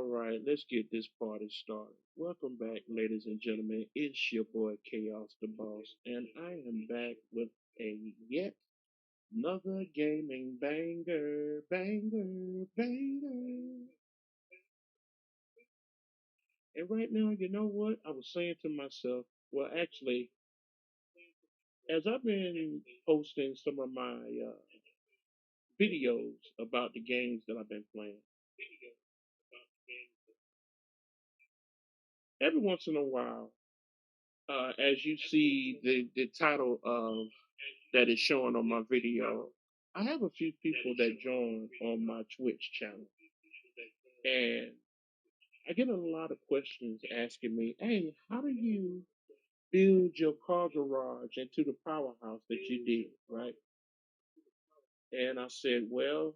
All right, let's get this party started. Welcome back, ladies and gentlemen. It's your boy Chaos the Boss, and I am back with a yet another gaming banger, banger, banger. And right now, you know what? I was saying to myself, well, actually, as I've been posting some of my videos about the games that I've been playing, every once in a while, as you see the title of that is showing on my video, I have a few people that join on my Twitch channel, and I get a lot of questions asking me, "Hey, how do you build your car garage into the powerhouse that you did?" Right? And I said, "Well,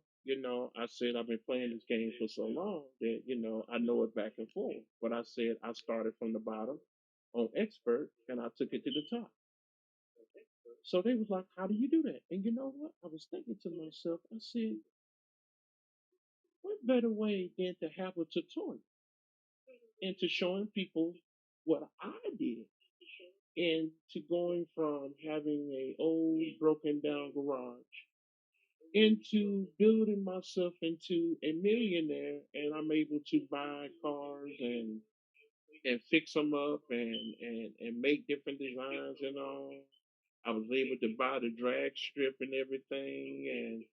I said I've been playing this game for so long that I know it back and forth." But I said I started from the bottom on expert, and I took it to the top. So they was like, "How do you do that?" And you know what? I was thinking to myself, I said, what better way than to have a tutorial and to showing people what I did and to going from having a old broken down garage into building myself into a millionaire, and I'm able to buy cars and fix them up and make different designs and all. I was able to buy the drag strip and everything,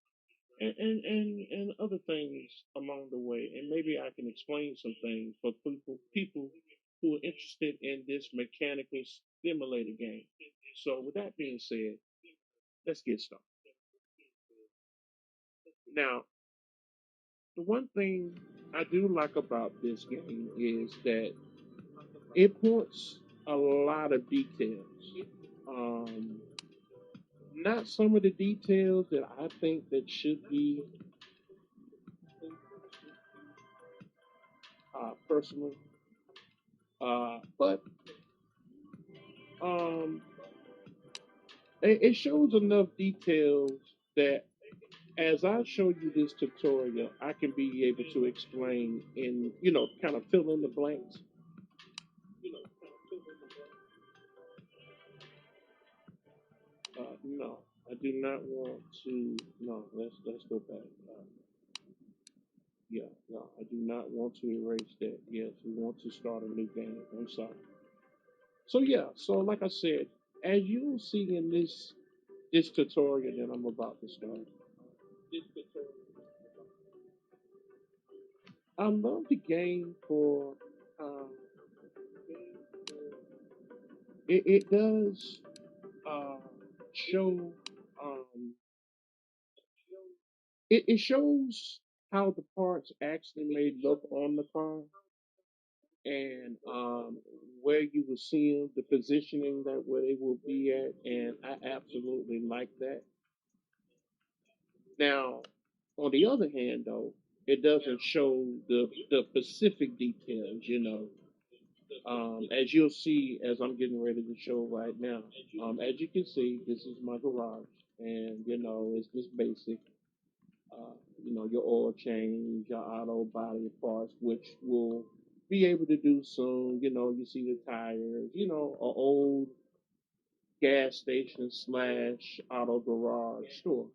and other things along the way. And maybe I can explain some things for people who are interested in this mechanical stimulator game. So with that being said, let's get started. Now, the one thing I do like about this game is that it points a lot of details. Um, Not some of the details that I think that should be personally, but um, it shows enough details that as I show you this tutorial, I can be able to explain in, kind of fill in the blanks. No, I do not want to. No, let's go back. Yeah, no, I do not want to erase that. Yes, we want to start a new game. I'm sorry. So yeah, so like I said, as you'll see in this tutorial that I'm about to start, I love the game for um, it does uh, show um, it shows how the parts actually may look on the car and where you will see them, the positioning that where they will be at, and I absolutely like that. Now, on the other hand, though, it doesn't show the specific details, as you'll see as I'm getting ready to show right now. As you can see, this is my garage, and it's just basic. Uh, your oil change, your auto body parts, which will be able to do soon. You see the tires, a old gas station slash auto garage store.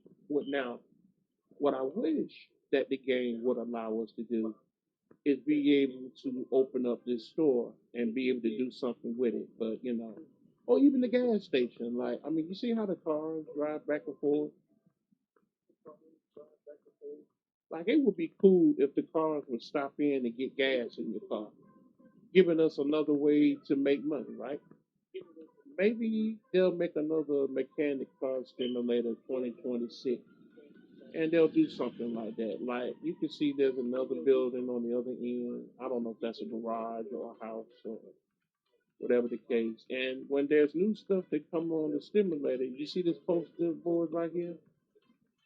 What I wish that the game would allow us to do is be able to open up this store and be able to do something with it. But or even the gas station. Like, I mean, you see how the cars drive back and forth. Like, it would be cool if the cars would stop in and get gas in your car, giving us another way to make money, right? Maybe they'll make another mechanic car stimulator 2026, and they'll do something like that. Like, you can see there's another building on the other end. I don't know if that's a garage or a house or whatever the case. And when there's new stuff that come on the stimulator, you see this poster board right here?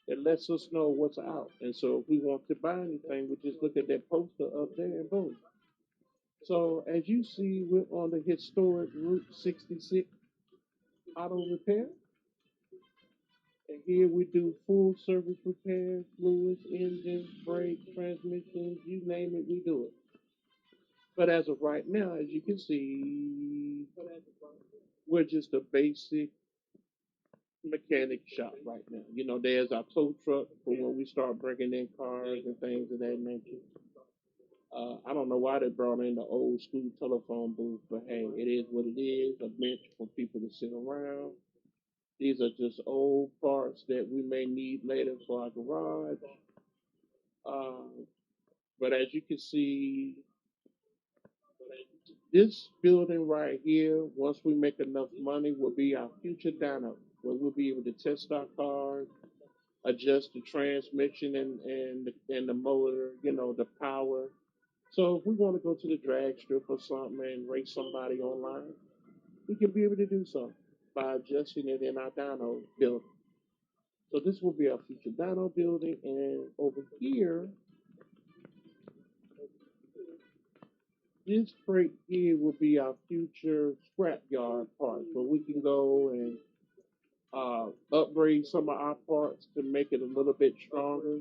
It lets us know what's out. And so if we want to buy anything, we just look at that poster up there and boom. So as you see, we're on the historic Route 66 auto repair. And here we do full service repairs, fluids, engines, brakes, transmissions, you name it, we do it. But as of right now, as you can see, we're just a basic mechanic shop right now. You know, there's our tow truck for when we start bringing in cars and things of that nature. I don't know why they brought in the old school telephone booth, but hey, it is what it is. A bench for people to sit around. These are just old parts that we may need later for our garage. Uh, but as you can see, this building right here, once we make enough money, will be our future dyno, where we'll be able to test our cars, adjust the transmission and the motor, you know, the power. So if we want to go to the drag strip or something and race somebody online, we can be able to do so by adjusting it in our dyno building. So this will be our future dyno building, and over here, this crate here will be our future scrapyard parts, where we can go and upgrade some of our parts to make it a little bit stronger.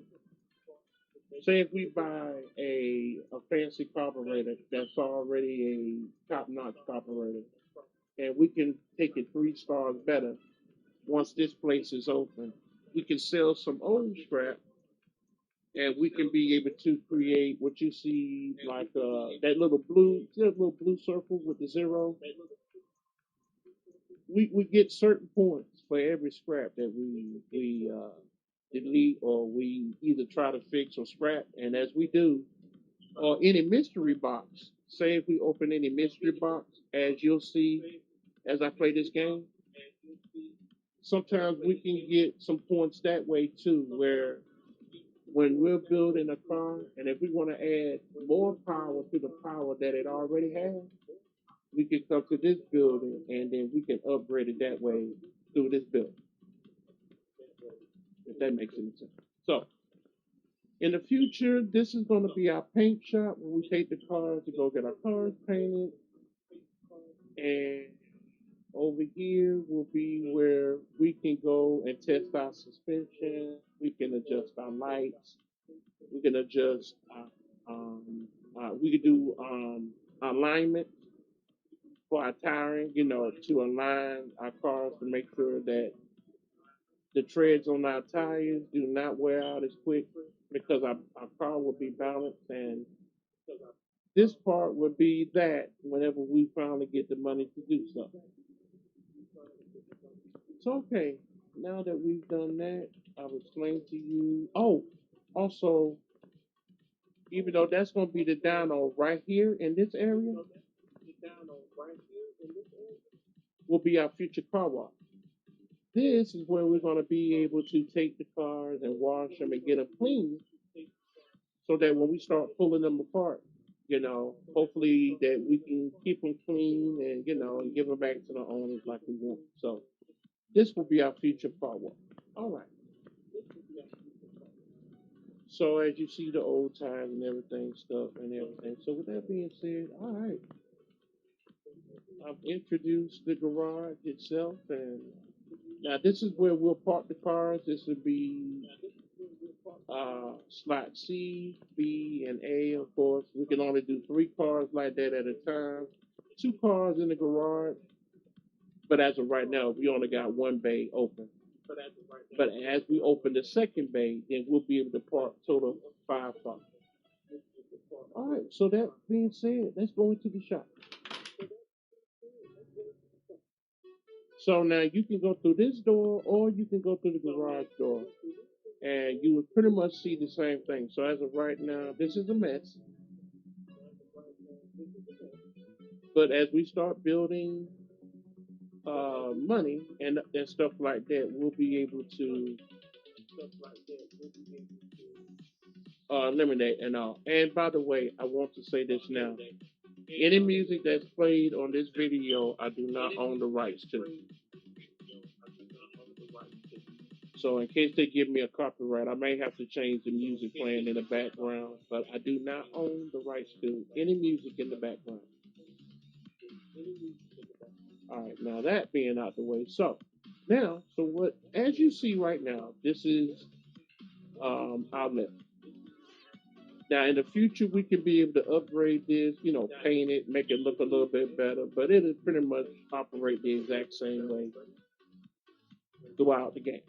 Say if we buy a fancy carburetor that's already a top notch carburetor, and we can take it 3 stars better once this place is open. We can sell some old scrap, and we can be able to create what you see like that little blue circle with the zero. We get certain points for every scrap that we delete or we either try to fix or scrap, and as we do, or any mystery box. Say if we open any mystery box, as you'll see as I play this game, sometimes we can get some points that way too, where when we're building a car, and if we want to add more power to the power that it already has, we can come to this building and then we can upgrade it that way through this building, if that makes any sense. So, in the future, this is going to be our paint shop where we take the cars to go get our cars painted. And over here will be where we can go and test our suspension. We can adjust our lights. We can adjust. We can do alignment for our tiring. You know, to align our cars to make sure that the treads on our tires do not wear out as quick because our car will be balanced, and this part would be that whenever we finally get the money to do so. So okay, now that we've done that, I've explained to you. Oh, also, even though that's going to be the dyno right here in this area, will be our future car wash. This is where we're going to be able to take the cars and wash them and get them clean, so that when we start pulling them apart, you know, hopefully that we can keep them clean and you know and give them back to the owners like we want. So this will be our future car wash. All right. So as you see the old tires and everything, stuff and everything. So with that being said, all right, I've introduced the garage itself, and now this is where we'll park the cars. This would be slot C, B, and A. Of course, we can only do 3 cars like that at a time. 2 cars in the garage, but as of right now, we only got one bay open. But as we open the second bay, then we'll be able to park total 5 cars. All right. So that being said, let's go into the shop. So now you can go through this door, or you can go through the garage door, and you would pretty much see the same thing. So as of right now, this is a mess. But as we start building money and stuff like that, we'll be able to eliminate and all. And by the way, I want to say this now. Any music that's played on this video, I do not own the rights to. So in case they give me a copyright, I may have to change the music playing in the background, but I do not own the rights to any music in the background. All right, now that being out the way, so what? As you see right now, this is our lift. Now, in the future, we can be able to upgrade this, paint it, make it look a little bit better, but it'll pretty much operate the exact same way throughout the game.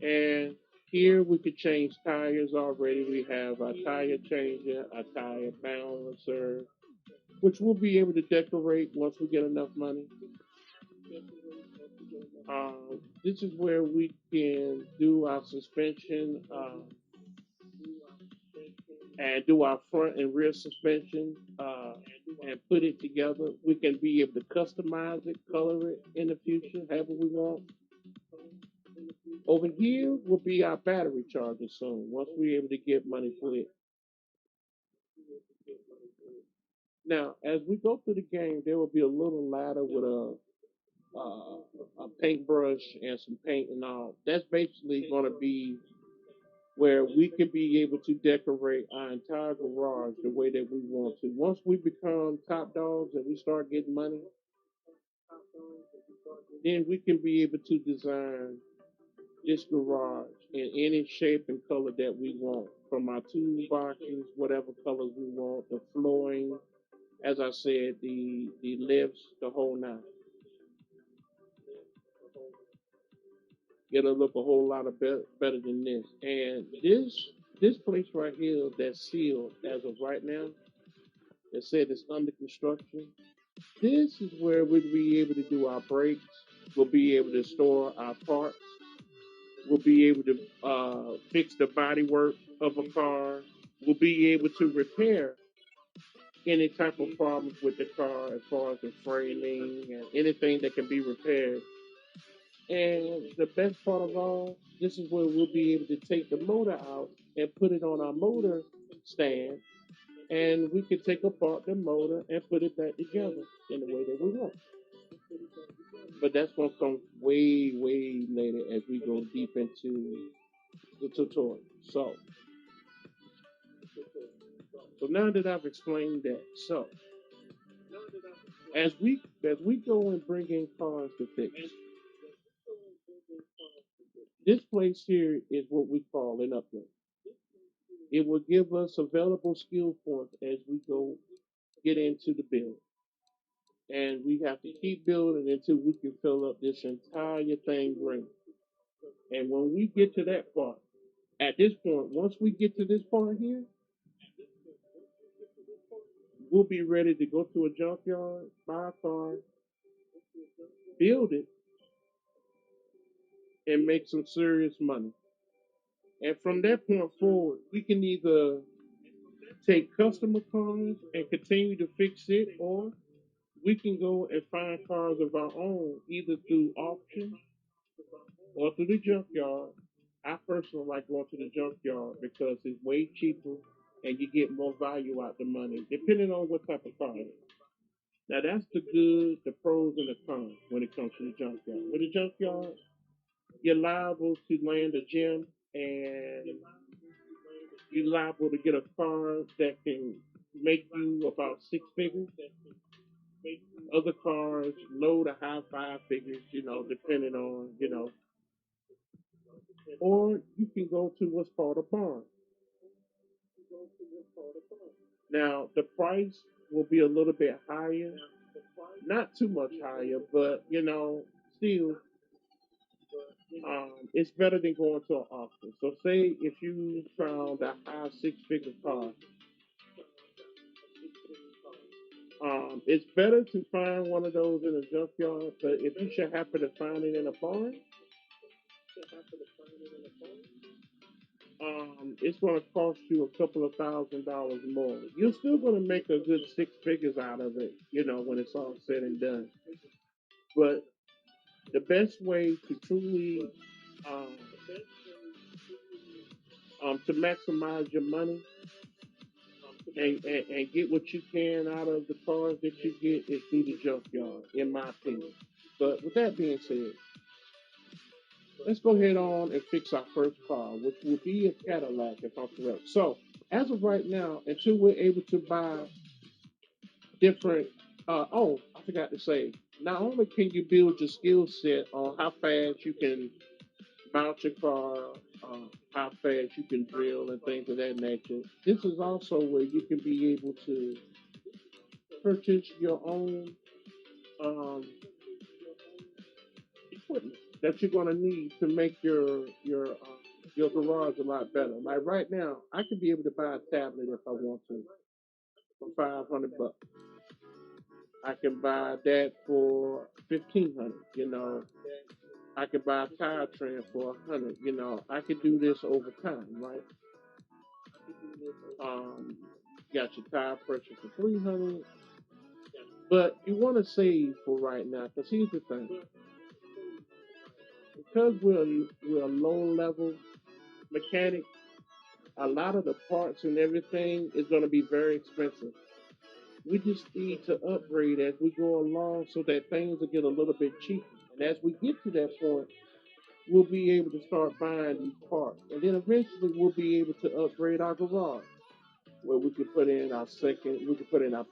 And here we could change tires already. We have our tire changer, our tire balancer, which we'll be able to decorate once we get enough money. This is where we can do our suspension and do our front and rear suspension and put it together. We can be able to customize it, color it in the future, however we want. Over here will be our battery charger soon, once we're able to get money for it. Now, as we go through the game, there will be a little ladder with a paintbrush and some paint and all. That's basically going to be where we can be able to decorate our entire garage the way that we want to. Once we become top dogs and we start getting money, then we can be able to design this garage in any shape and color that we want. From our toolboxes, whatever colors we want, the flooring, as I said, the lifts, the whole nine. It'll look a whole lot of better than this. And this place right here that's sealed as of right now, that said it's under construction. This is where we'll be able to do our brakes. We'll be able to store our parts. We'll be able to fix the body work of a car. We'll be able to repair any type of problems with the car as far as the framing and anything that can be repaired. And the best part of all, this is where we'll be able to take the motor out and put it on our motor stand, and we can take apart the motor and put it back together in the way that we want. But that's going to come way, way later as we go deep into the tutorial. So now that I've explained that, so as we go and bring in cars to fix, this place here is what we call an upgrade. It will give us available skill points as we go get into the build. And we have to keep building until we can fill up this entire thing green. And when we get to that part, at this point, once we get to this part here, we'll be ready to go to a junkyard, buy a car, build it, and make some serious money. And from that point forward, we can either take customer cars and continue to fix it, or we can go and find cars of our own, either through auction or through the junkyard. I personally like going to the junkyard because it's way cheaper and you get more value out the money, depending on what type of car it is. Now that's the good, the pros, and the cons when it comes to the junkyard. With the junkyard, you're liable to land a gem, and you're liable to get a car that can make you about six figures. Other cars low to high five figures, depending on, or you can go to what's called a barn. Now, the price will be a little bit higher, not too much higher, but, still, it's better than going to an auction. So, say if you found a high six figure car, it's better to find one of those in a junkyard, but if you should happen to find it in a barn, it's going to cost you a couple of $1,000s more. You're still going to make a good six figures out of it, when it's all said and done. But the best way to truly um, to maximize your money and get what you can out of the cars that you get is through the junkyard, in my opinion. But with that being said, let's go ahead on and fix our first car, which will be a Cadillac, if I'm correct. So, as of right now, until we're able to buy different, I forgot to say, not only can you build your skill set on how fast you can mount your car, how fast you can drill, and things of that nature. This is also where you can be able to purchase your own um, equipment that you're going to need to make your garage a lot better. Like right now, I could be able to buy a tablet if I want to for $500. I can buy that for 1,500. I could buy a tire trim for 100. I could do this over time, right? You got your tire pressure for 300, but you want to save for right now. Because here's the thing: because we're low level mechanic, a lot of the parts and everything is going to be very expensive. We just need to upgrade as we go along so that things will get a little bit cheaper. And as we get to that point, we'll be able to start buying these parts. And then eventually we'll be able to upgrade our garage where we could put in our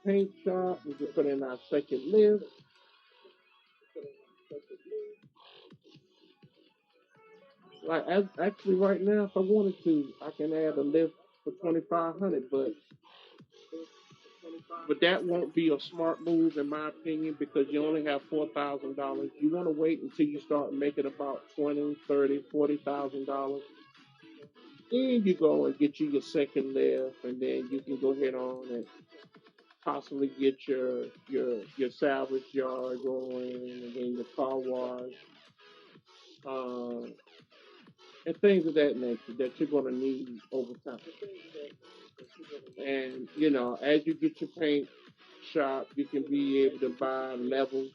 paint shop, we could put in our second lift. Like actually right now, if I wanted to, I can add a lift for 2,500, but that won't be a smart move in my opinion because you only have $4,000. You want to wait until you start making about 20, 30, $40,000. Then you go and get you your second lift, and then you can go ahead on and possibly get your salvage yard going, and then your car wash, um, and things of that nature that you're going to need over time. And as you get your paint shop, you can be able to buy levels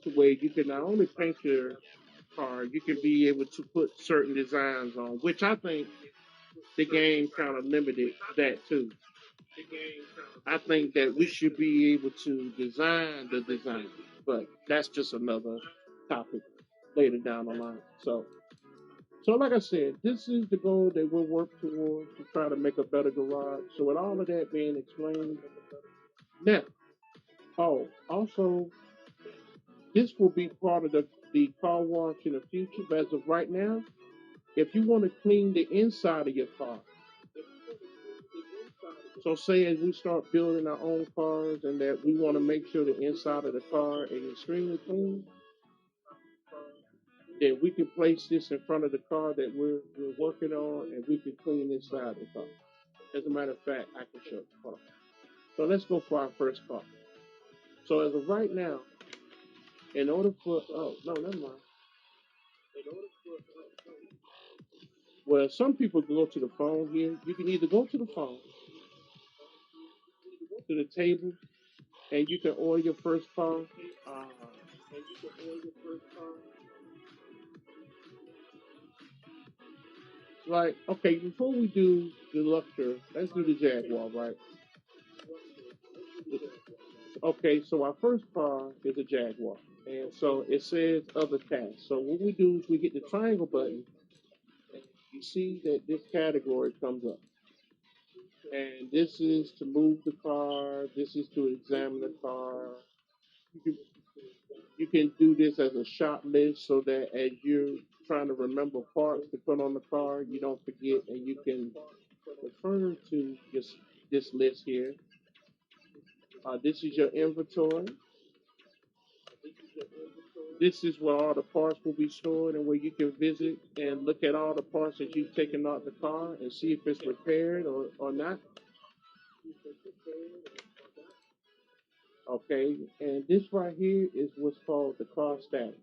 to where you can not only paint your car, you can be able to put certain designs on, which I think the game kind of limited that too. I think that we should be able to design the design, but that's just another topic later down the line. So like I said, this is the goal that we'll work towards to try to make a better garage. So with all of that being explained, now, also, this will be part of the car wash in the future. But as of right now, if you want to clean the inside of your car, so say as we start building our own cars and that we want to make sure the inside of the car is extremely clean, then we can place this in front of the car that we're working on and we can clean inside the car. As a matter of fact, I can show the car. So let's go for our first car. So as of right now, in order for oh no, never mind. Well, some people go to the phone here. You can either go to the phone, to the table, and you can order your first car. Uh, like, okay, before we do the Luxor, let's do the Jaguar, right? Okay, so our first car is a Jaguar. And so it says other tasks. So what we do is we hit the triangle button, and you see that this category comes up. And this is to move the car, this is to examine the car. You can, you can do this as a shop list so that as you're trying to remember parts to put on the car, you don't forget and you can refer to this list here. This is your inventory. This is where all the parts will be stored and where you can visit and look at all the parts that you've taken out the car and see if it's repaired or not. Okay, and this right here is what's called the car status.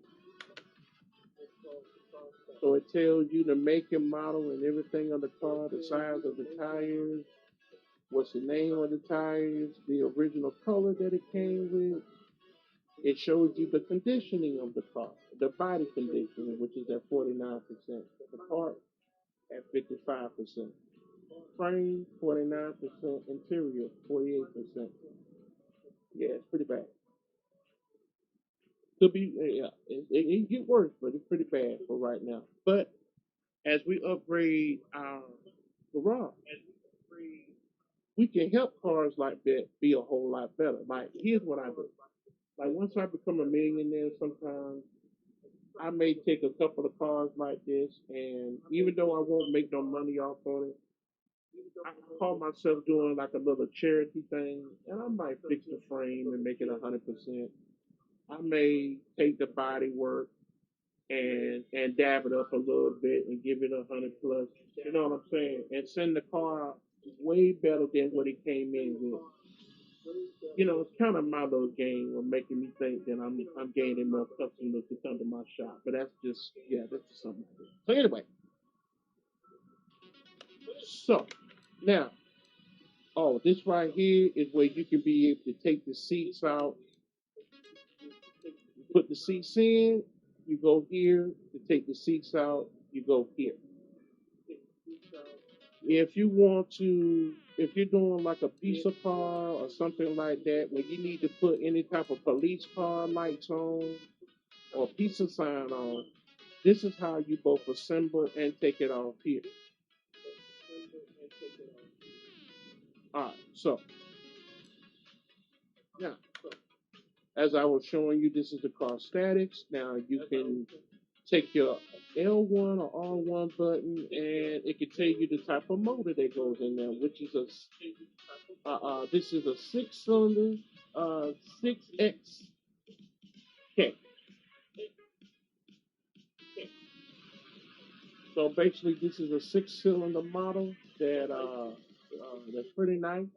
So it tells you the make and model and everything of the car, the size of the tires, what's the name of the tires, the original color that it came with. It shows you the conditioning of the car, the body conditioning, which is at 49%, the part at 55%. Frame 49%, interior 48%. Yeah, it's pretty bad. Could be, yeah, it get worse, but it's pretty bad for right now. But as we upgrade our garage, we can help cars like that be a whole lot better. Like, here's what I do. Like, once I become a millionaire, sometimes I may take a couple of cars like this, and even though I won't make no money off on it, I call myself doing like a little charity thing, and I might fix the frame and make it 100%. I may take the body work and dab it up a little bit and give it 100 plus. You know what I'm saying? And send the car out way better than what it came in with. You know, it's kind of my little game of making me think that I'm gaining more customers to come to my shop. But that's just that's just something I do. So anyway, so now this right here is where you can be able to take the seats out, put the seats in. You go here to take the seats out. You go here. If you want to, if you're doing like a pizza car or something like that, where you need to put any type of police car lights on or pizza sign on, this is how you both assemble and take it off here. All right, so now, as I was showing you, this is the car statics. Now you can take your L1 or R1 button, and it can tell you the type of motor that goes in there, which is this is a 6-cylinder 6X K. So basically, this is a 6-cylinder model that's pretty nice.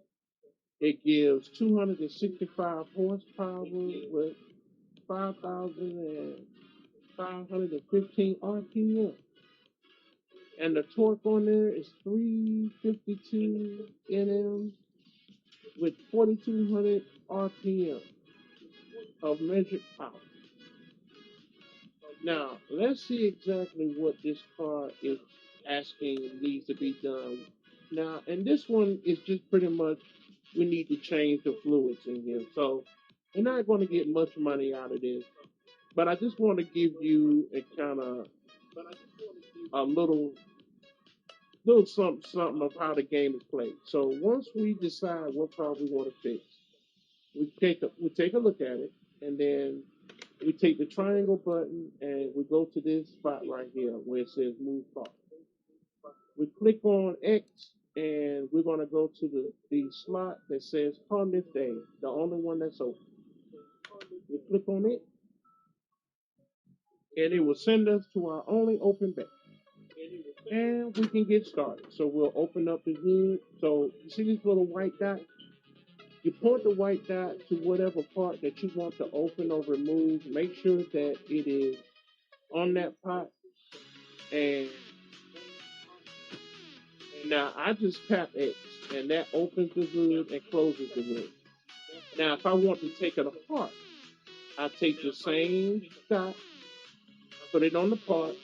It gives 265 horsepower with 5,515 RPM. And the torque on there is 352 Nm with 4,200 RPM of measured power. Now, let's see exactly what this car is asking needs to be done. Now, and this one is just pretty much we need to change the fluids in here. So we're not going to get much money out of this, but I just want to give you a kind of a little something of how the game is played. So once we decide what car we want to fix, we take a look at it, and then we take the triangle button and we go to this spot right here where it says move car. We click on X and we're gonna go to the slot that says car lift A, the only one that's open. We click on it and it will send us to our only open bay. And we can get started. So we'll open up the hood. So you see this little white dot? You point the white dot to whatever part that you want to open or remove. Make sure that it is on that pot. And now I just tap X, and that opens the hood and closes the hood. Now, if I want to take it apart, I take the same dot, put it on the part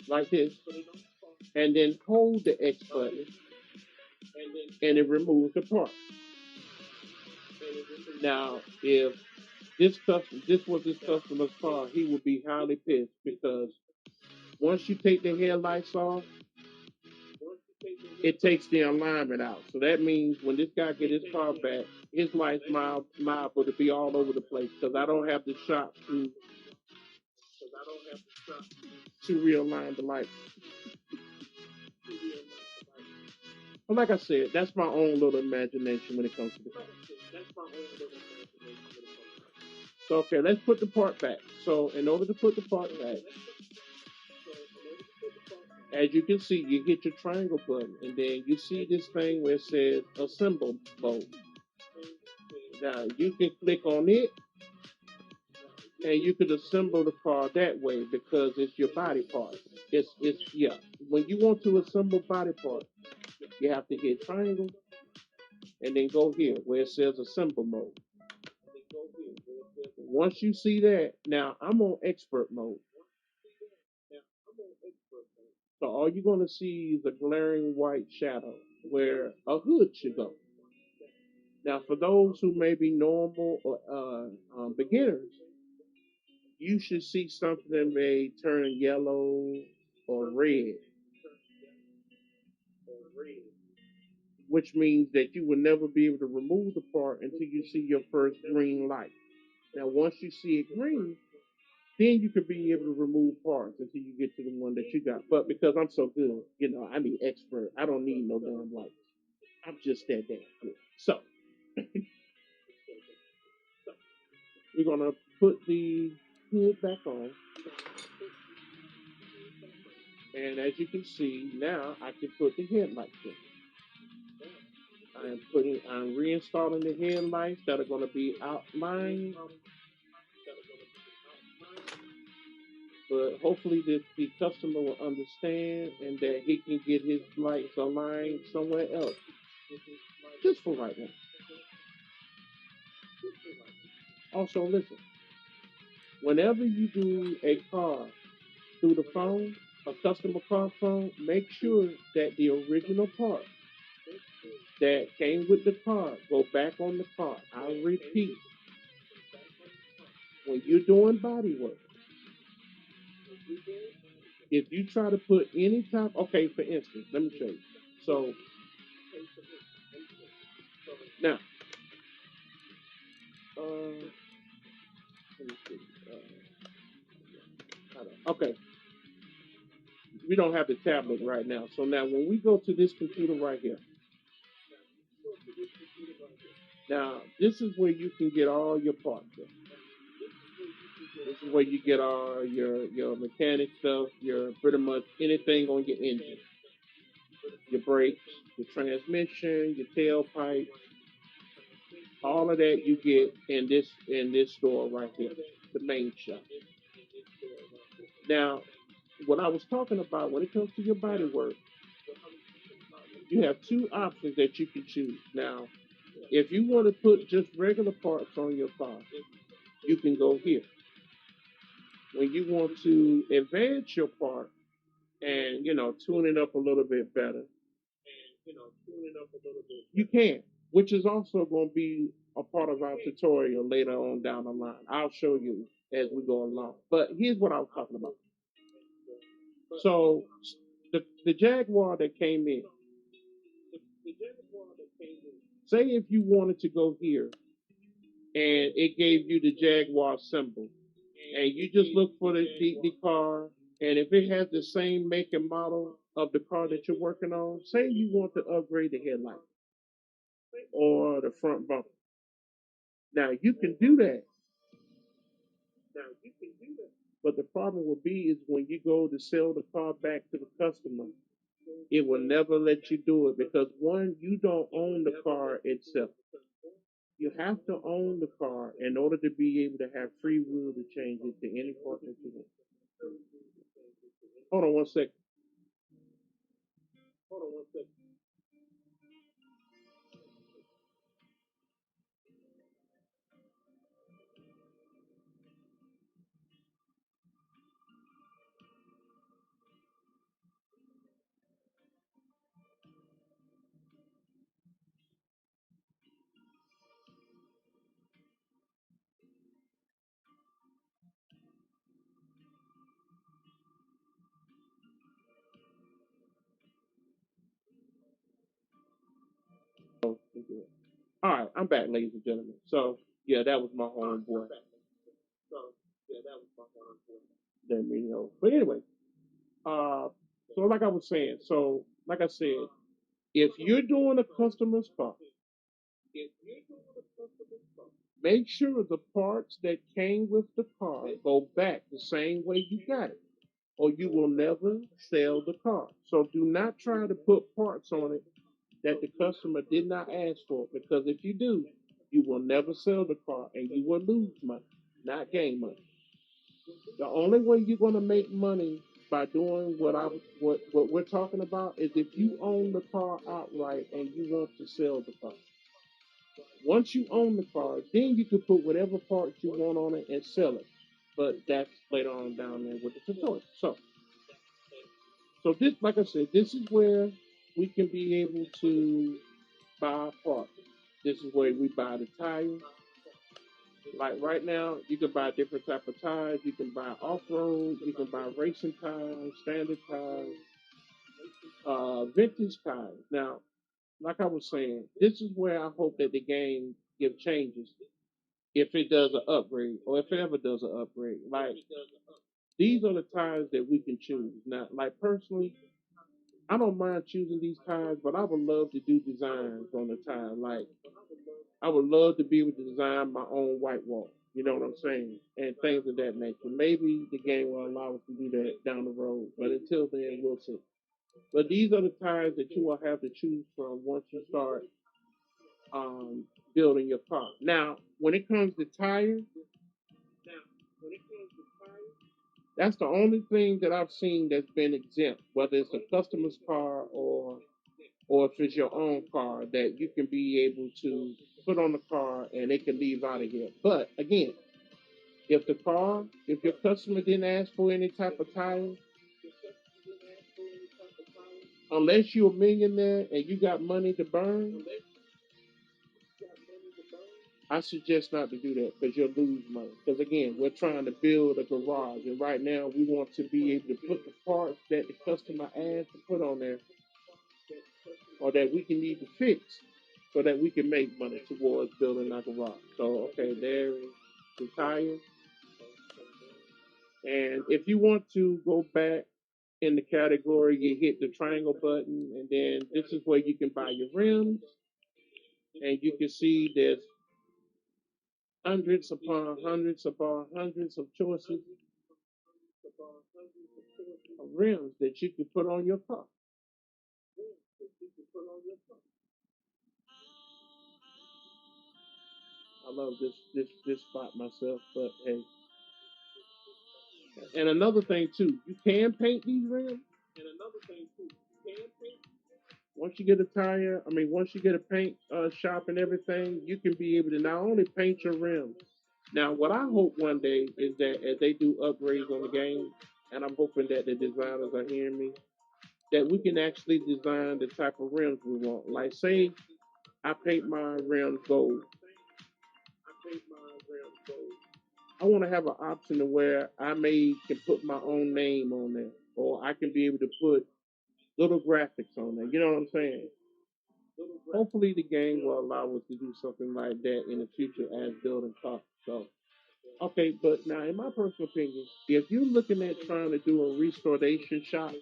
like this, and then hold the X button, and it removes the part. Now, if this was this customer's car, he would be highly pissed because once you take the headlights off, it takes the alignment out. So that means when this guy get his car back, his lights liable to be all over the place because I don't have the shop to realign the light. But like I said, that's my own little imagination when it comes to the car. So okay, let's put the part back. So in order to put the part back, as you can see, you hit your triangle button, and then you see this thing where it says assemble mode. Now you can click on it, and you can assemble the car that way because it's your body part. It's yeah. When you want to assemble body part, you have to hit triangle, and then go here where it says assemble mode. Once you see that, now I'm on expert mode. So all you're going to see is a glaring white shadow where a hood should go. Now, for those who may be normal or beginners, you should see something that may turn yellow or red, which means that you will never be able to remove the part until you see your first green light. Now, once you see it green, Then you could be able to remove parts until you get to the one that you got. But because I'm so good, I need expert. I don't need no damn lights. I'm just that damn good. So we're gonna put the hood back on, and as you can see now, I can put the headlights in. I'm reinstalling the headlights that are going to be outlined, but hopefully the customer will understand and that he can get his lights aligned somewhere else, just for right now. Also, listen, whenever you do a car through the phone, a customer car phone, make sure that the original part that came with the car go back on the car. I repeat, when you're doing body work, if you try to put any type, okay, for instance, let me show you. So now, let me see. Okay, we don't have the tablet right now. So now, when we go to this computer right here, now this is where you can get all your parts. This is where you get all your mechanic stuff, your pretty much anything on your engine, your brakes, your transmission, your tailpipe, all of that you get in this store right here, the main shop. Now, what I was talking about when it comes to your body work, you have two options that you can choose. Now, if you want to put just regular parts on your car, you can go here. When you want to advance your part and tune it up a little bit better, you can, which is also going to be a part of our tutorial later on down the line. I'll show you as we go along. But here's what I was talking about. So the Jaguar that came in, say if you wanted to go here and it gave you the Jaguar symbol, and you just look for the car, and if it has the same make and model of the car that you're working on, say you want to upgrade the headlight or the front bumper. Now you can do that, but the problem will be is when you go to sell the car back to the customer, it will never let you do it because one, you don't own the car itself. You have to own the car in order to be able to have free will to change it to any part that you want. Hold on one second. All right, I'm back, ladies and gentlemen. So yeah, that was my homeboy. Let me know. But anyway, uh, so like I was saying, so like I said, if you're doing a customer's car, make sure the parts that came with the car go back the same way you got it, or you will never sell the car. So do not try to put parts on it that the customer did not ask for, because if you do, you will never sell the car and you will lose money, not gain money. The only way you're going to make money by doing what we're talking about is if you own the car outright and you want to sell the car. Once you own the car, then you can put whatever parts you want on it and sell it. But that's later on down there with the tutorial. So this, like I said, this is where we can be able to buy parts. This is where we buy the tires. Like right now, you can buy different type of tires. You can buy off road. You can buy racing tires, standard tires, vintage tires. Now, like I was saying, this is where I hope that the game give changes. if it does an upgrade or if it ever does an upgrade. Like these are the tires that we can choose. Now, like personally, I don't mind choosing these tires, but I would love to do designs on the tire. Like I would love to be able to design my own white wall. You know what I'm saying? And things of that nature. Maybe the game will allow us to do that down the road, but until then, we'll see. But these are the tires that you will have to choose from once you start um, building your car. Now, when it comes to tires, that's the only thing that I've seen that's been exempt, whether it's a customer's car or if it's your own car that you can be able to put on the car and it can leave out of here. But again, if your customer didn't ask for any type of tire, unless you're a millionaire and you got money to burn, I suggest not to do that because you'll lose money. Because again, we're trying to build a garage, and right now we want to be able to put the parts that the customer asked to put on there, or that we can need to fix, so that we can make money towards building our garage. So okay, there is the tire. And if you want to go back in the category, you hit the triangle button, and then this is where you can buy your rims, and you can see there's hundreds of choices of rims that you can put on your car. I love this spot myself, but hey. And another thing too, you can paint these rims. Once you get a tire, I mean, once you get a paint shop and everything, you can be able to not only paint your rims. Now, what I hope one day is that as they do upgrades on the game, and I'm hoping that the designers are hearing me, that we can actually design the type of rims we want. Like, say I paint my rims gold. I want to have an option to where I may can put my own name on there, or I can be able to put little graphics on there. You know what I'm saying? Hopefully, the game will allow us to do something like that in the future as building cars. So, okay, but now, in my personal opinion, if you're looking at trying to do a restoration shop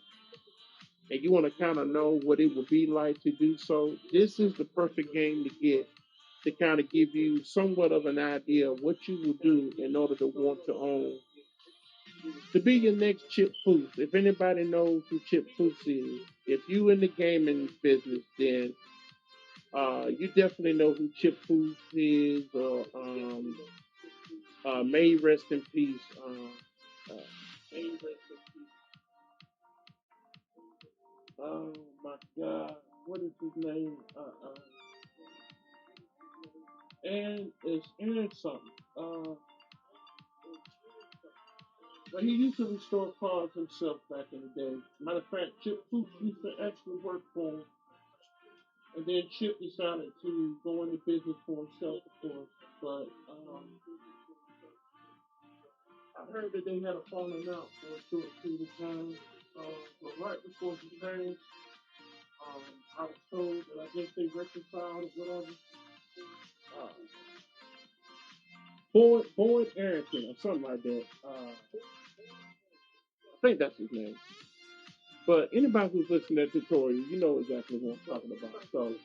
and you want to kind of know what it would be like to do so, this is the perfect game to get to kind of give you somewhat of an idea of what you will do in order to want to own to be your next Chip Foose. If anybody knows who Chip Foose is, if you in the gaming business, then you definitely know who Chip Foose is, or may rest in peace. Oh my God, what is his name? And it's Aaron something. But he used to restore cars himself back in the day. Matter of fact, Chip Foose used to actually work for him, and then Chip decided to go into business for himself, of course. But I heard that they had a falling out for a short period of time. But right before he passed, I was told that I guess they reconciled or whatever. Uh, Boyd Arrington or something like that. I think that's his name. But anybody who's listening to that tutorial, you know exactly what I'm talking about. So,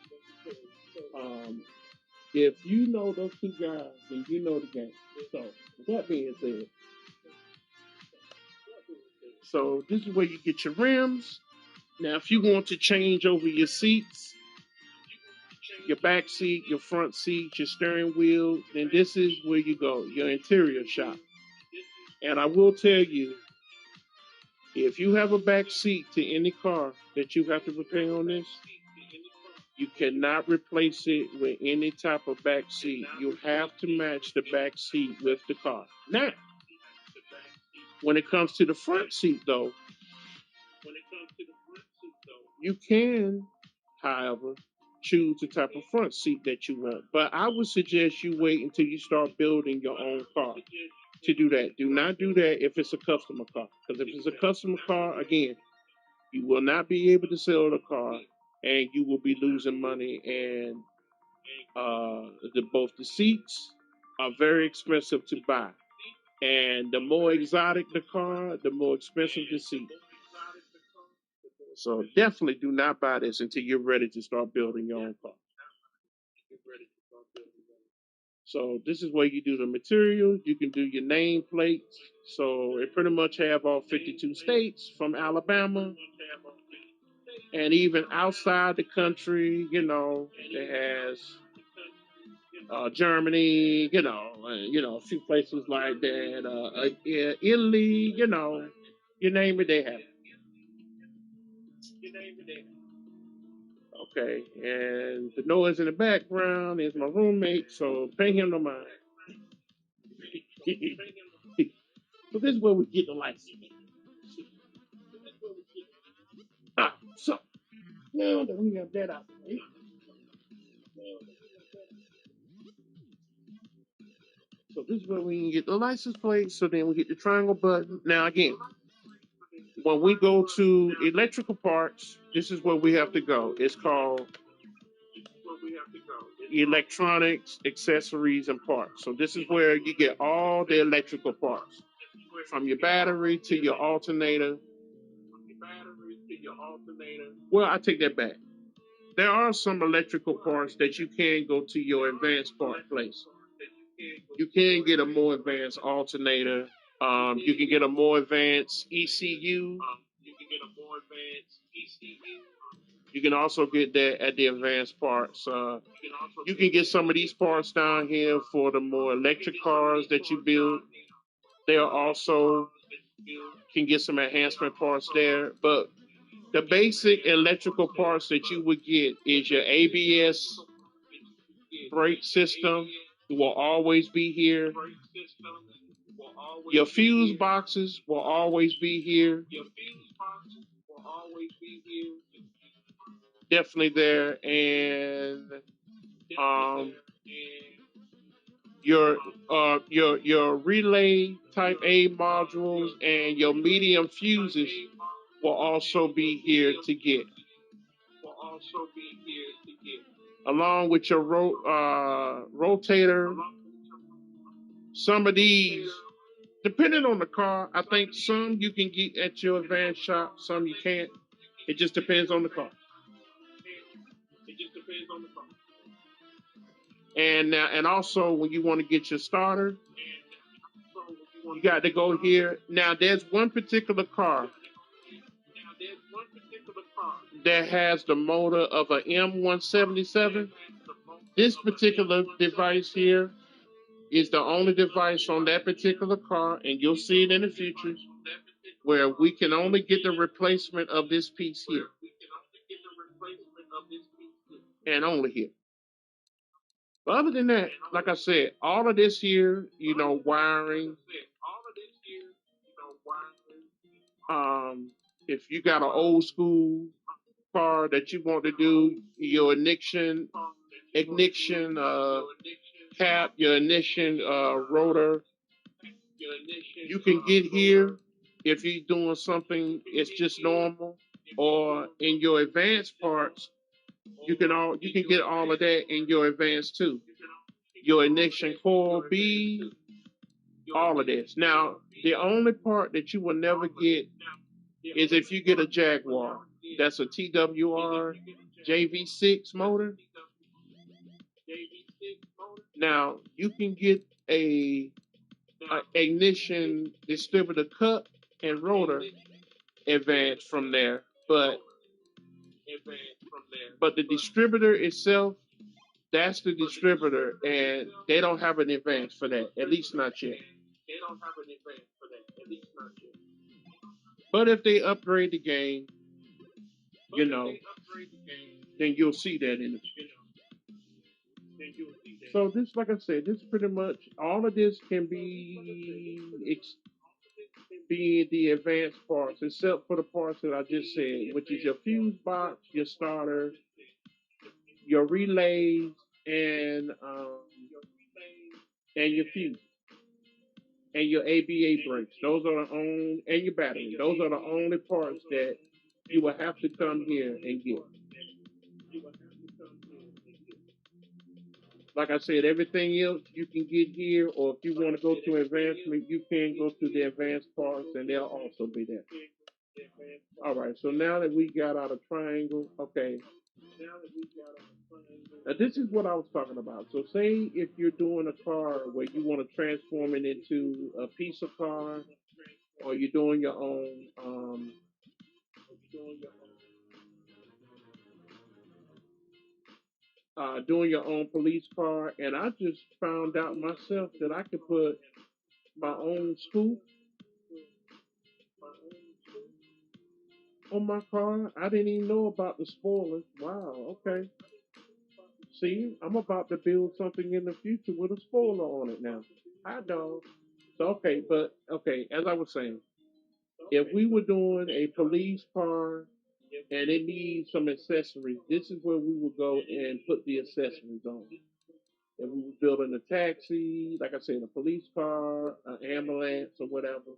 um, if you know those two guys, then you know the game. So, with that being said, so this is where you get your rims. Now, if you want to change over your seats, your back seat, your front seat, your steering wheel, then this is where you go, your interior shop. And I will tell you, if you have a back seat to any car that you have to repair on this, you cannot replace it with any type of back seat. You have to match the back seat with the car. Now, when it comes to the front seat, though, you can, however, choose the type of front seat that you want. But I would suggest you wait until you start building your own car to do that. Do not do that if it's a customer car. Because if it's a customer car, again, you will not be able to sell the car and you will be losing money and both the seats are very expensive to buy. And the more exotic the car, the more expensive the seat. So definitely do not buy this until you're ready to start building your own car. So this is where you do the material. You can do your name plates. So it pretty much have all 52 states from Alabama, and even outside the country. It has Germany. A few places like that. Italy. You name it, they have. Okay, and the noise in the background is my roommate, so pay him no mind. So this is where we get the license. So now that we have that out the way, so this is where we can get the license plate. So then we get the triangle button. Now again, when we go to electrical parts, this is where we have to go. It's called electronics, accessories, and parts. So this is where you get all the electrical parts, from your battery to your alternator. Well, I take that back. There are some electrical parts that you can go to your advanced part place. You can get a more advanced alternator. You can get a more advanced ECU. You can also get that at the advanced parts. You can get some of these parts down here for the more electric cars that you build. There also can get some enhancement parts there. But the basic electrical parts that you would get is your ABS brake system will always be here. Your fuse boxes will always be here. Definitely there. And um, your relay type A modules and your medium fuses will also be here to get, along with your rotator. Some of these, depending on the car, I think some you can get at your advanced shop, some you can't. It just depends on the car. And also when you want to get your starter, you got to go here. Now there's one particular car that has the motor of a M177. This particular device here is the only device on that particular car, and you'll see it in the future, where we can only get the replacement of this piece here, and only here. But other than that, like I said, all of this here, wiring. If you got an old school car that you want to do your ignition cap, your ignition rotor, you can get here. If you're doing something, it's just normal, or in your advanced parts, you can get all of that in your advanced too. Your ignition coil B, all of this. Now, the only part that you will never get is if you get a Jaguar. That's a TWR JV6 motor. Now, you can get a ignition distributor cup and rotor advanced from there, but the distributor itself, that's the distributor, and they don't have an advance for that, at least not yet. But if they upgrade the game, you know, then you'll see that in the future. So this, like I said, this pretty much all of this can be the advanced parts, except for the parts that I just said, which is your fuse box, your starter, your relays, and your fuse and your ABA brakes. Those are the only, and your battery. Those are the only parts that you will have to come here and get. Like I said, everything else you can get here, or if you want to go to advancement, you can go to the advanced parts, and they'll also be there. All right. So now that we got out of triangle, okay. Now this is what I was talking about. So say if you're doing a car where you want to transform it into a piece of car, or you're doing your own, doing your own police car, and I just found out myself that I could put my own spook on my car. I didn't even know about the spoilers. Wow. Okay. See, I'm about to build something in the future with a spoiler on it now. Hot dog. So okay, but okay, as I was saying, if we were doing a police car and it needs some accessories, this is where we would go and put the accessories on. If we were building a taxi, like I said, a police car, an ambulance, or whatever,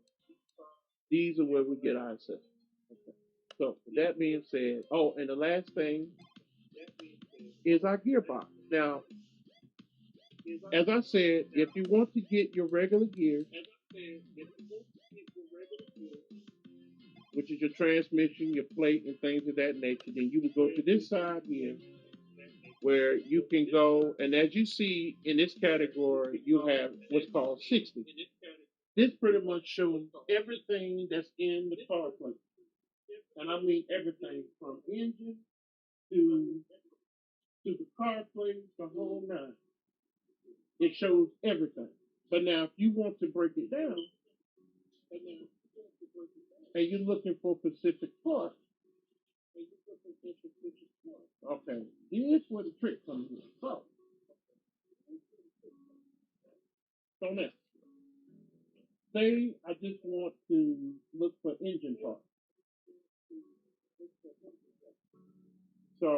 these are where we get our accessories. Okay. So with that being said, oh, and the last thing is our gearbox. Now, as I said, if you want to get your regular gear, which is your transmission, your plate, and things of that nature, then you would go to this side here where you can go, and as you see in this category, you have what's called 60. This pretty much shows everything that's in the car plate. And I mean everything from engine to the car plate, the whole nine. It shows everything. But now if you want to break it down and you're looking for specific parts, okay, here's where the trick comes in. So now, say I just want to look for engine parts. So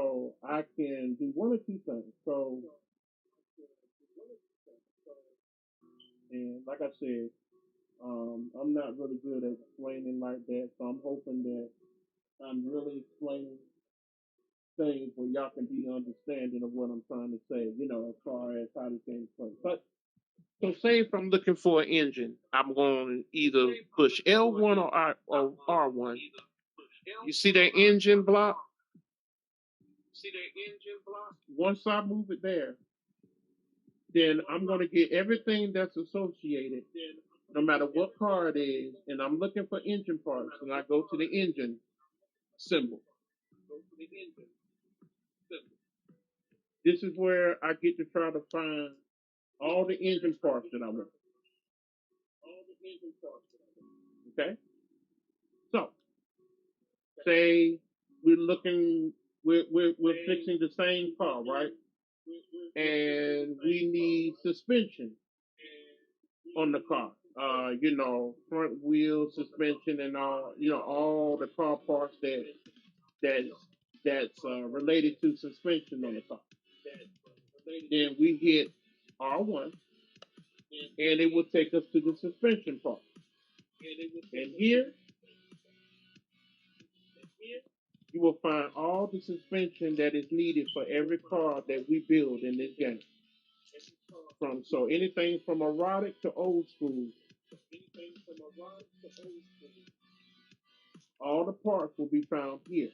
I can do one or two things. So, and like I said, I'm not really good at explaining like that. So I'm hoping that I'm really explaining things where y'all can be understanding of what I'm trying to say, as far as how this game plays. But so say if I'm looking for an engine, I'm going to either push L1 or R1. You see that engine block? Once I move it there, then I'm going to get everything that's associated, no matter what car it is, and I'm looking for engine parts, and I go to the engine symbol. This is where I get to try to find all the engine parts that I want. Okay? So, say we're looking, we're fixing the same car, right? And we need suspension on the car. Front wheel suspension and all the car parts that's that's related to suspension on the car. Then we hit R1, and it will take us to the suspension part. And here you will find all the suspension that is needed for every car that we build in this game. So anything from erotic to old school, all the parts will be found here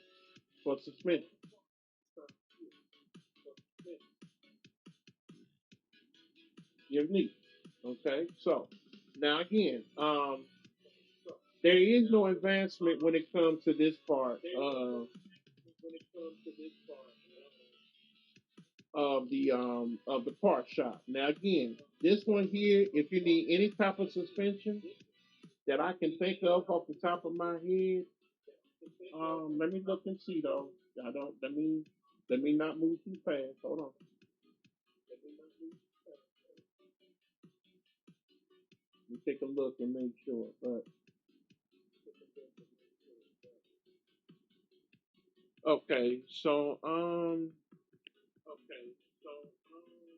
for suspension. You're neat. Okay, so now again, there is no advancement when it comes to this part of the part shop. Now again, this one here, if you need any type of suspension that I can think of off the top of my head, let me look and see though. I don't let me not move too fast. Hold on. Let me take a look and make sure. But okay, so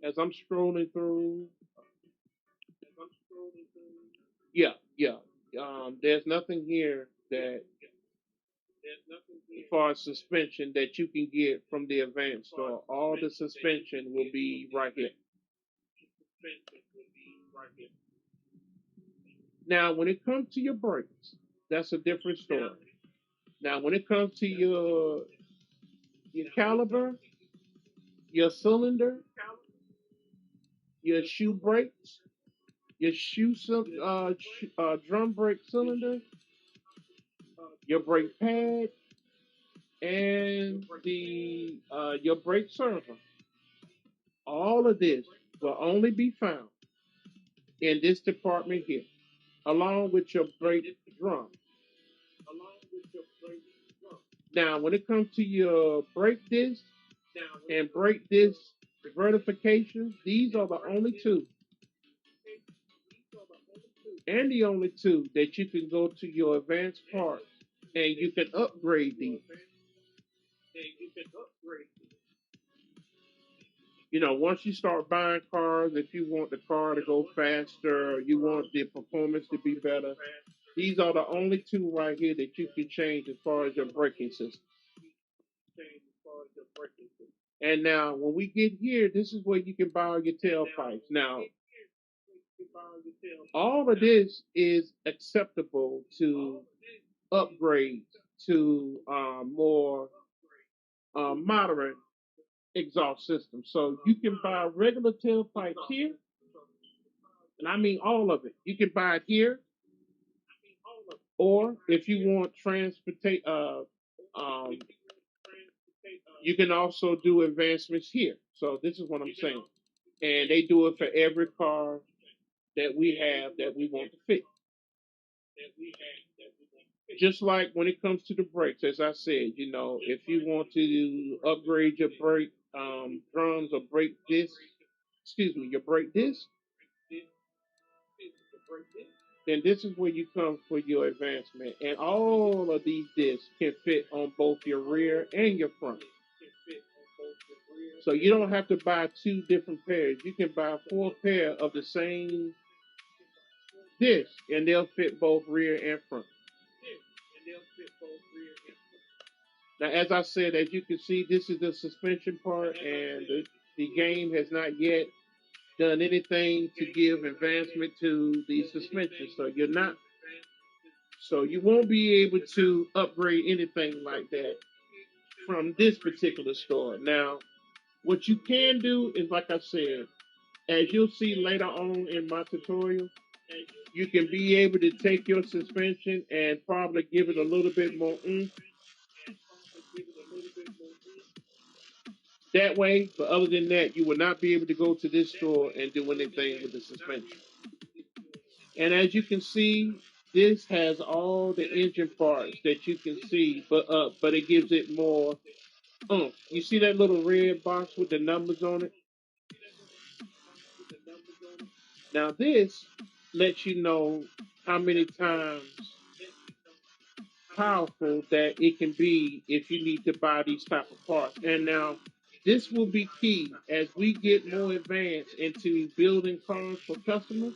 as I'm scrolling through, yeah, yeah. There's nothing here that, as far as suspension, that you can get from the advanced store. All the suspension will be right here. Now, when it comes to your brakes, that's a different story. Now, when it comes to your caliber, your cylinder, your shoe brakes, your drum brake cylinder, your brake pad, and the your brake server. All of this will only be found in this department here, along with your brake drum. Now, when it comes to your brake disc and brake disc vertification, these are the only two, and the only two that you can go to your advanced parts and you can upgrade these. Once you start buying cars, if you want the car to go faster, or you want the performance to be better, these are the only two right here that you can change as far as your braking system. And now, when we get here, this is where you can buy your tailpipes. Now, all of this is acceptable to upgrade to more moderate exhaust systems. So you can buy regular tailpipes here, and I mean all of it. You can buy it here, or if you want transportate, you can also do advancements here. So this is what I'm saying, and they do it for every car that we have that we want to fit. Just like when it comes to the brakes, as I said, if you want to upgrade your brake drums or brake disc, excuse me, your brake disc, then this is where you come for your advancement. And all of these discs can fit on both your rear and your front. So you don't have to buy two different pairs. You can buy four pair of the same disc, and they'll fit both rear and front. Now, as I said, as you can see, this is the suspension part, and the game has not yet done anything to give advancement to the suspension. So you won't be able to upgrade anything like that from this particular store. Now, what you can do is, like I said, as you'll see later on in my tutorial, you can be able to take your suspension and probably give it a little bit more oomph. That way, but other than that, you will not be able to go to this store and do anything with the suspension. And as you can see, this has all the engine parts that you can see, but it gives it more oomph. You see that little red box with the numbers on it? Now this lets you know how many times powerful that it can be if you need to buy these type of parts. And now this will be key as we get more advanced into building cars for customers.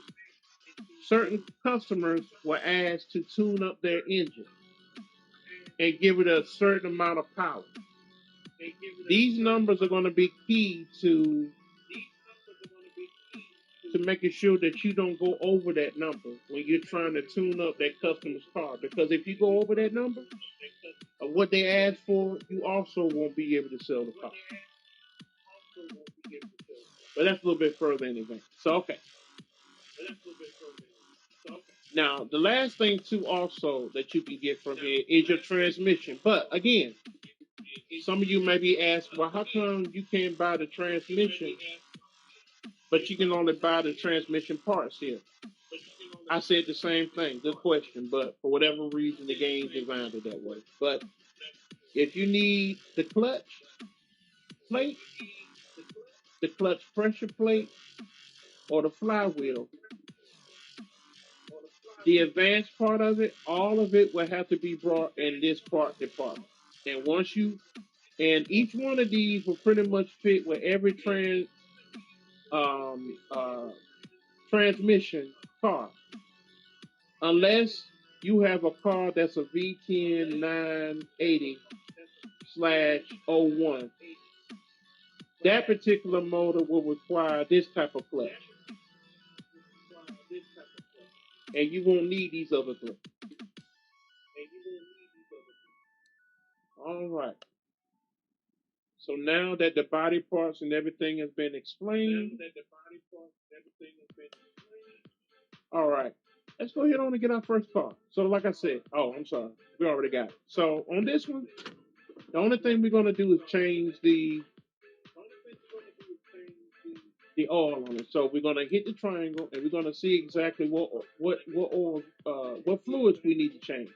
Certain customers will ask to tune up their engine and give it a certain amount of power. These numbers are going to be key to making sure that you don't go over that number when you're trying to tune up that customer's car. Because if you go over that number of what they ask for, you also won't be able to sell the car. But that's a little bit further in advance. So, okay. Now, the last thing, too, also that you can get from here is your transmission. But again, some of you may be asked, well, how come you can't buy the transmission, but you can only buy the transmission parts here? I said the same thing. Good question. But for whatever reason, the game designed it that way. But if you need the clutch plate, the clutch pressure plate, or the flywheel, the advanced part of it, all of it will have to be brought in this part department. And each one of these will pretty much fit with every um, uh, transmission car, unless you have a car that's a V10 980/01. That particular motor will require this type of clutch. And you won't need these other three. All right. So now that the body parts and everything has been explained, all right, let's go ahead on and get our first part. So like I said, oh, I'm sorry, we already got it. So on this one, the only thing we're gonna do is change the oil on it. So we're gonna hit the triangle and we're gonna see exactly what oil what fluids we need to change,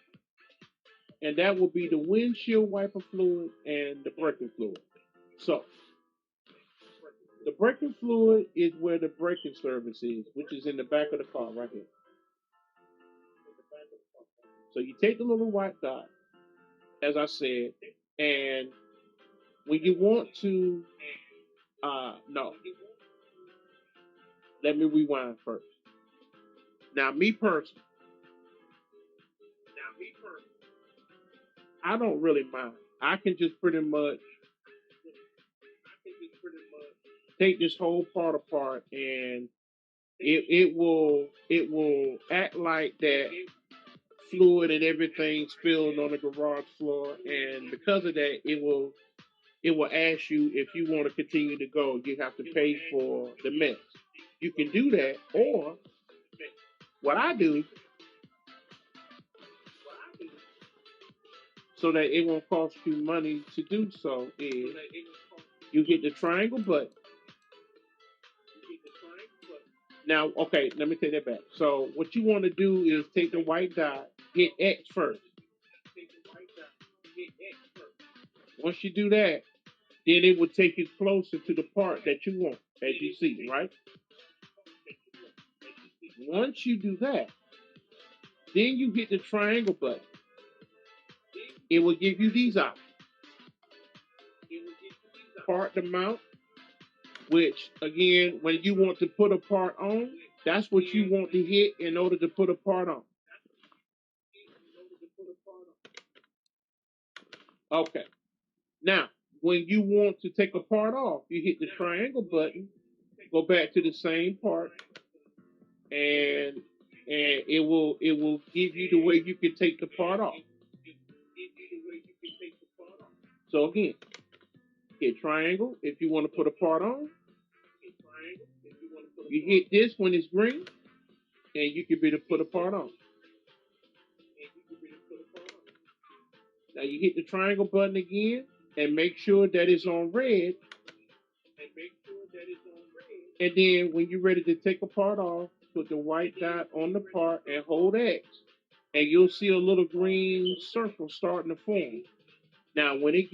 and that will be the windshield wiper fluid and the braking fluid. So the braking fluid is where the braking service is, which is in the back of the car right here. So you take the little white dot, as I said, and when you want to, no, let me rewind first. Now, me personally, I don't really mind. I can just pretty much take this whole part apart, and it will act like that fluid and everything spilled on the garage floor, and because of that, it will ask you if you want to continue to go. You have to pay for the mess. You can do that, or what I do, so that it won't cost you money to do so, is you hit the triangle button. Now, okay, let me take that back. So what you want to do is take the white dot, hit X first. Once you do that, then it will take you closer to the part that you want, as you see, right? Once you do that, then you hit the triangle button. It will give you these options. Part the mount, which again, when you want to put a part on, that's what you want to hit in order to put a part on. Okay. Now, when you want to take a part off, you hit the triangle button, go back to the same part, and it will give you the way you can take the part off. So again, hit triangle if you want to put a part on. You hit this when it's green, and you can be to put a part on. Now you hit the triangle button again, and make sure that it's on red. And then when you're ready to take a part off, put the white dot on the part and hold X. And you'll see a little green circle starting to form. Now, when it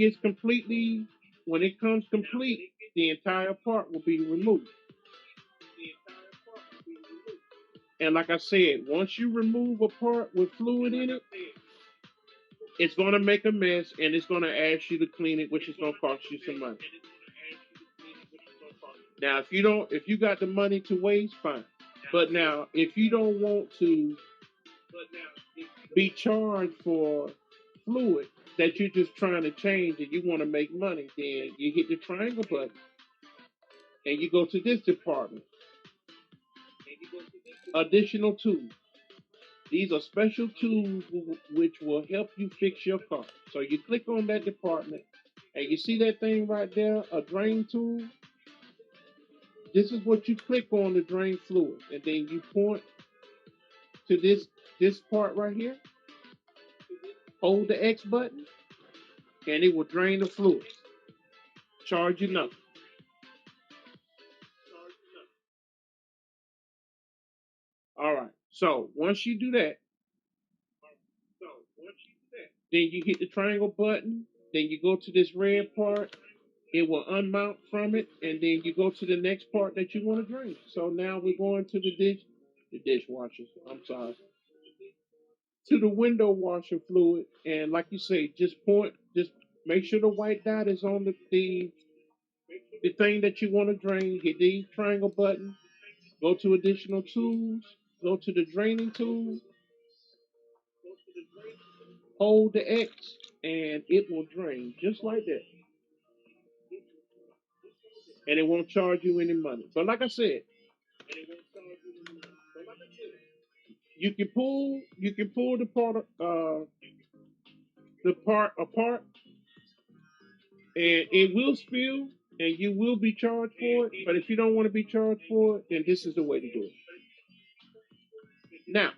comes complete, the entire part will be removed. And like I said, once you remove a part with fluid in it, it's going to make a mess and it's going to ask you to clean it, which is going to cost you some money. Now, if you got the money to waste, fine. But now, if you don't want to be charged for fluid that you're just trying to change and you want to make money, then you hit the triangle button and you go to this department. Additional tools. These are special tools which will help you fix your car. So you click on that department and you see that thing right there, a drain tool. This is what you click on to drain fluid. And then you point to this part right here. Hold the X button and it will drain the fluid. Charge you nothing. All right. So once you do that, then you hit the triangle button. Then you go to this red part. It will unmount from it, and then you go to the next part that you want to drain. So now we're going to the dishwasher. I'm sorry, to the window washer fluid. And like you say, just make sure the white dot is on the thing that you want to drain. Hit the triangle button. Go to additional tools. Go to the draining tool. Hold the X, and it will drain just like that. And it won't charge you any money. But like I said, You can pull the part apart, and it will spill, and you will be charged for it. But if you don't want to be charged for it, then this is the way to do it. Now,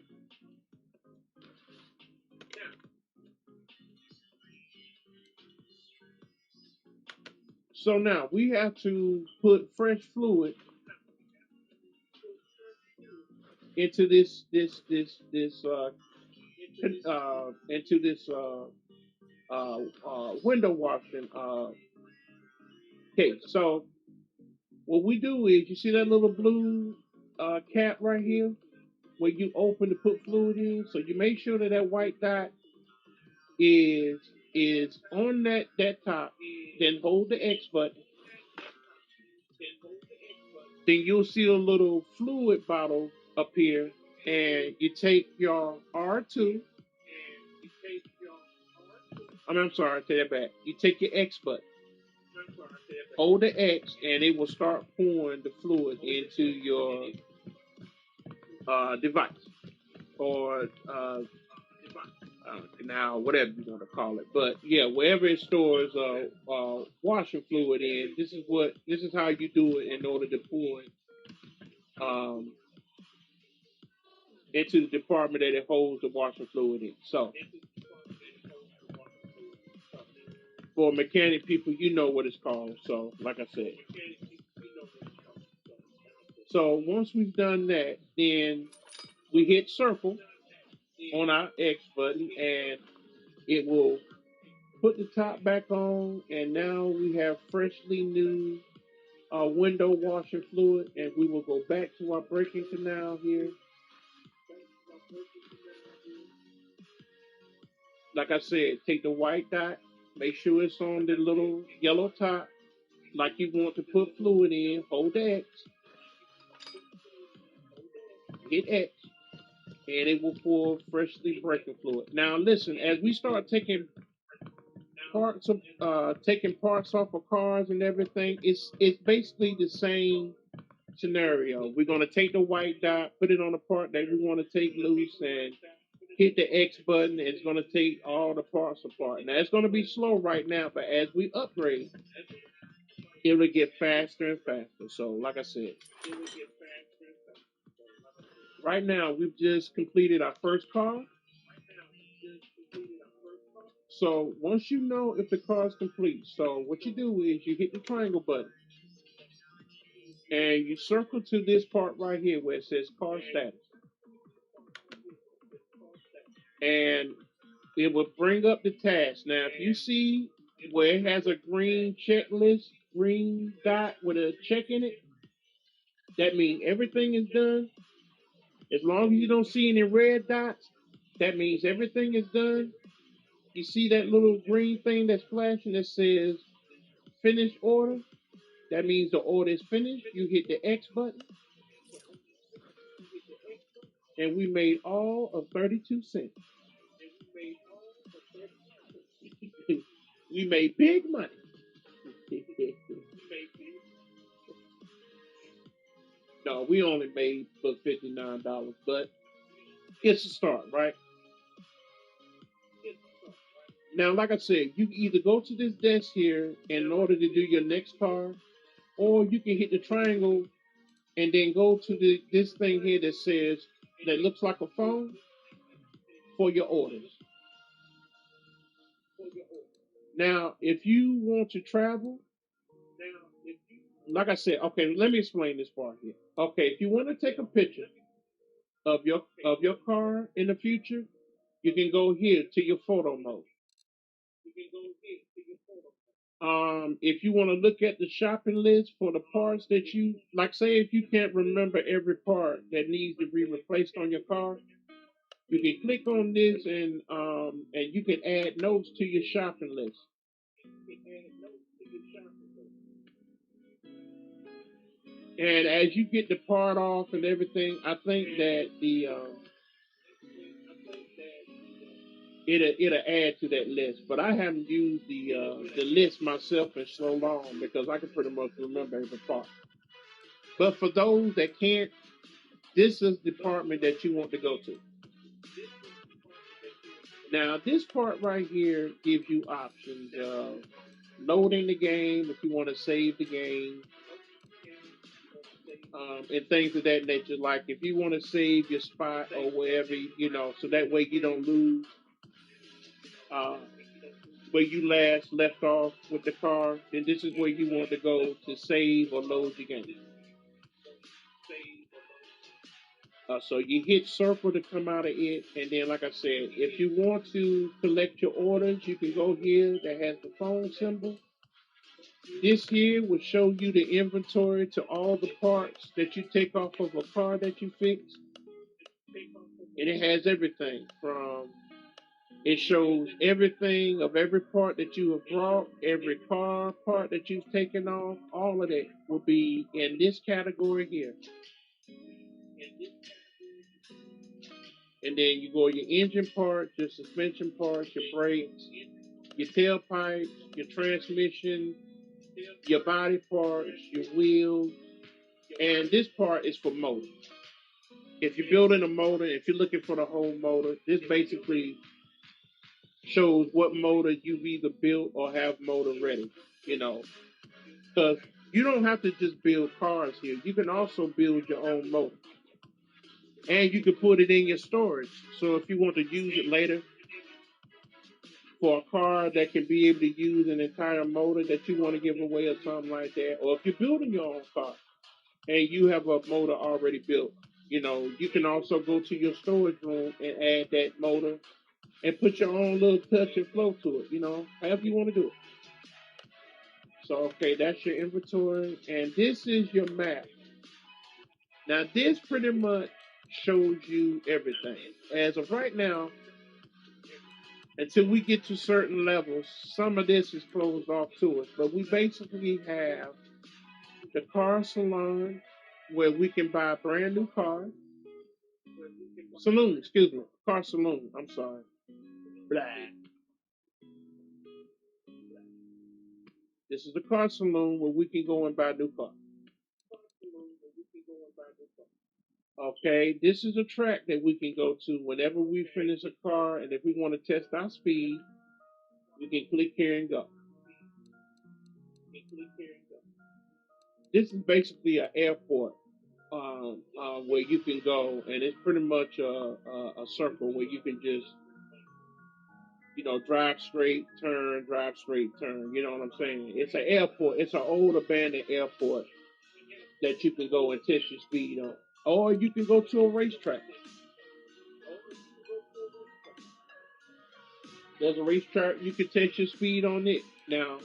so now we have to put fresh fluid into this window washing case. So what we do is, you see that little blue cap right here where you open to put fluid in. So you make sure that that white dot is is on that top. Then hold the X button. Then you'll see a little fluid bottle appear, and you take your R2. I'm sorry, I take that back. You take your X button, hold the X, and it will start pouring the fluid into your device, or now whatever you want to call it. But yeah, wherever it stores washing fluid in, this is how you do it in order to pour it um, into the department that it holds the washing fluid in. So for mechanic people, you know what it's called. So like I said, so once we've done that, then we hit circle on our X button, and it will put the top back on, and now we have freshly new window washer fluid, and we will go back to our breaking canal here. Like I said, take the white dot, make sure it's on the little yellow top, like you want to put fluid in, hold the X, hit X, and it will pour freshly breaking fluid. Now listen, as we start taking parts off of cars and everything, it's basically the same scenario. We're gonna take the white dot, put it on the part that we want to take loose, and hit the X button. It's gonna take all the parts apart. Now it's gonna be slow right now, but as we upgrade, it will get faster and faster. So, like I said, right now we've just completed our first car. So once you know if the car is complete, so what you do is you hit the triangle button and you circle to this part right here where it says car status, and it will bring up the task. Now, if you see where it has a green checklist, green dot with a check in it, that means everything is done. As long as you don't see any red dots, that means everything is done. You see that little green thing that's flashing that says finish order? That means the order is finished. You hit the X button, and we made all of 32 cents. We made big money. No, we only made for $59, but it's a start, right? Now, like I said, you can either go to this desk here in order to do your next car, or you can hit the triangle and then go to this thing here that says that looks like a phone for your orders. Now, if you want to travel, like I said, okay, let me explain this part here. Okay, if you want to take a picture of your car in the future, you can go here to your photo mode. If you want to look at the shopping list for the parts that you like, say if you can't remember every part that needs to be replaced on your car, you can click on this, and you can add notes to your shopping list. And as you get the part off and everything, I think that it'll add to that list. But I haven't used the list myself in so long because I can pretty much remember every part. But for those that can't, this is the department that you want to go to. Now, this part right here gives you options of loading the game if you want to save the game, and things of that nature. Like if you want to save your spot or wherever, so that way you don't lose uh, where you last left off with the car, then this is where you want to go to save or load your game. So you hit circle to come out of it, and then like I said, if you want to collect your orders, you can go here that has the phone symbol. This here will show you the inventory to all the parts that you take off of a car that you fix. And it has everything from, it shows everything of every part that you have brought, every car part that you've taken off, all of that will be in this category here. And then you go your engine parts, your suspension parts, your brakes, your tailpipes, your transmission, your body parts, your wheels, and this part is for motor. If you're building a motor, if you're looking for the whole motor, this basically shows what motor you've either built or have motor ready, because you don't have to just build cars here. You can also build your own motor, and you can put it in your storage. So if you want to use it later for a car that can be able to use an entire motor that you want to give away or something like that, or if you're building your own car and you have a motor already built, you can also go to your storage room and add that motor and put your own little touch and flow to it, however you want to do it. So, okay, that's your inventory, and this is your map. Now, this pretty much shows you everything. As of right now, until we get to certain levels, some of this is closed off to us, but we basically have the car salon where we can buy brand new cars. Saloon, excuse me, car saloon. I'm sorry. Blah. This is the car saloon where we can go and buy new cars. Okay, this is a track that we can go to whenever we finish a car, and if we want to test our speed, we can click here and go. This is basically an airport where you can go, and it's pretty much a circle where you can just, drive straight, turn, drive straight, turn. You know what I'm saying? It's an airport. It's an old abandoned airport that you can go and test your speed on. Or you can go to a racetrack. There's a racetrack, you can test your speed on it. Now,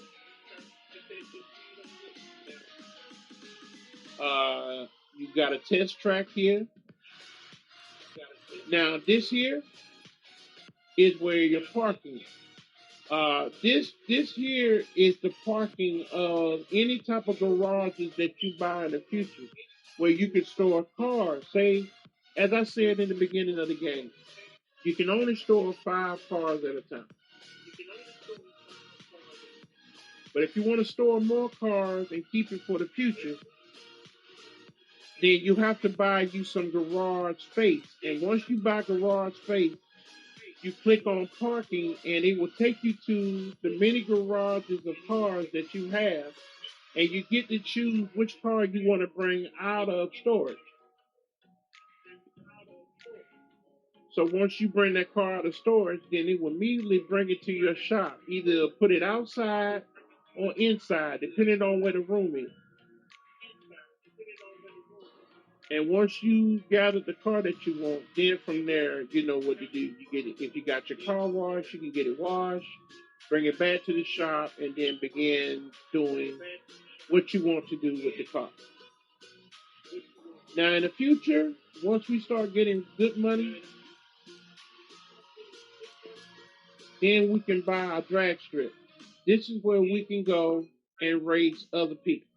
you got a test track here. Now, this here is where you're parking. This here is the parking of any type of garages that you buy in the future, where you can store cars. Say, as I said in the beginning of the game, you can only store 5 cars at a time. But if you want to store more cars and keep it for the future, then you have to buy you some garage space. And once you buy garage space, you click on parking and it will take you to the many garages of cars that you have, and you get to choose which car you want to bring out of storage. So once you bring that car out of storage, then it will immediately bring it to your shop. Either put it outside or inside, depending on where the room is. And once you gather the car that you want, then from there, you know what to do. You get it. If you got your car washed, you can get it washed, bring it back to the shop, and then begin doing what you want to do with the car. Now, in the future, once we start getting good money, then we can buy a drag strip. This is where we can go and race other people.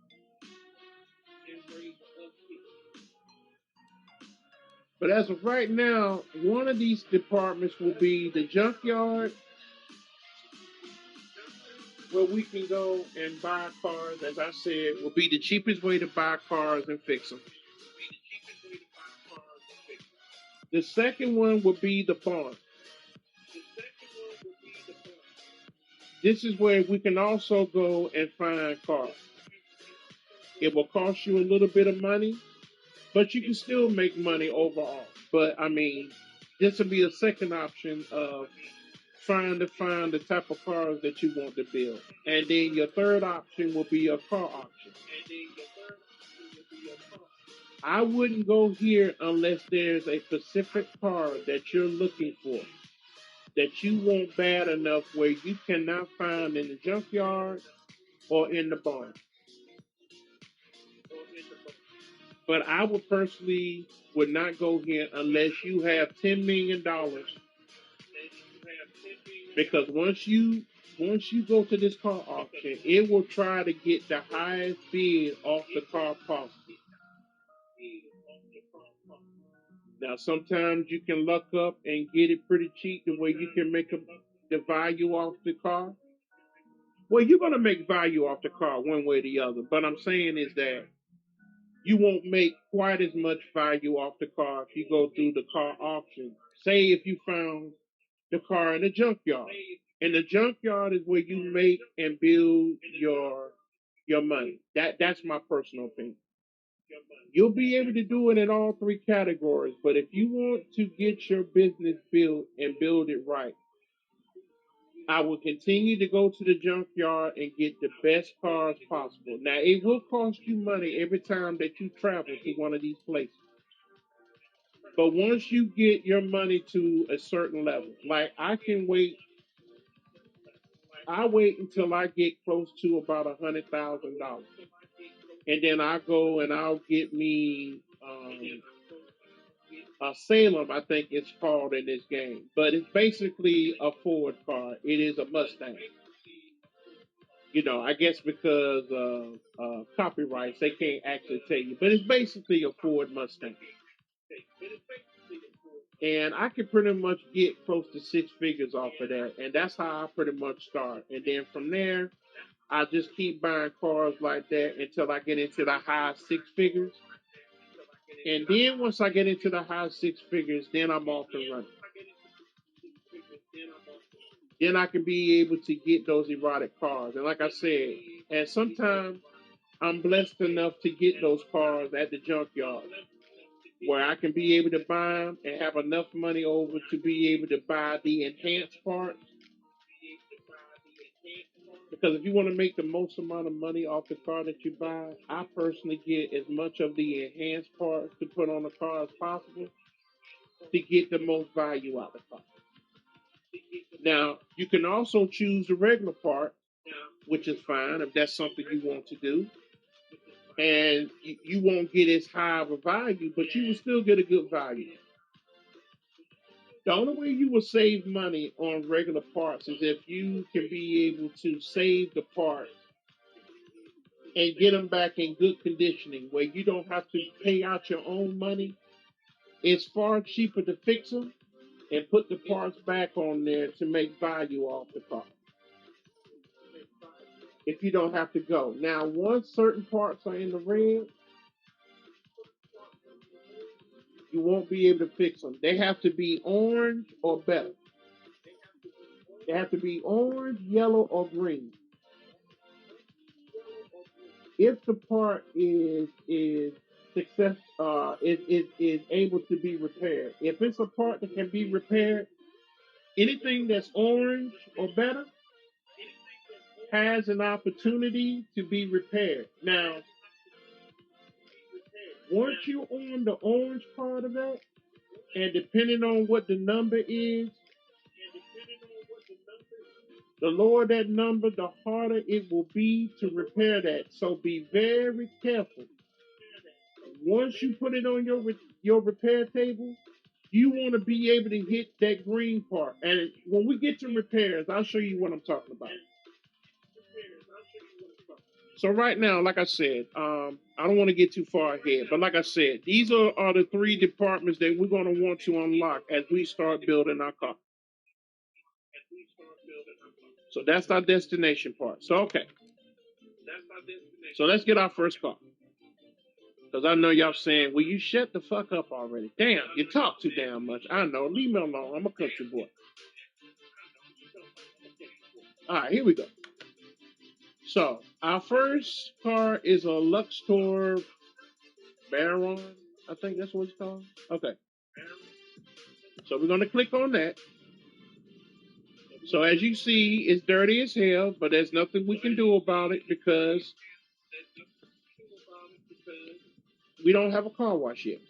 But as of right now, one of these departments will be the junkyard, where we can go and buy cars, as I said, will be the cheapest way to buy cars and fix them. The second one would be the barn. This is where we can also go and find cars. It will cost you a little bit of money, but you can still make money overall. But I mean, this will be a second option of trying to find the type of cars that you want to build. And then your third option will be a car auction. I wouldn't go here unless there's a specific car that you're looking for, that you want bad enough where you cannot find in the junkyard or in the barn. But I would personally would not go here unless you have $10 million, because once you go to this car auction, it will try to get the highest bid off the car possible. Now sometimes you can luck up and get it pretty cheap the way you can make the value off the car. Well, you're gonna make value off the car one way or the other. But I'm saying is that you won't make quite as much value off the car if you go through the car auction. Say if you found the car in the junkyard. And the junkyard is where you make and build your money. That's my personal opinion. You'll be able to do it in all three categories, but if you want to get your business built and build it right, I will continue to go to the junkyard and get the best cars possible. Now, it will cost you money every time that you travel to one of these places. But once you get your money to a certain level, like I wait until I get close to about $100,000, and then I go and I'll get me a Salem, I think it's called in this game, but it's basically a Ford car. It is a Mustang. I guess because copyrights, they can't actually tell you, but it's basically a Ford Mustang. And I can pretty much get close to six figures off of that, and that's how I pretty much start. And then from there, I just keep buying cars like that until I get into the high six figures. And then once I get into the high six figures, then I'm off and running. Then I can be able to get those erotic cars. And like I said, and sometimes I'm blessed enough to get those cars at the junkyard where I can be able to buy them and have enough money over to be able to buy the enhanced parts. Because if you want to make the most amount of money off the car that you buy, I personally get as much of the enhanced parts to put on the car as possible to get the most value out of the car. Now, you can also choose the regular part, which is fine if that's something you want to do. And you won't get as high of a value, but you will still get a good value. The only way you will save money on regular parts is if you can be able to save the parts and get them back in good conditioning where you don't have to pay out your own money. It's far cheaper to fix them and put the parts back on there to make value off the car if you don't have to go. Now, once certain parts are in the red, you won't be able to fix them. They have to be orange or better. They have to be orange, yellow, or green. If the part is success is able to be repaired. If it's a part that can be repaired, anything that's orange or better has an opportunity to be repaired. Now, once you're on the orange part of that, and depending on what the number is, the lower that number, the harder it will be to repair that. So be very careful. Once you put it on your repair table, you want to be able to hit that green part. And when we get to repairs, I'll show you what I'm talking about. So right now, like I said, I don't want to get too far ahead, but like I said, these are the three departments that we're going to want to unlock as we start building our car. So that's our destination part. So, okay. So let's get our first car. Because I know y'all saying, well, you shut the fuck up already. Damn, you talk too damn much. I know. Leave me alone. I'm a country boy. All right, here we go. So our first car is a Luxor Baron. I think that's what it's called. Okay. So we're going to click on that. So as you see, it's dirty as hell, but there's nothing we can do about it because we don't have a car wash yet.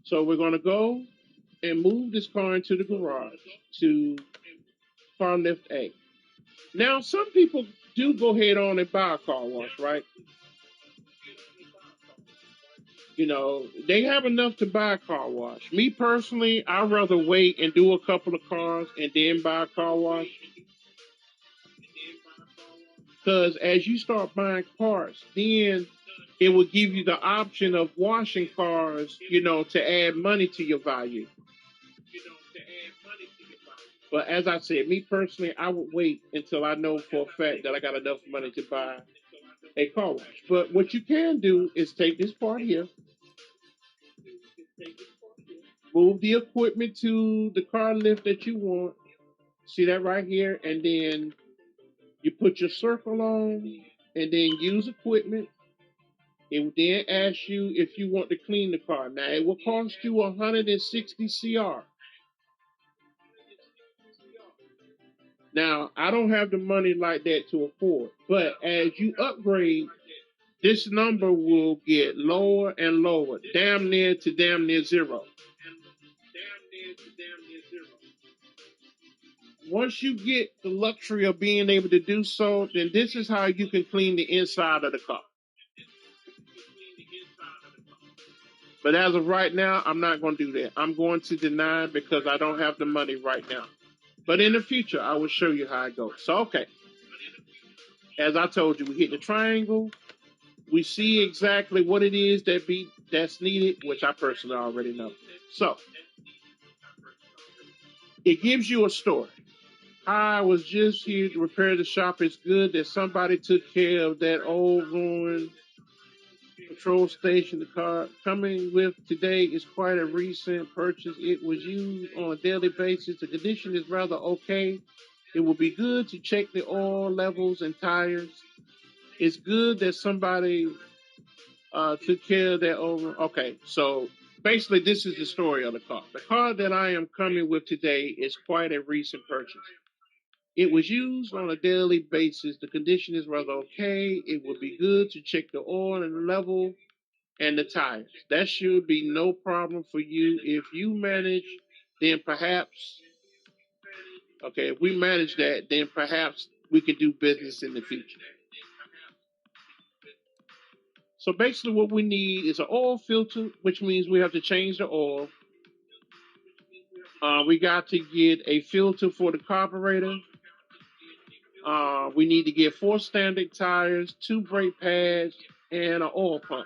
So we're going to go and move this car into the garage to car lift A. Now, some people do go ahead on and buy a car wash, right? You know, they have enough to buy a car wash. Me personally, I'd rather wait and do a couple of cars and then buy a car wash. Because as you start buying parts, then it will give you the option of washing cars, you know, to add money to your value. But as I said, me personally, I would wait until I know for a fact that I got enough money to buy a car wash. But what you can do is take this part here, move the equipment to the car lift that you want. See that right here? And then you put your circle on and then use equipment. It will then ask you if you want to clean the car. Now, it will cost you 160 CR. Now, I don't have the money like that to afford, but as you upgrade, this number will get lower and lower, damn near zero. Once you get the luxury of being able to do so, then this is how you can clean the inside of the car. But as of right now, I'm not going to do that. I'm going to deny because I don't have the money right now. But in the future, I will show you how it goes. So, okay. As I told you, we hit the triangle. We see exactly what it is that's needed, which I personally already know. So, it gives you a story. I was just here to repair the shop. It's good that somebody took care of that old ruined patrol station. The car coming with today is quite a recent purchase. It was used on a daily basis. The condition is rather okay. It will be good to check the oil levels and tires. It's good that somebody took care of that over. Okay, so basically this is the story of the car. The car that I am coming with today is quite a recent purchase. It was used on a daily basis. The condition is rather okay. It would be good to check the oil and the level and the tires. That should be no problem for you. If you manage, then perhaps, okay, if we manage that, then perhaps we can do business in the future. So basically what we need is an oil filter, which means we have to change the oil. We got to get a filter for the carburetor. We need to get 4 standard tires, 2 brake pads, and an oil pump.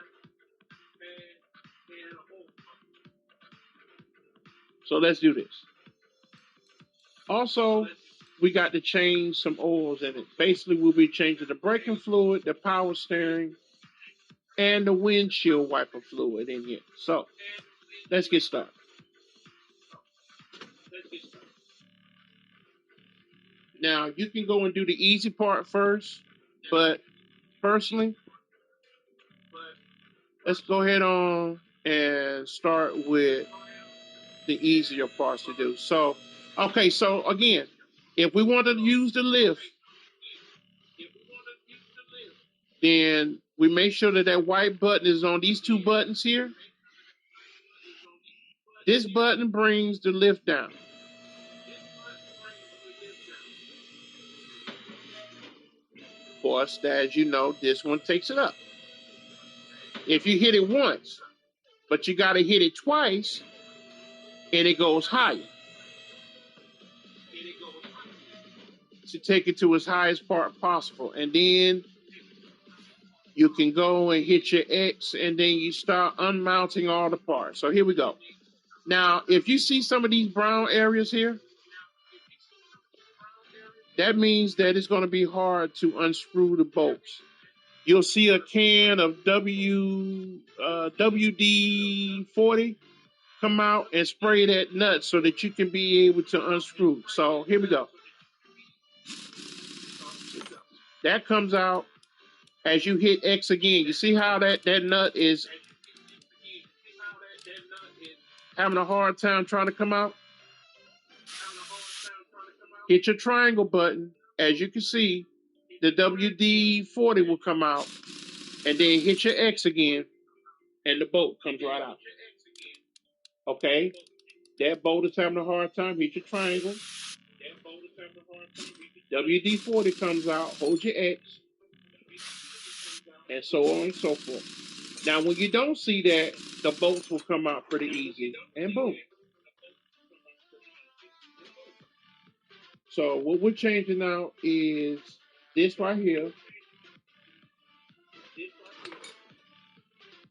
So let's do this. Also, we got to change some oils in it. Basically, we'll be changing the braking fluid, the power steering, and the windshield wiper fluid in here. So let's get started. Now, you can go and do the easy part first, but personally, let's go ahead on and start with the easier parts to do. So, okay, so again, if we want to use the lift, then we make sure that that white button is on these 2 buttons here. This button brings the lift down. Of course, as you know, this one takes it up. If you hit it once, but you got to hit it twice, and it goes higher. To take it to its highest part possible. And then you can go and hit your X, and then you start unmounting all the parts. So here we go. Now, if you see some of these brown areas here, that means that it's going to be hard to unscrew the bolts. You'll see a can of WD-40 come out and spray that nut so that you can be able to unscrew. So here we go. That comes out as you hit X again. You see how that nut is having a hard time trying to come out? Hit your triangle button. As you can see, the WD-40 will come out. And then hit your X again, and the bolt comes right out. Okay? That bolt is having a hard time. Hit your triangle. WD-40 comes out. Hold your X. And so on and so forth. Now, when you don't see that, the bolts will come out pretty easy. And boom. So what we're changing now is this right here.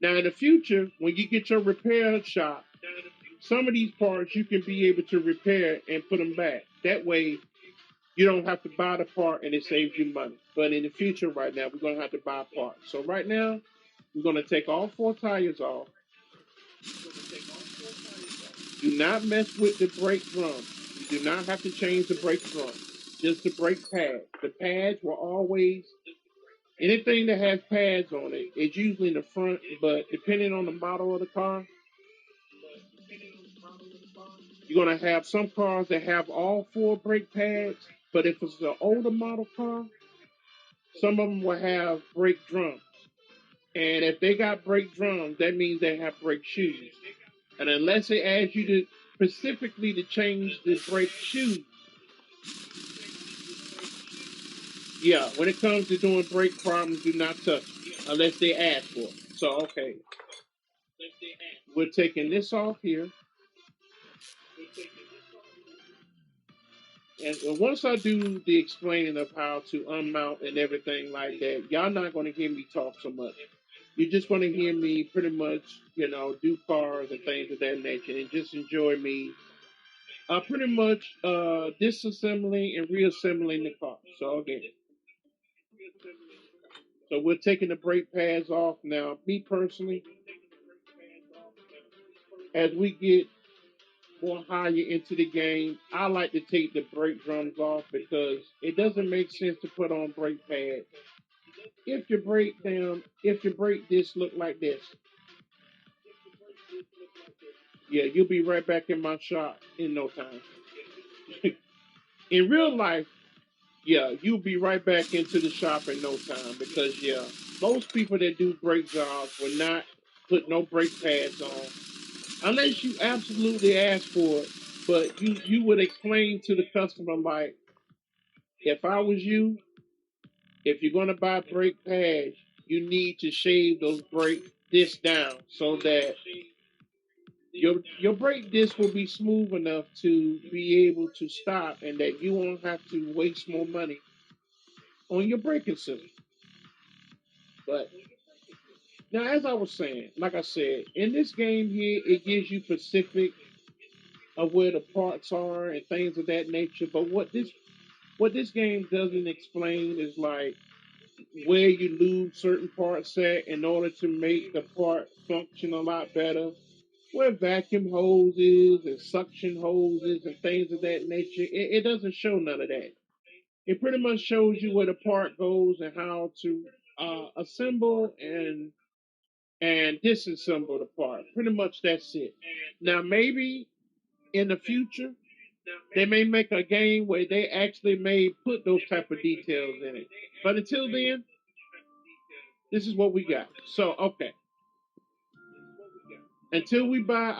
Now, in the future, when you get your repair shop, some of these parts you can be able to repair and put them back. That way, you don't have to buy the part and it saves you money. But in the future, right now, we're going to have to buy parts. So right now, we're going to take all 4 tires off. Do not mess with the brake drum. You do not have to change the brake drum. Just the brake pad. The pads will always, anything that has pads on it, it's usually in the front, but depending on the model of the car, you're going to have some cars that have all 4 brake pads, but if it's an older model car, some of them will have brake drums. And if they got brake drums, that means they have brake shoes. And unless they ask you to specifically to change the brake shoes, yeah, when it comes to doing brake problems, do not touch it unless they ask for it. So, okay, we're taking this off here. And once I do the explaining of how to unmount and everything like that, y'all not going to hear me talk so much. You're just going to hear me pretty much, do cars and things of that nature and just enjoy me pretty much disassembling and reassembling the car. So again, so we're taking the brake pads off now. Me personally, as we get more higher into the game, I like to take the brake drums off because it doesn't make sense to put on brake pads if your brake disc look like this. Yeah, you'll be right back in my shop in no time. In real life, yeah, you'll be right back into the shop in no time because yeah, most people that do brake jobs will not put no brake pads on unless you absolutely ask for it. But you would explain to the customer like, if I was you, if you're gonna buy brake pads, you need to shave those brake discs down so that your brake disc will be smooth enough to be able to stop and that you won't have to waste more money on your braking system. But now, as I was saying, like I said, in this game here, it gives you specific of where the parts are and things of that nature. But what this game doesn't explain is like where you lose certain parts at in order to make the part function a lot better. Where vacuum hoses and suction hoses and things of that nature, it doesn't show none of that. It pretty much shows you where the part goes and how to assemble and disassemble the part. Pretty much that's it. Now maybe in the future they may make a game where they actually may put those type of details in it. But until then, this is what we got. So okay, until we buy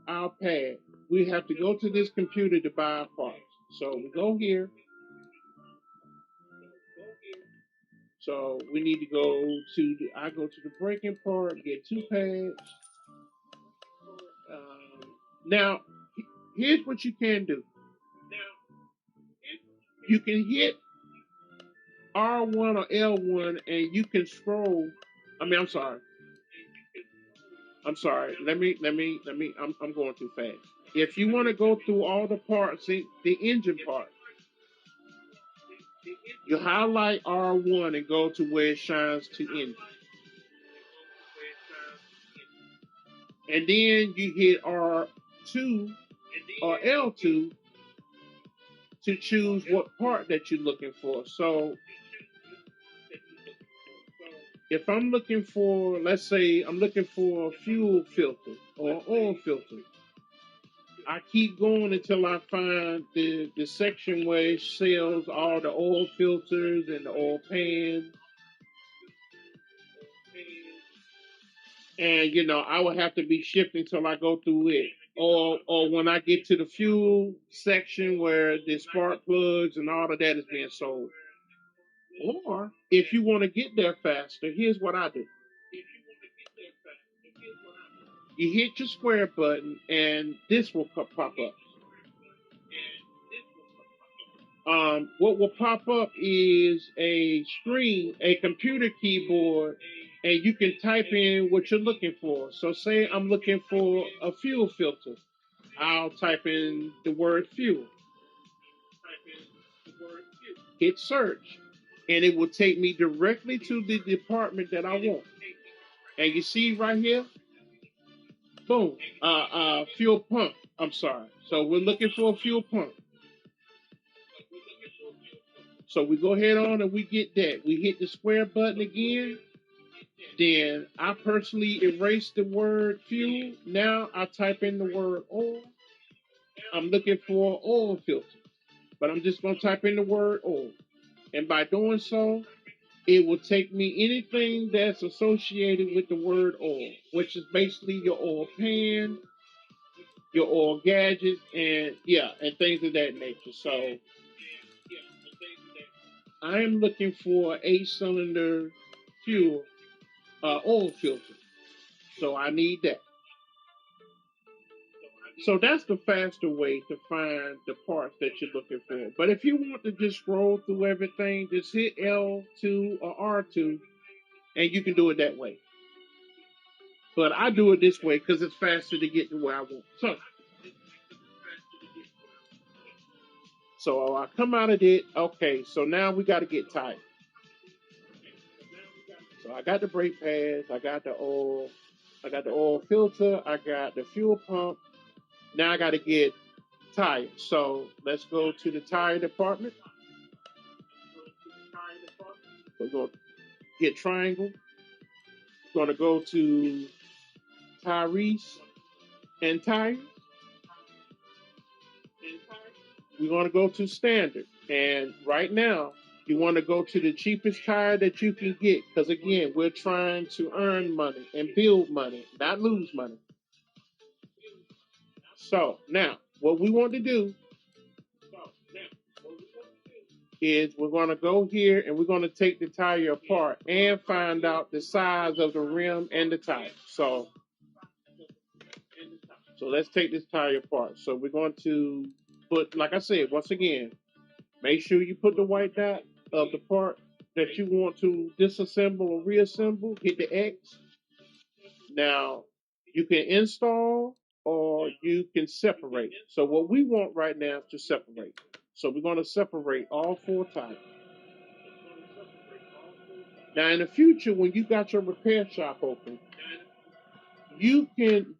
our pad, we have to go to this computer to buy our parts. So we go here. So we need to go to I go to the braking part, get 2 pads. Now, here's what you can do. You can hit R1 or L1 and you can scroll. I mean, I'm sorry. I'm sorry. I'm going too fast. If you want to go through all the parts, the engine part, You highlight R1 and go to where it shines to engine. And then you hit R2 or L2 to choose what part that you're looking for. So if I'm looking for, let's say I'm looking for a fuel filter or oil filter, I keep going until I find the section where it sells all the oil filters and the oil pans. And I will have to be shifting till I go through it. Or when I get to the fuel section where the spark plugs and all of that is being sold. Or if you want to get there faster, here's what I do. You hit your square button and this will pop up. What will pop up is a screen, a computer keyboard, and you can type in what you're looking for. So say I'm looking for a fuel filter. I'll type in the word fuel, hit search, and it will take me directly to the department that I want. And you see right here, boom, fuel pump. I'm sorry. So we're looking for a fuel pump. So we go ahead on and we get that. We hit the square button again. Then I personally erase the word fuel. Now I type in the word oil. I'm looking for oil filter, but I'm just going to type in the word oil. And by doing so, it will take me anything that's associated with the word oil, which is basically your oil pan, your oil gadgets, and and things of that nature. So I am looking for 8-cylinder fuel oil filter. So I need that. So that's the faster way to find the parts that you're looking for. But if you want to just scroll through everything, just hit L2 or R2 and you can do it that way. But I do it this way because it's faster to get to where I want. So I come out of it. Okay, so now we got to get tight. So I got the brake pads, I got the oil filter, I got the fuel pump. Now I got to get tires. So let's go to the tire department. We're going to get triangle. We're going to go to Tyrese and tires. We're going to go to standard. And right now, you want to go to the cheapest tire that you can get. Because again, we're trying to earn money and build money, not lose money. So now, what we want to do is we're going to go here and we're going to take the tire apart and find out the size of the rim and the tire. So let's take this tire apart. So we're going to put, like I said, once again, make sure you put the white dot of the part that you want to disassemble or reassemble. Hit the X. Now, you can install or you can separate. So what we want right now is to separate. So we're going to separate all 4 tires. Now, in the future, when you got your repair shop open, you can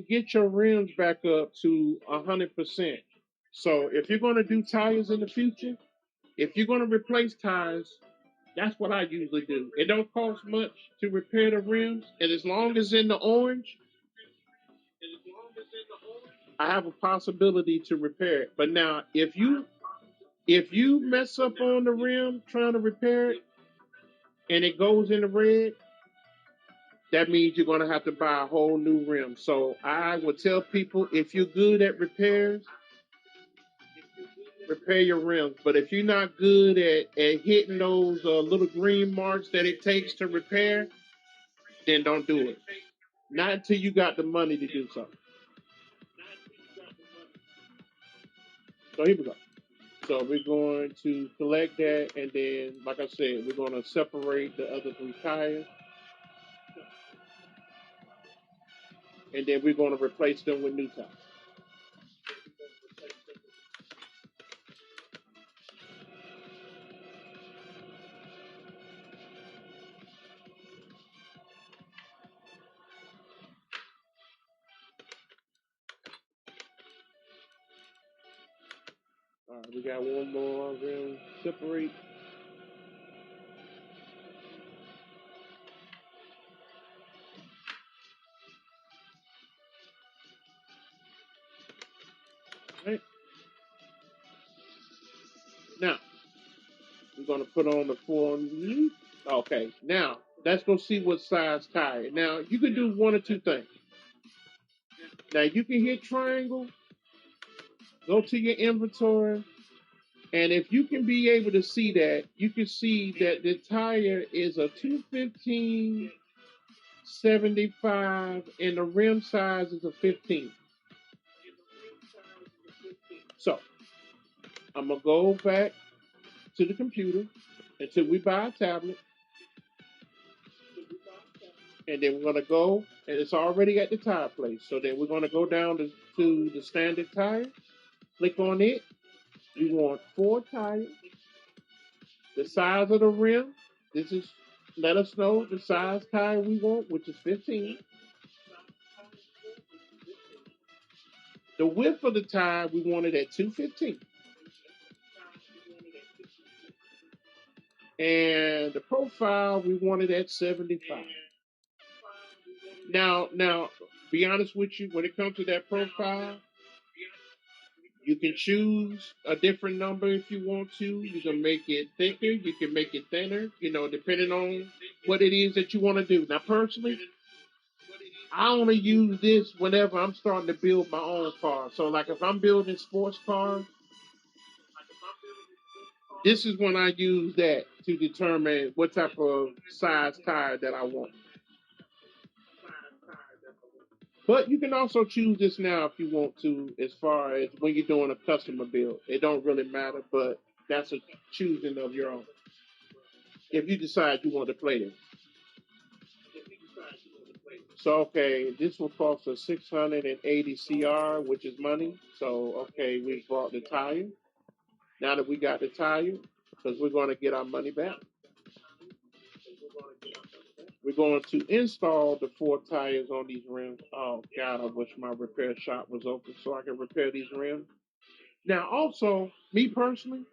get your rims back up to 100%. So if you're going to do tires in the future, if you're going to replace tires, that's what I usually do. It don't cost much to repair the rims, and as long as in the orange, I have a possibility to repair it. But now, if you mess up on the rim trying to repair it, and it goes in the red, that means you're going to have to buy a whole new rim. So I would tell people, if you're good at repairs, repair your rims. But if you're not good at hitting those little green marks that it takes to repair, then don't do it. Not until you got the money to do so. So here we go. So we're going to collect that, and then, like I said, we're going to separate the other 3 tires, and then we're going to replace them with new tires. All right, we got one more rim separate. All right. Now we're gonna put on the full knee. Okay. Now let's go see what size tire. Now you can do one or two things. Now you can hit triangle, go to your inventory, and if you can be able to see that, you can see that the tire is a 215/75 and the rim size is a 15. So I'm gonna go back to the computer until we buy a tablet, and then we're gonna go, and it's already at the tire place. So then we're gonna go down to the standard tire, click on it. We want 4 tires. The size of the rim. This is let us know the size tire we want, which is 15. The width of the tire we want it at 215. And the profile we want it at 75. Now, be honest with you, when it comes to that profile, you can choose a different number if you want to. You can make it thicker, you can make it thinner, depending on what it is that you want to do. Now, personally, I only use this whenever I'm starting to build my own car. So, like if I'm building sports cars, this is when I use that to determine what type of size tire that I want. But you can also choose this now if you want to, as far as when you're doing a customer build. It don't really matter, but that's a choosing of your own. If you decide you want to play this. So okay, this will cost us 680 CR, which is money. So okay, we bought the tire. Now that we got the tire, because we're going to get our money back, we're going to install the 4 tires on these rims. Oh God, I wish my repair shop was open so I could repair these rims. Now, also, me personally,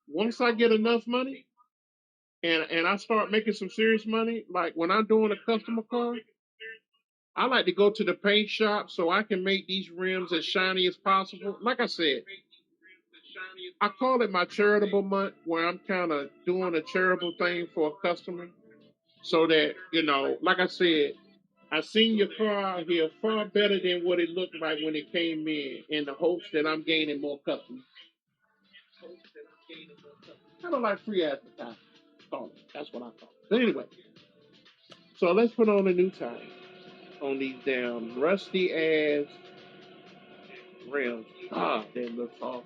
once I get enough money and I start making some serious money, like when I'm doing a customer car, I like to go to the paint shop so I can make these rims as shiny as possible. Like I said, I call it my charitable month where I'm kind of doing a charitable thing for a customer so that, like I said, I seen your car out here far better than what it looked like when it came in the hopes that I'm gaining more customers. Kind of like free advertising. Call it. That's what I call it. But anyway, so let's put on a new tire on these damn rusty ass rims. Ah, they look awesome.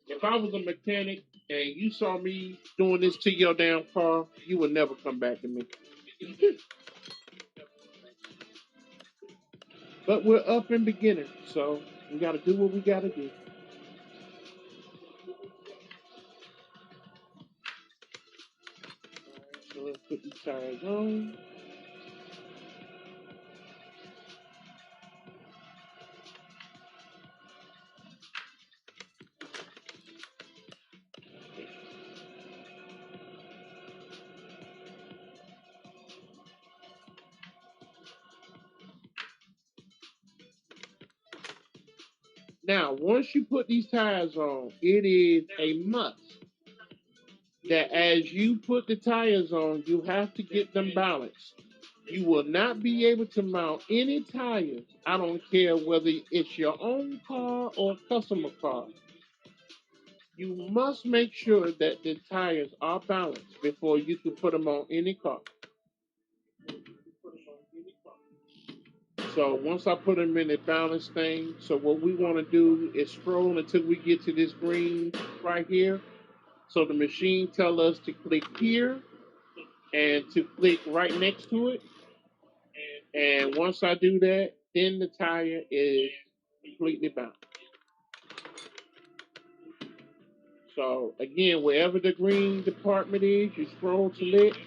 If I was a mechanic and you saw me doing this to your damn car, you would never come back to me. But we're up and beginning, so we got to do what we got to do. All right, so let's put these tires on. Now, once you put these tires on, it is a must that as you put the tires on, you have to get them balanced. You will not be able to mount any tires. I don't care whether it's your own car or a customer car. You must make sure that the tires are balanced before you can put them on any car. So once I put them in the balance thing, so what we want to do is scroll until we get to this green right here. So the machine tell us to click here and to click right next to it. And once I do that, then the tire is completely bound. So again, wherever the green department is, you scroll to it.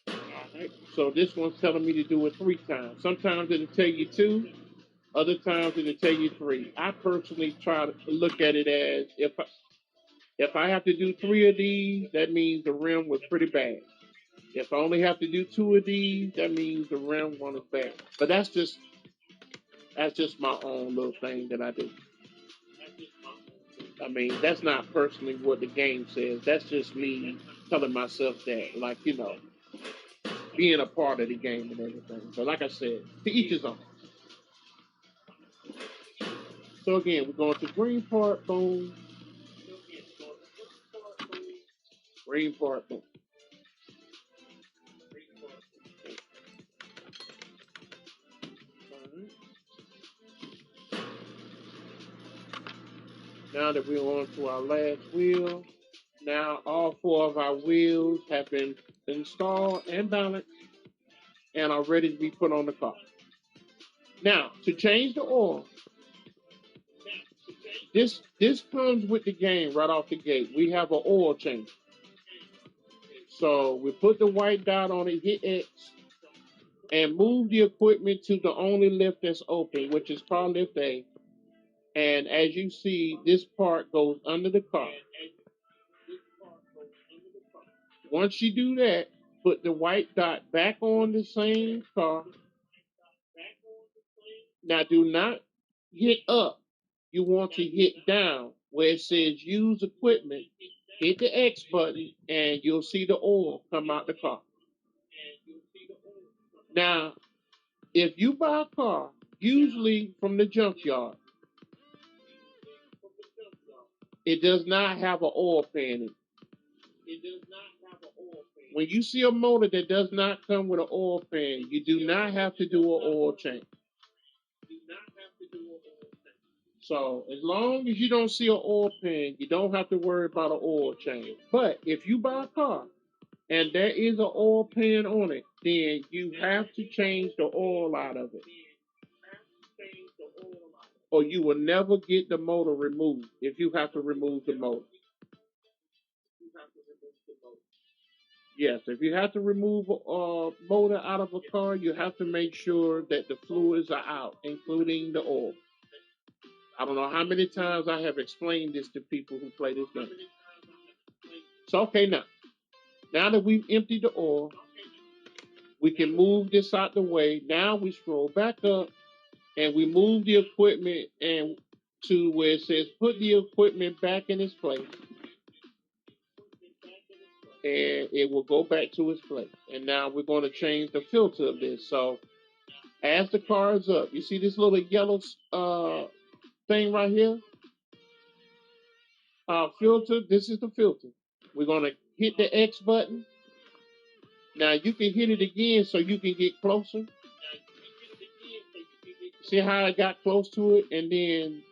All right. So this one's telling me to do it 3 times. Sometimes it'll tell you 2. Other times it'll tell you 3. I personally try to look at it as if I have to do 3 of these, that means the rim was pretty bad. If I only have to do 2 of these, that means the rim one is bad. But that's just my own little thing that I do. I mean, that's not personally what the game says. That's just me telling myself that, like, being a part of the game and everything. But like I said, to each his own. So again, we're going to green part, boom, green part, boom. All right. Now that we're on to our last wheel, now all 4 of our wheels have been installed and balanced and are ready to be put on the car. Now, to change the oil, this comes with the game right off the gate. We have an oil change. So we put the white dot on it, hit X, and move the equipment to the only lift that's open, which is car lift A. And as you see, this part goes under the car. Once you do that, put the white dot back on the same car. Now do not hit up. You want to hit down where it says use equipment. Hit the X button and you'll see the oil come out the car. Now, if you buy a car, usually from the junkyard, it does not have an oil pan in it. When you see a motor that does not come with an oil pan, you do not have to do an oil change. So as long as you don't see an oil pan, you don't have to worry about an oil change. But if you buy a car and there is an oil pan on it, then you have to change the oil out of it. Or you will never get the motor removed if you have to remove the motor. Yes, if you have to remove a motor out of a car, you have to make sure that the fluids are out, including the oil. I don't know how many times I have explained this to people who play this game. So, okay, now that we've emptied the oil, we can move this out the way. Now we scroll back up and we move the equipment and to where it says put the equipment back in its place. And it will go back to its place. And now we're going to change the filter of this. So as the car is up, you see this little yellow thing right here? Filter, this is the filter. We're going to hit the X button. Now you can hit it again so you can get closer. See how I got close to it? And then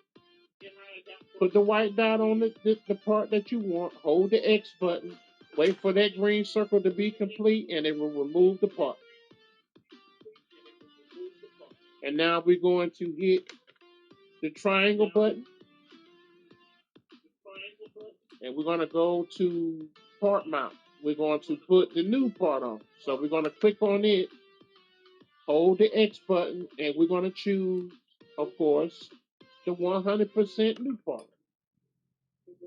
put the white dot on the part that you want. Hold the X button. Wait for that green circle to be complete and it will remove the part. And now we're going to hit the triangle button. And we're going to go to part mount. We're going to put the new part on. So we're going to click on it, hold the X button, and we're going to choose, of course, the 100% new part.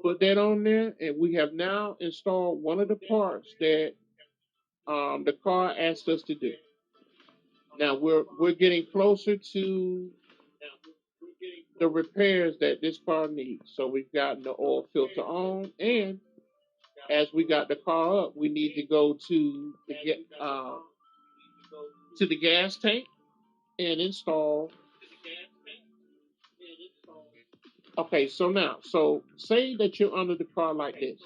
Put that on there, and we have now installed one of the parts that the car asked us to do. Now we're getting closer to the repairs that this car needs. So we've gotten the oil filter on, and as we got the car up, we need to go to the gas tank and install. Okay, so say that you're under the car like this.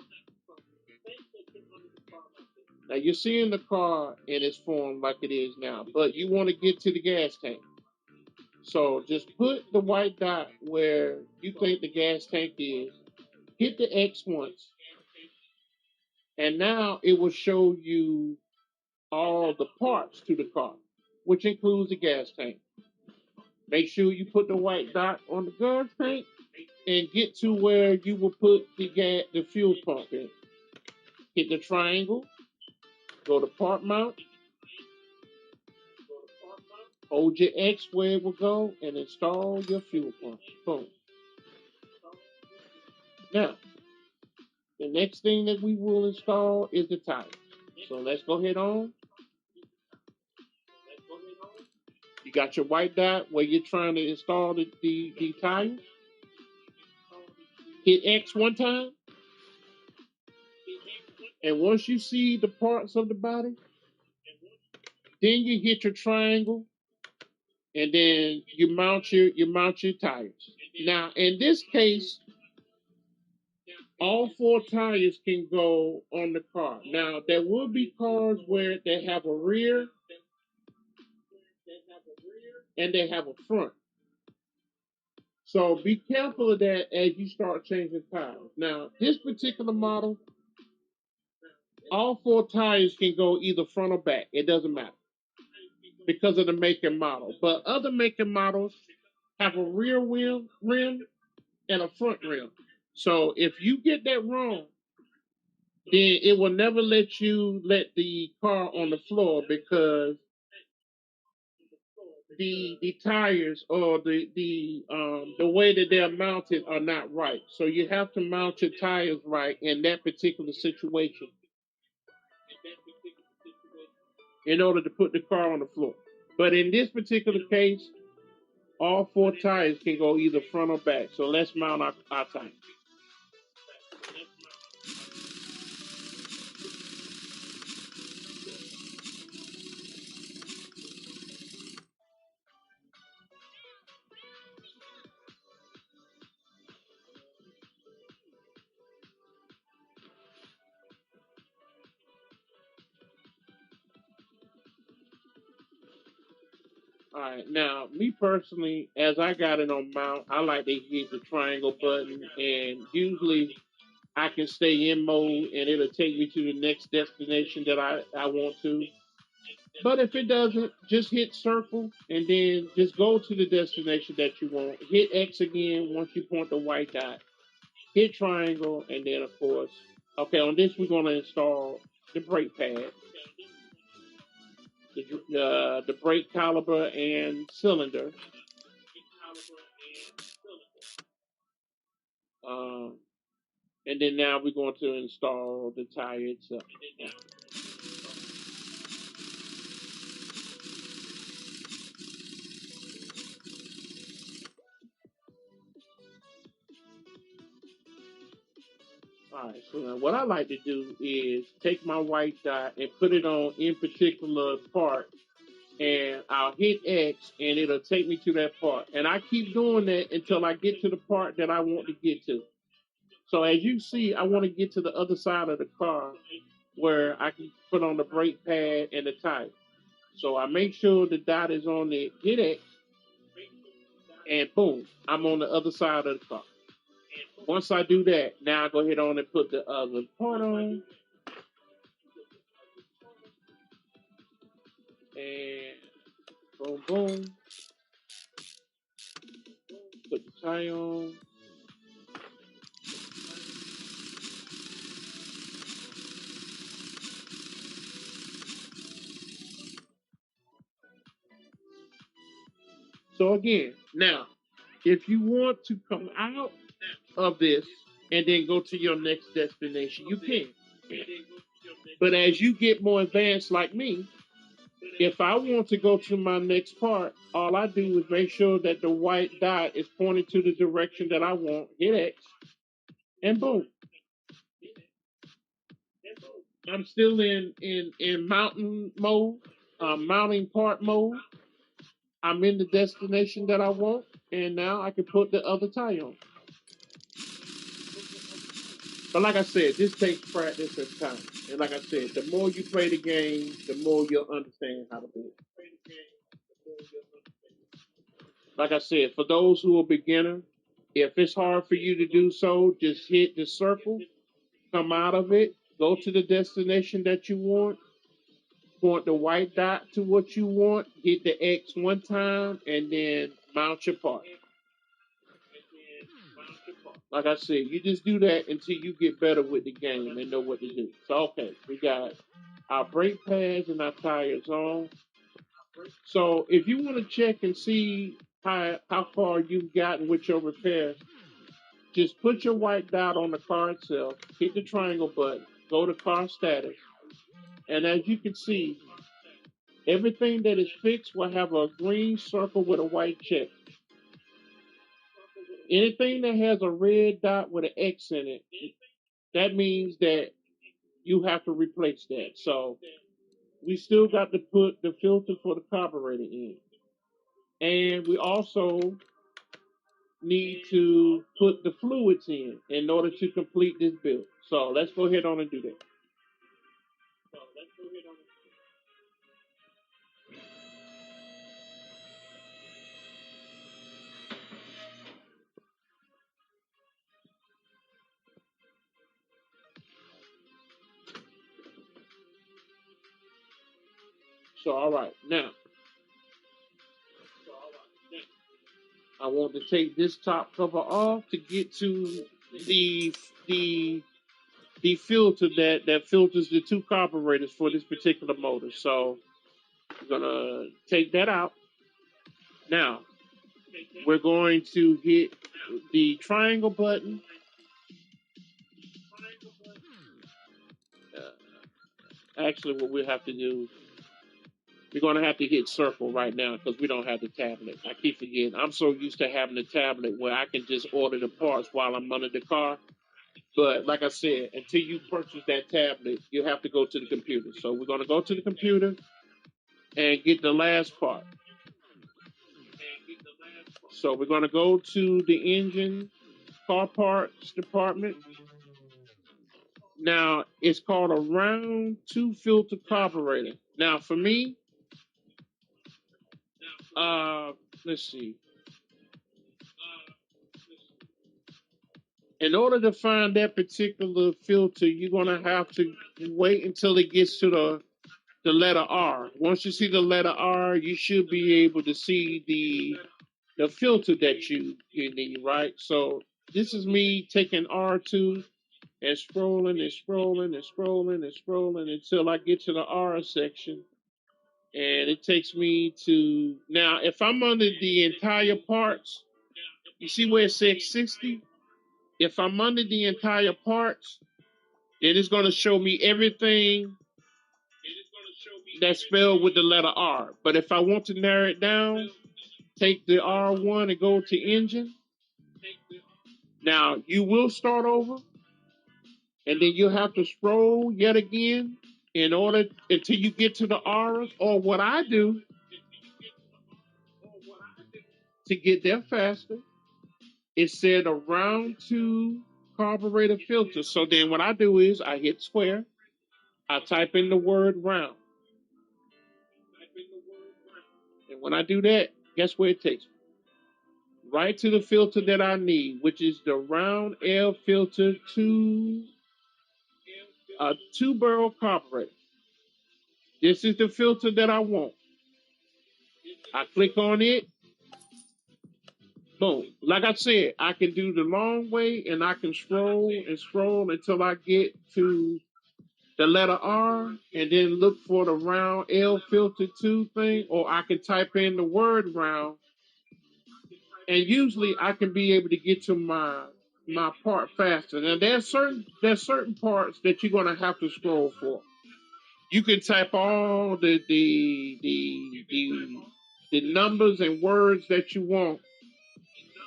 Now you're seeing the car in its form like it is now, but you want to get to the gas tank. So just put the white dot where you think the gas tank is, hit the X once, and now it will show you all the parts to the car, which includes the gas tank. Make sure you put the white dot on the gas tank and get to where you will put the fuel pump in. Hit the triangle, go to part mount, Hold your X where it will go and install your fuel pump. Boom. Now, the next thing that we will install is the tires. So let's go ahead on. You got your white dot where you're trying to install the tires. Hit X one time. And once you see the parts of the body, then you hit your triangle and then you mount your tires. Now in this case, all four tires can go on the car. Now there will be cars where they have a rear and they have a front. So be careful of that as you start changing tires. Now this particular model, all four tires can go either front or back. It doesn't matter because of the make and model. But other make and models have a rear wheel rim and a front rim. So if you get that wrong, then it will never let you let the car on the floor because the tires or the way that they're mounted are not right. So you have to mount your tires right in that particular situation in order to put the car on the floor. But in this particular case, all four tires can go either front or back. So let's mount our tires. All right, now me personally, as I got it on mount, I like to hit the triangle button, and usually I can stay in mode, and it'll take me to the next destination that I want to. But if it doesn't, just hit circle, and then just go to the destination that you want. Hit X again once you point the white dot. Hit triangle, and then of course, okay, on this we're gonna install the brake pad, the brake caliper and cylinder. Um, and then now we're going to install the tire itself. All right, so now what I like to do is take my white dot and put it on in particular part, and I'll hit X, and it'll take me to that part. And I keep doing that until I get to the part that I want to get to. So as you see, I want to get to the other side of the car where I can put on the brake pad and the tire. So I make sure the dot is on the hit X, and boom, I'm on the other side of the car. Once I do that, now I go ahead on and put the other part on, and boom, boom, put the tie on. So again, now, if you want to come out of this and then go to your next destination, you can. But as you get more advanced like me, if I want to go to my next part, all I do is make sure that the white dot is pointing to the direction that I want, hit X, and boom. I'm still in mountain mode, mounting part mode. I'm in the destination that I want, and now I can put the other tire on. But like I said, this takes practice and time. And like I said, the more you play the game, the more you'll understand how to do it. Like I said, for those who are beginner, if it's hard for you to do so, just hit the circle, come out of it, go to the destination that you want, point the white dot to what you want, hit the X one time, and then mount your part. Like I said, you just do that until you get better with the game and know what to do. So okay, we got our brake pads and our tires on. So if you want to check and see how far you've gotten with your repair, just put your white dot on the car itself, hit the triangle button, go to car status, and as you can see, everything that is fixed will have a green circle with a white check. Anything that has a red dot with an X in it, that means that you have to replace that. So we still got to put the filter for the carburetor in. And we also need to put the fluids in order to complete this build. So let's go ahead on and do that. So all right, now I want to take this top cover off to get to the the the filter that filters the two carburetors for this particular motor. So we're gonna take that out. Now we're going to hit the triangle button. Actually, what we have to do, we're going to have to hit circle right now because we don't have the tablet. I keep forgetting. I'm so used to having the tablet where I can just order the parts while I'm under the car. But like I said, until you purchase that tablet, you have to go to the computer. So we're going to go to the computer and get the last part. So we're going to go to the engine car parts department. Now it's called a round two filter carburetor. Now for me, uh, let's see. In order to find that particular filter, you're gonna have to wait until it gets to the letter R. Once you see the letter R, you should be able to see the filter that you need, right? So this is me taking R2 and scrolling and scrolling and scrolling and scrolling until I get to the R section. And it takes me to now if I'm under the entire parts, you see where it says 60? If I'm under the entire parts, then it's going to show me everything that's spelled with the letter R. But if I want to narrow it down, take the R1 and go to engine. Now, you will start over, and then you'll have to scroll yet again in order until you get to the R's. Or what I do to get there faster is set a round two carburetor filter. So then what I do is I hit square, I type in the word round. And when I do that, guess where it takes me? Right to the filter that I need, which is the round L filter two barrel carburetor. This is the filter that I want. I click on it. Boom. Like I said, I can do the long way and I can scroll and scroll until I get to the letter R and then look for the round L filter 2 thing, or I can type in the word round and usually I can be able to get to my part faster. Now there's certain parts that you're gonna have to scroll for. You can type all the numbers and words that you want,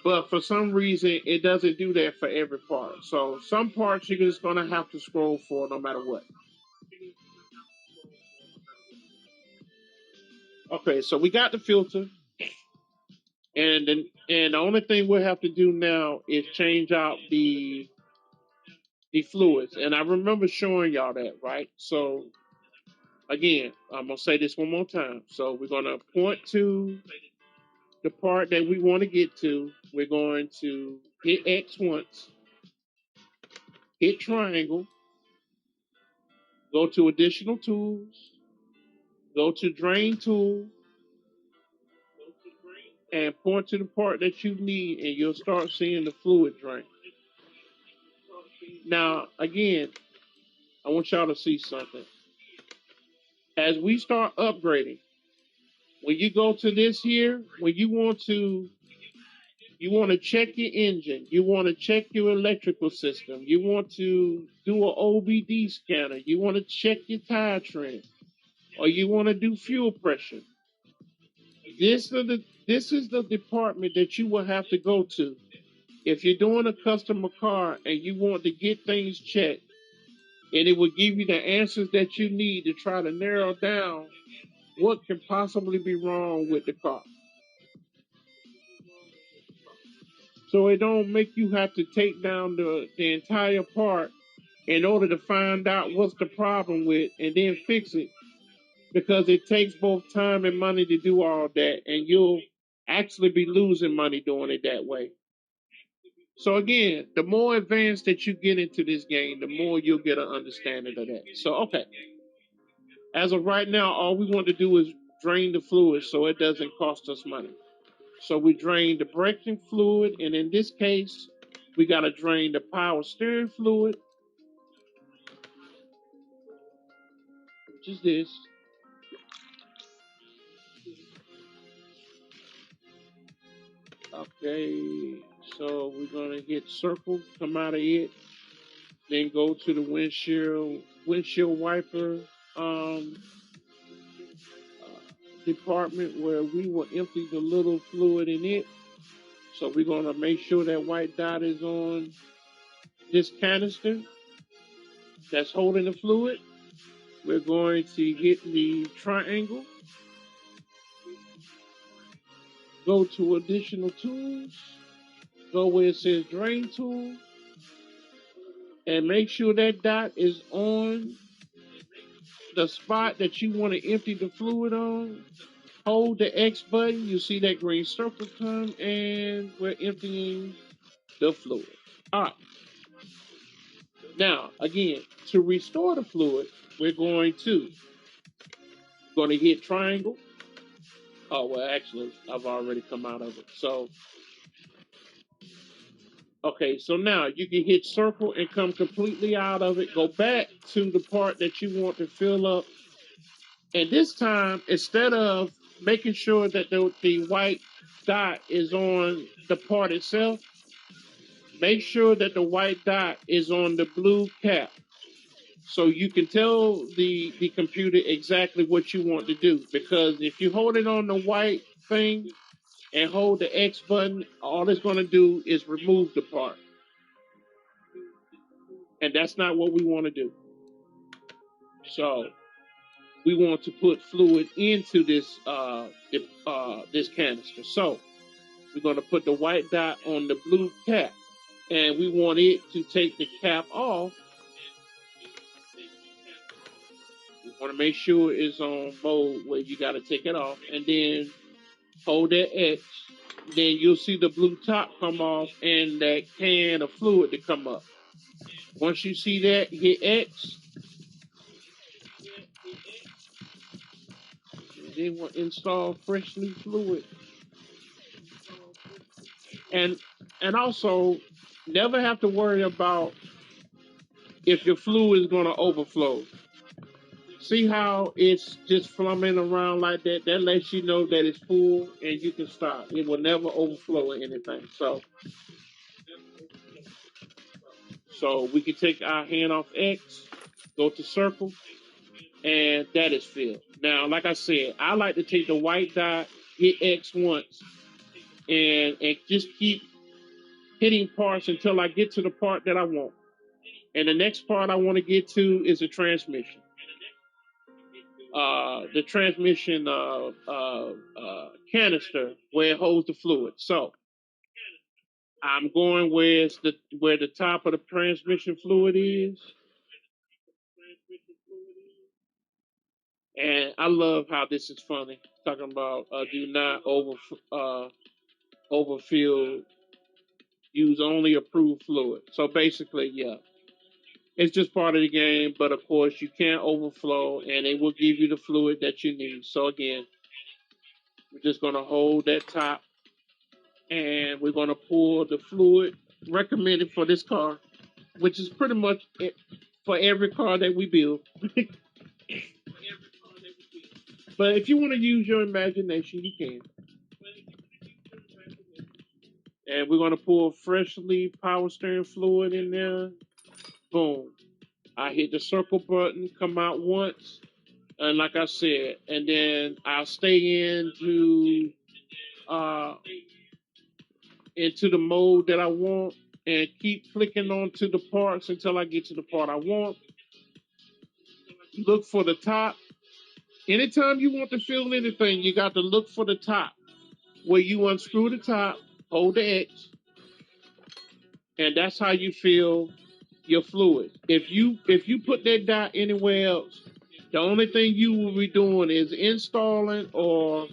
but for some reason it doesn't do that for every part. So some parts you're just gonna have to scroll for no matter what. Okay, so we got the filter, and the only thing we'll have to do now is change out the fluids. And I remember showing y'all that, right? So again, I'm gonna say this one more time. So we're gonna point to the part that we want to get to. We're going to hit X once, hit triangle, go to additional tools, go to drain tool, and point to the part that you need, and you'll start seeing the fluid drain. Now, again, I want y'all to see something. As we start upgrading, When you go to this here, when you want to check your engine, you want to check your electrical system, you want to do an OBD scanner, you want to check your tire tread, or you want to do fuel pressure. This is the department that you will have to go to if you're doing a customer car and you want to get things checked, and it will give you the answers that you need to try to narrow down what can possibly be wrong with the car. So it don't make you have to take down the entire part in order to find out what's the problem with and then fix it, because it takes both time and money to do all that, and you'll actually be losing money doing it that way. So again, the more advanced that you get into this game, the more you'll get an understanding of that. So okay, as of right now, all we want to do is drain the fluid so it doesn't cost us money. So we drain the braking fluid, and in this case, we got to drain the power steering fluid, which is this. Okay, so we're gonna hit circle, come out of it, then go to the windshield wiper department where we will empty the little fluid in it. So we're gonna make sure that white dot is on this canister that's holding the fluid. We're going to hit the triangle, go to additional tools, go where it says drain tool, and make sure that dot is on the spot that you want to empty the fluid on. Hold the X button, you see that green circle come, and we're emptying the fluid. All right. Now, again, to restore the fluid, we're going to hit triangle. Oh, well, actually, I've already come out of it. So, okay, so now you can hit circle and come completely out of it. Go back to the part that you want to fill up. And this time, instead of making sure that the white dot is on the part itself, make sure that the white dot is on the blue cap. So you can tell the computer exactly what you want to do. Because if you hold it on the white thing and hold the X button, all it's going to do is remove the part. And that's not what we want to do. So we want to put fluid into this canister. So we're going to put the white dot on the blue cap, and we want it to take the cap off. We want to make sure it's on mode where you got to take it off, and then hold that X. Then you'll see the blue top come off and that can of fluid to come up. Once you see that, hit X. And then we'll install fresh new fluid. And also, never have to worry about if your fluid is going to overflow. See how it's just flumming around like that? That lets you know that it's full and you can stop. It will never overflow or anything. So we can take our hand off X, go to circle, and that is filled. Now, like I said, I like to take the white dot, hit X once, and just keep hitting parts until I get to the part that I want. And the next part I want to get to is the transmission. The transmission canister where it holds the fluid. So I'm going where the top of the transmission fluid is. And I love how this is funny. Talking about do not overfill, use only approved fluid. So basically, yeah, it's just part of the game. But of course, you can't overflow, and it will give you the fluid that you need. So again, we're just going to hold that top, and we're going to pour the fluid recommended for this car, which is pretty much it for every car that we build. But if you want to use your imagination, you can. And we're going to pour freshly power steering fluid in there. Boom. I hit the circle button, come out once, and like I said, and then I'll stay uh, into the mode that I want and keep clicking onto the parts until I get to the part I want. Look for the top. Anytime you want to feel anything, you got to look for the top. Where you unscrew the top, hold the X, and that's how you feel your fluid. If you put that dot anywhere else, the only thing you will be doing is installing or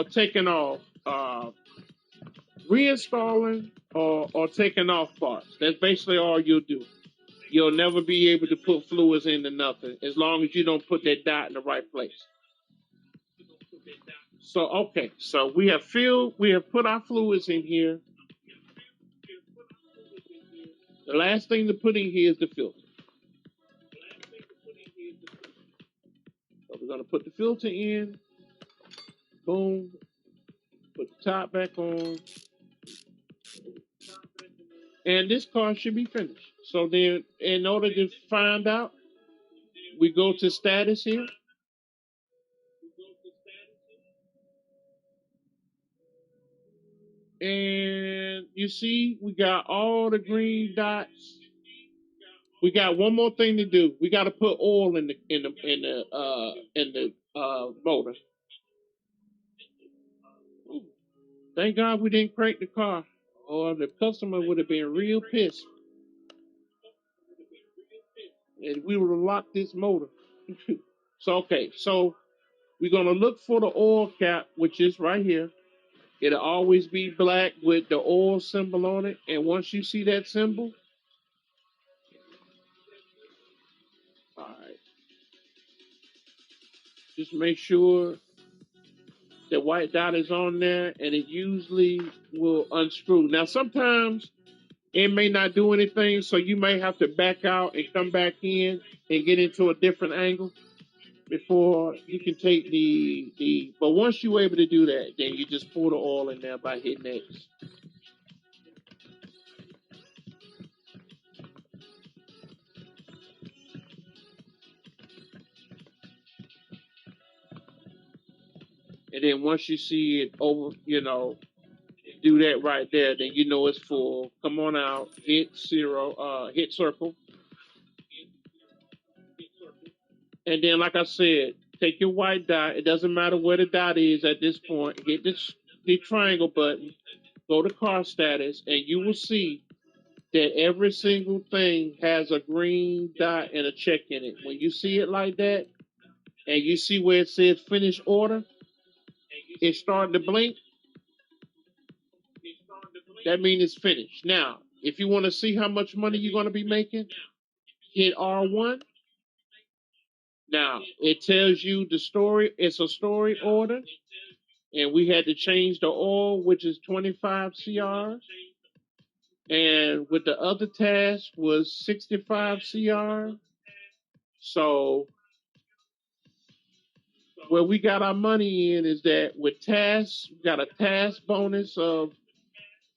taking off, reinstalling or taking off parts. That's basically all you'll do. You'll never be able to put fluids into nothing as long as you don't put that dot in the right place. So okay, so we have put our fluids in here. The last thing to put in here is the filter. So we're gonna put the filter in. Boom. Put the top back on. And this car should be finished. So then, in order to find out, we go to status here. And you see, we got all the green dots. We got one more thing to do. We got to put oil in the motor. Thank God we didn't crank the car, or the customer would have been real pissed, and we would have locked this motor. So we're gonna look for the oil cap, which is right here. It'll always be black with the oil symbol on it, and once you see that symbol, all right, just make sure the white dot is on there, and it usually will unscrew. Now sometimes it may not do anything, so you may have to back out and come back in and get into a different angle before you can take the. But once you're able to do that, then you just pour the oil in there by hitting X. And then once you see it over, do that right there, then you know it's full. Come on out, hit zero, hit circle. And then, like I said, take your white dot. It doesn't matter where the dot is at this point. Hit the triangle button, go to car status, and you will see that every single thing has a green dot and a check in it. When you see it like that, and you see where it says finish order, it's starting to blink. That means it's finished. Now, if you want to see how much money you're going to be making, hit R1. Now, it tells you the story. It's a story order. And we had to change the oil, which is 25 CR. And with the other task was 65 CR. So where we got our money in is that with tasks, we got a task bonus of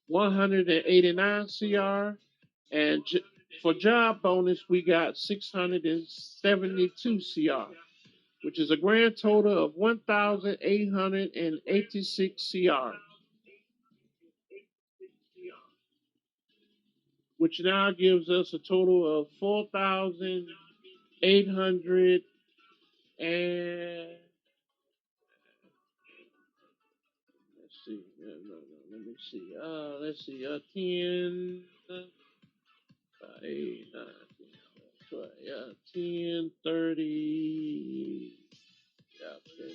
189 CR. And for job bonus, we got 672 CR, which is a grand total of 1,886 CR, which now gives us a total of 4,800 and let's see, no, let me see. Let's see, 10, 8, 9, 12, 10, 30, yeah, 10,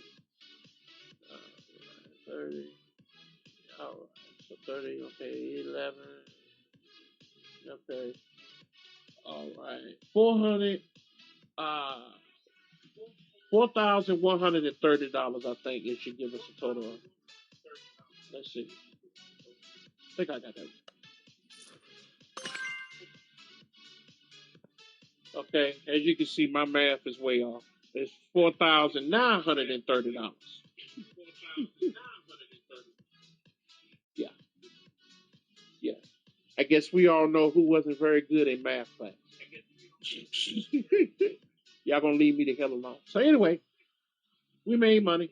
30, all right, so 30, okay, 11, okay, all right, 400, uh, $4,130, I think it should give us a total of, let's see, I think I got that. Okay, as you can see, my math is way off. It's $4,930. Yeah, yeah. I guess we all know who wasn't very good in math class. Y'all gonna leave me the hell alone. So anyway, we made money.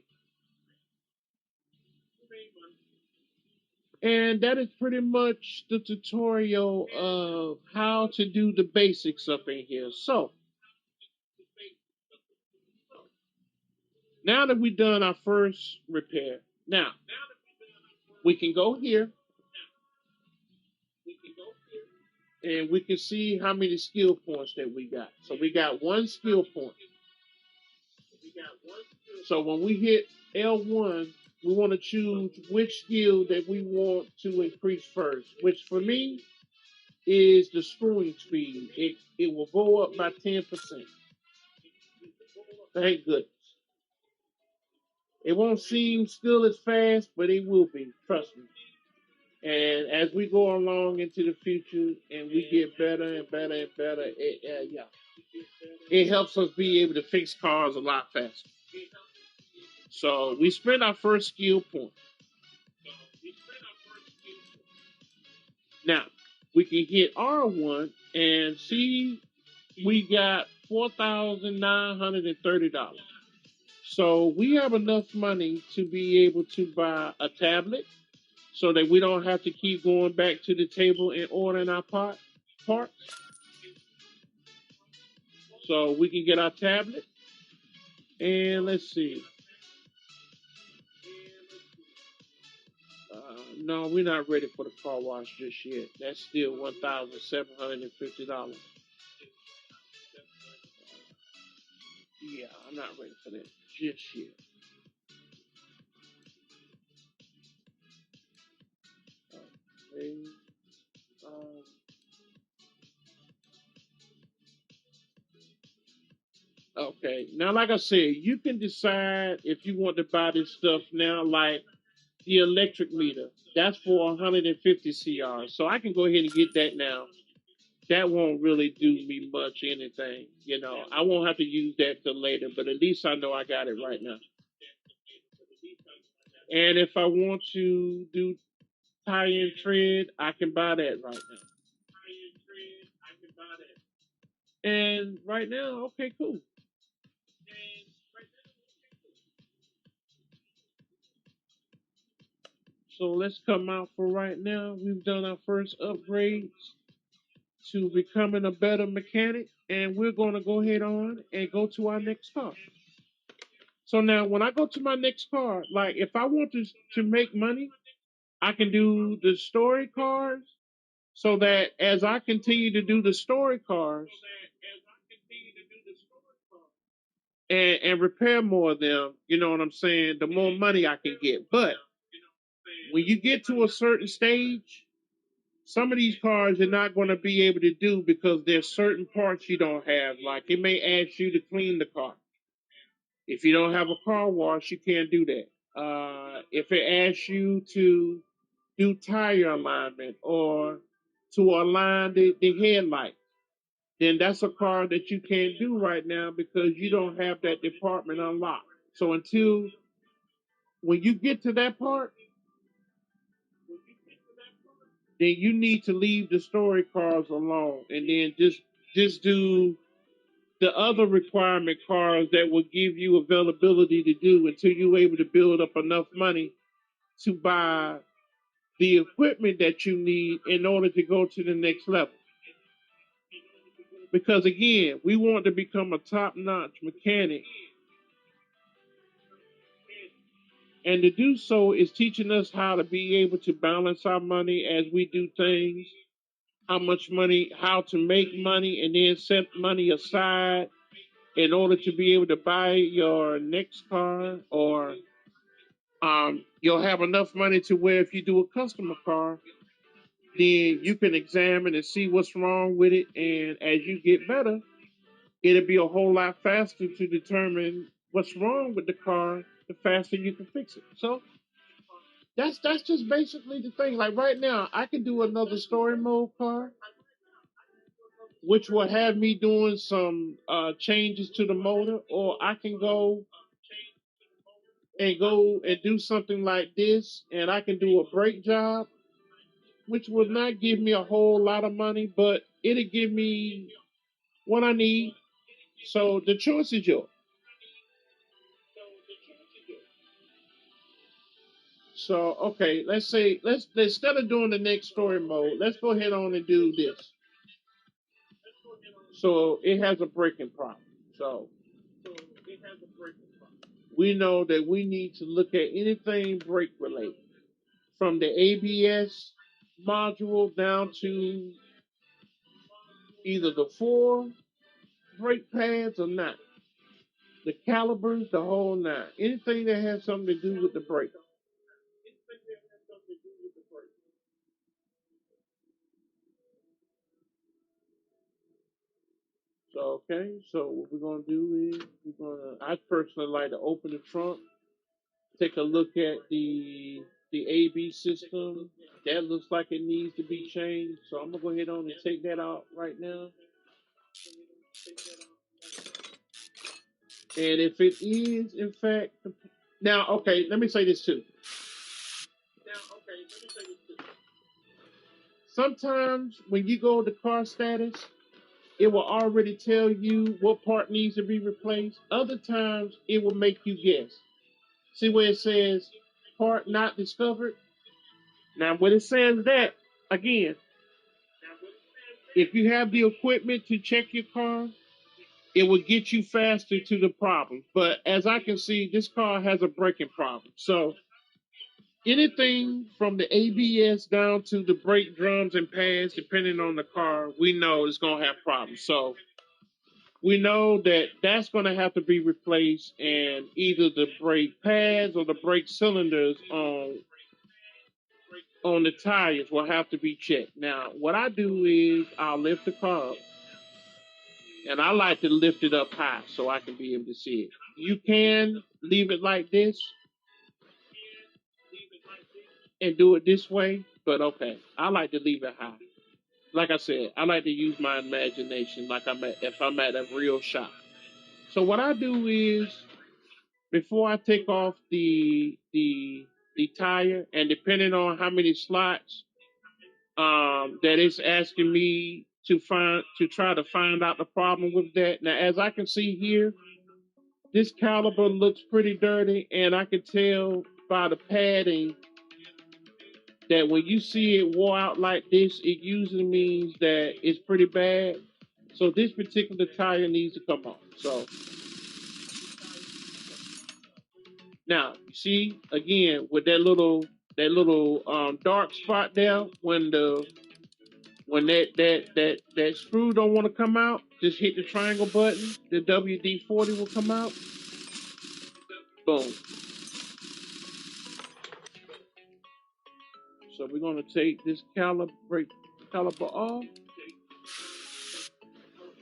And that is pretty much the tutorial of how to do the basics up in here. So now that we've done our first repair, now we can go here and we can see how many skill points that we got. So we got one skill point. So when we hit L1, we want to choose which skill that we want to increase first, which for me is the screwing speed. It will go up by 10%. Thank goodness. It won't seem still as fast, but it will be. Trust me. And as we go along into the future and we get better and better and better, it helps us be able to fix cars a lot faster. So we spent our first skill point. Now we can hit R1 and see we got $4,930. So we have enough money to be able to buy a tablet so that we don't have to keep going back to the table and ordering our parts. So we can get our tablet. And let's see. No, we're not ready for the car wash just yet. That's still $1,750. Yeah, I'm not ready for that just yet. Okay. Um, okay. Now, like I said, you can decide if you want to buy this stuff now, like the electric meter. That's for 150 CR. So I can go ahead and get that now. That won't really do me much anything. I won't have to use that till later, but at least I know I got it right now. And if I want to do tie and tread, I can buy that right now. And right now, okay, cool. So let's come out for right now. We've done our first upgrades to becoming a better mechanic, and we're going to go ahead on and go to our next car. So now, when I go to my next car, like if I want to make money, I can do the story cars so that as I continue to do the story cars and repair more of them, you know what I'm saying, the more money I can get. But when you get to a certain stage, some of these cars you're not going to be able to do because there's certain parts you don't have. Like it may ask you to clean the car. If you don't have a car wash, you can't do that. If it asks you to do tire alignment or to align the headlight, then that's a car that you can't do right now because you don't have that department unlocked. So until when you get to that part, then you need to leave the story cars alone and then just do the other requirement cars that will give you availability to do until you're able to build up enough money to buy the equipment that you need in order to go to the next level. Because again, we want to become a top-notch mechanic. And to do so is teaching us how to be able to balance our money as we do things, how much money, how to make money, and then set money aside in order to be able to buy your next car, or you'll have enough money to where if you do a customer car, then you can examine and see what's wrong with it. And as you get better, it'll be a whole lot faster to determine what's wrong with the car, the faster you can fix it. So that's just basically the thing. Like right now, I can do another story mode car, which will have me doing some changes to the motor, or I can go and do something like this, and I can do a brake job, which would not give me a whole lot of money, but it'll give me what I need. So the choice is yours. So okay, let's say let's instead of doing the next story mode, let's go ahead on and do this. So it has a braking problem. So we know that we need to look at anything brake related, from the ABS module down to either the four brake pads or not, the calipers, the whole nine, anything that has something to do with the brake. So okay, so what we're gonna do is I personally like to open the trunk, take a look at the AB system. That looks like it needs to be changed. So I'm gonna go ahead on and take that out right now. And if it is in fact now, okay, let me say this too. Sometimes when you go to car status, it will already tell you what part needs to be replaced. Other times it will make you guess. See where it says part not discovered? Now when it says that, again, if you have the equipment to check your car, it will get you faster to the problem. But as I can see, this car has a braking problem. So anything from the ABS down to the brake drums and pads, depending on the car, we know it's going to have problems. So we know that that's going to have to be replaced, and either the brake pads or the brake cylinders on the tires will have to be checked. Now, what I do is I'll lift the car up, and I like to lift it up high so I can be able to see it. You can leave it like this and do it this way, but okay, I like to leave it high. Like I said, I like to use my imagination, like if I'm at a real shop. So what I do is, before I take off the tire, and depending on how many slots that it's asking me to try to find out the problem with that. Now, as I can see here, this caliper looks pretty dirty, and I can tell by the padding that when you see it wore out like this, it usually means that it's pretty bad. So this particular tire needs to come off. So now you see again with that little dark spot there, when that screw don't want to come out, just hit the triangle button. The WD-40 will come out. Boom. So we're gonna take this caliper off.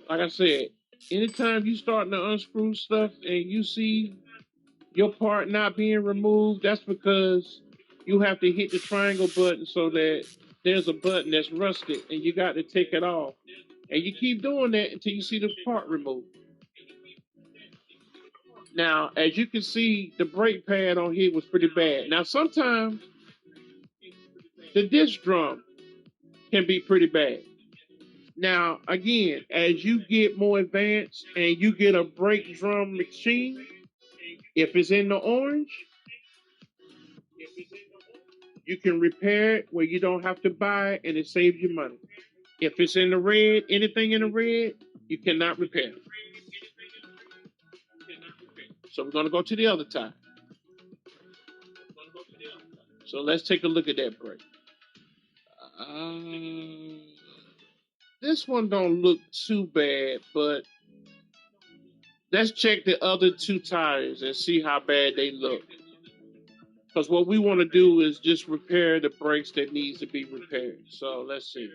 Like I said, anytime you starting to unscrew stuff and you see your part not being removed, that's because you have to hit the triangle button, so that there's a button that's rusted and you got to take it off. And you keep doing that until you see the part removed. Now, as you can see, the brake pad on here was pretty bad. Now, sometimes the disc drum can be pretty bad. Now, again, as you get more advanced and you get a brake drum machine, if it's in the orange, you can repair it where you don't have to buy it, and it saves you money. If it's in the red, anything in the red, you cannot repair it. So we're going to go to the other tire. So let's take a look at that brake. This one don't look too bad, but let's check the other two tires and see how bad they look. Because what we want to do is just repair the brakes that needs to be repaired. So let's see.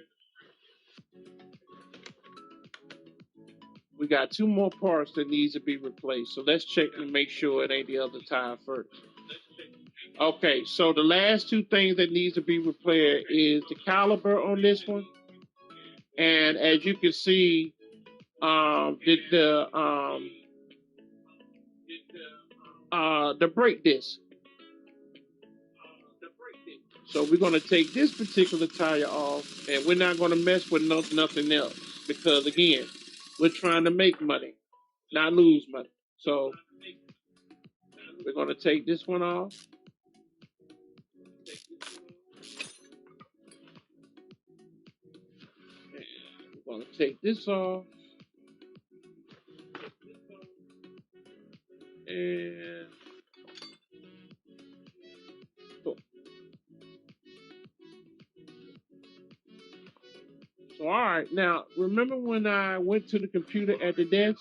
We got two more parts that needs to be replaced. So let's check and make sure it ain't the other tire first. Okay, so the last two things that needs to be repaired is the caliper on this one And as you can see, the brake disc. So we're going to take this particular tire off, and we're not going to mess with nothing else because again, we're trying to make money, not lose money. So we're going to take this one off. And we're going to take this off. And cool. So, all right. Now, remember when I went to the computer at the desk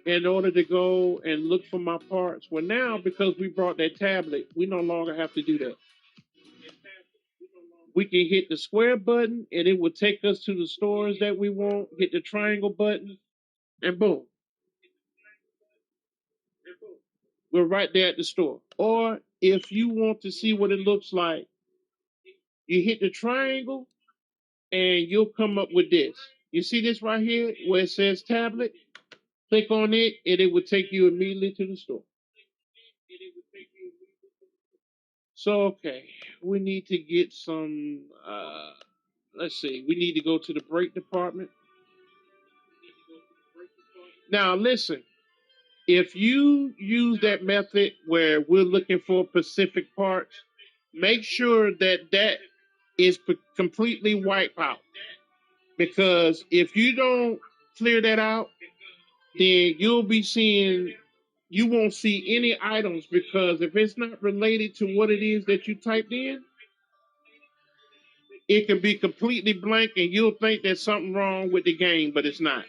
in order to go and look for my parts? Well, now, because we brought that tablet, we no longer have to do that. We can hit the square button and it will take us to the stores that we want, hit the triangle button, and boom, we're right there at the store. Or if you want to see what it looks like, you hit the triangle and you'll come up with this. You see this right here where it says tablet? Click on it and it will take you immediately to the store. So, okay, we need to get some, let's see, we need to go to the brake department. Now, listen, if you use that method where we're looking for specific parts, make sure that that is completely wiped out. Because if you don't clear that out, then you won't see any items because if it's not related to what it is that you typed in, it can be completely blank and you'll think there's something wrong with the game, but it's not.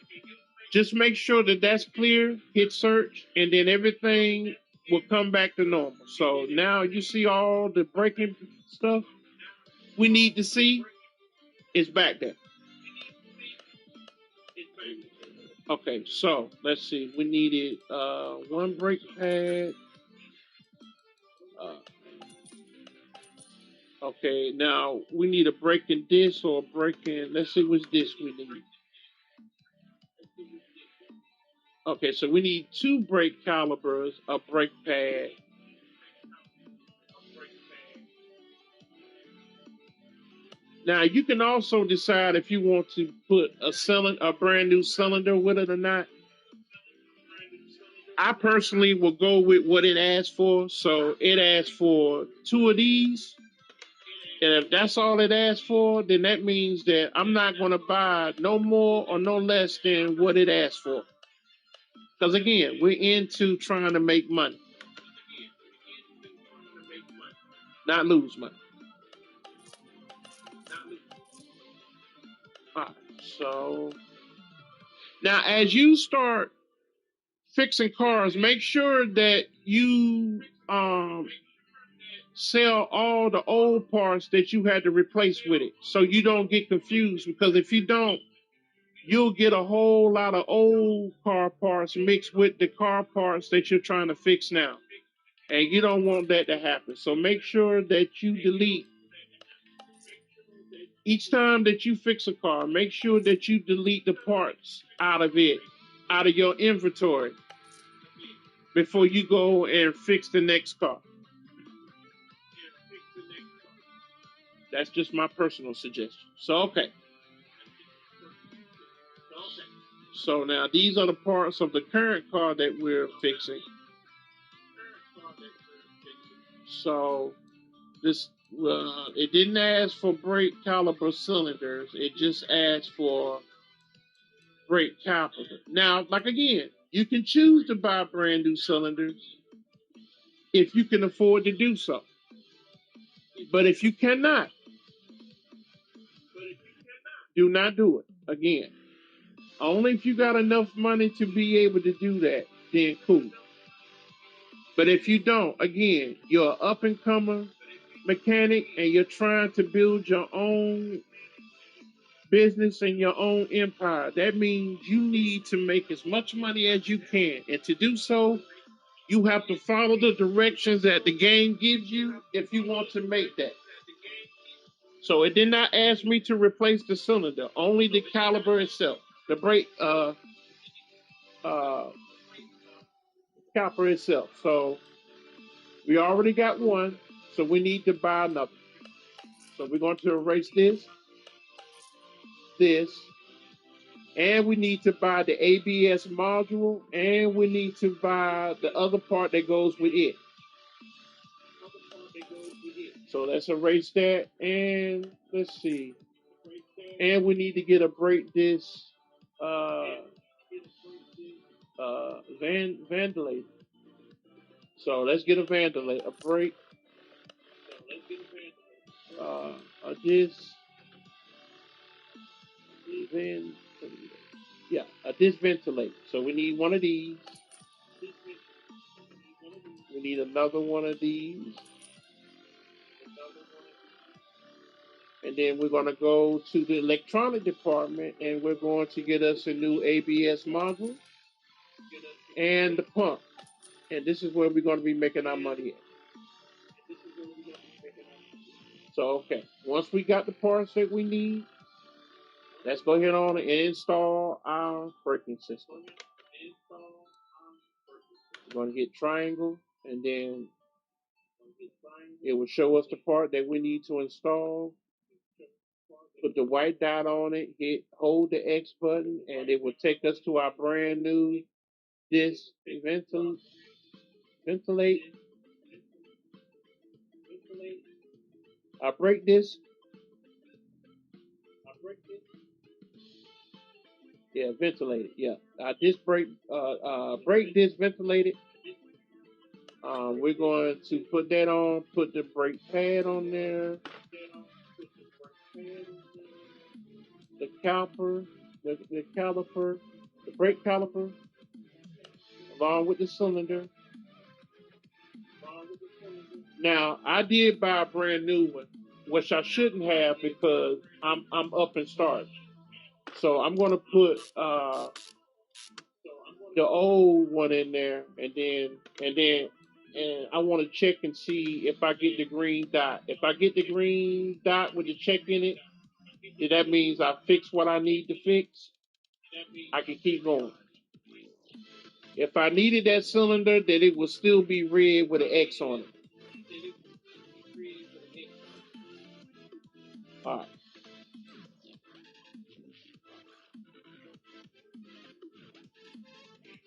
Just make sure that that's clear, hit search, and then everything will come back to normal. So now you see all the breaking stuff we need to see is back there. Okay, so let's see. We needed one brake pad. Uh, okay, now we need a braking disc or a braking. Let's see which disc we need. Okay, so we need two brake calipers, a brake pad. Now you can also decide if you want to put a brand new cylinder with it or not. I personally will go with what it asks for. So it asks for two of these. And if that's all it asks for, then that means that I'm not going to buy no more or no less than what it asks for. Because again, we're into trying to make money, not lose money. All right, so now as you start fixing cars, make sure that you sell all the old parts that you had to replace with it so you don't get confused. Because if you don't, you'll get a whole lot of old car parts mixed with the car parts that you're trying to fix now. And you don't want that to happen. So make sure that you delete each time that you fix a car, make sure that you delete the parts out of it, out of your inventory before you go and fix the next car. That's just my personal suggestion. So, okay. So now these are the parts of the current car that we're fixing. So this it didn't ask for brake caliper cylinders. It just asked for brake caliper. Now, like again, you can choose to buy brand new cylinders if you can afford to do so. But if you cannot, do not do it. Again, only if you got enough money to be able to do that, then cool. But if you don't, again, you're an up and comer mechanic and you're trying to build your own business and your own empire. That means you need to make as much money as you can. And to do so, you have to follow the directions that the game gives you if you want to make that. So it did not ask me to replace the cylinder, only the caliper itself, the brake uh, caliper itself. So we already got one, so we need to buy another. So we're going to erase this, and we need to buy the ABS module, and we need to buy the other part that goes with it. So let's erase that, and let's see. And we need to get a brake disc ventilator. So let's get a ventilator, a brake, a disc ventilator. Yeah, a disc ventilator. So we need one of these. We need another one of these. And then we're going to go to the electronic department and we're going to get us a new ABS module and the pump. And this is where we're going to be making our money at. So, okay, once we got the parts that we need, let's go ahead on and install our braking system. We're going to hit triangle, and then it will show us the part that we need to install. Put the white dot on it, hold the X button, and it will take us to our brand new disc ventilate. Our brake disc. Yeah, ventilated. Yeah, disc brake disc ventilated. We're going to put that on. Put the brake pad on there. The caliper, the caliper, the brake caliper, along with the cylinder. Now, I did buy a brand new one, which I shouldn't have because I'm up in starch. So I'm gonna put the old one in there, and I want to check and see if I get the green dot. If I get the green dot with the check in it, then that means I fixed what I need to fix. I can keep going. If I needed that cylinder, then it would still be red with an X on it. All right.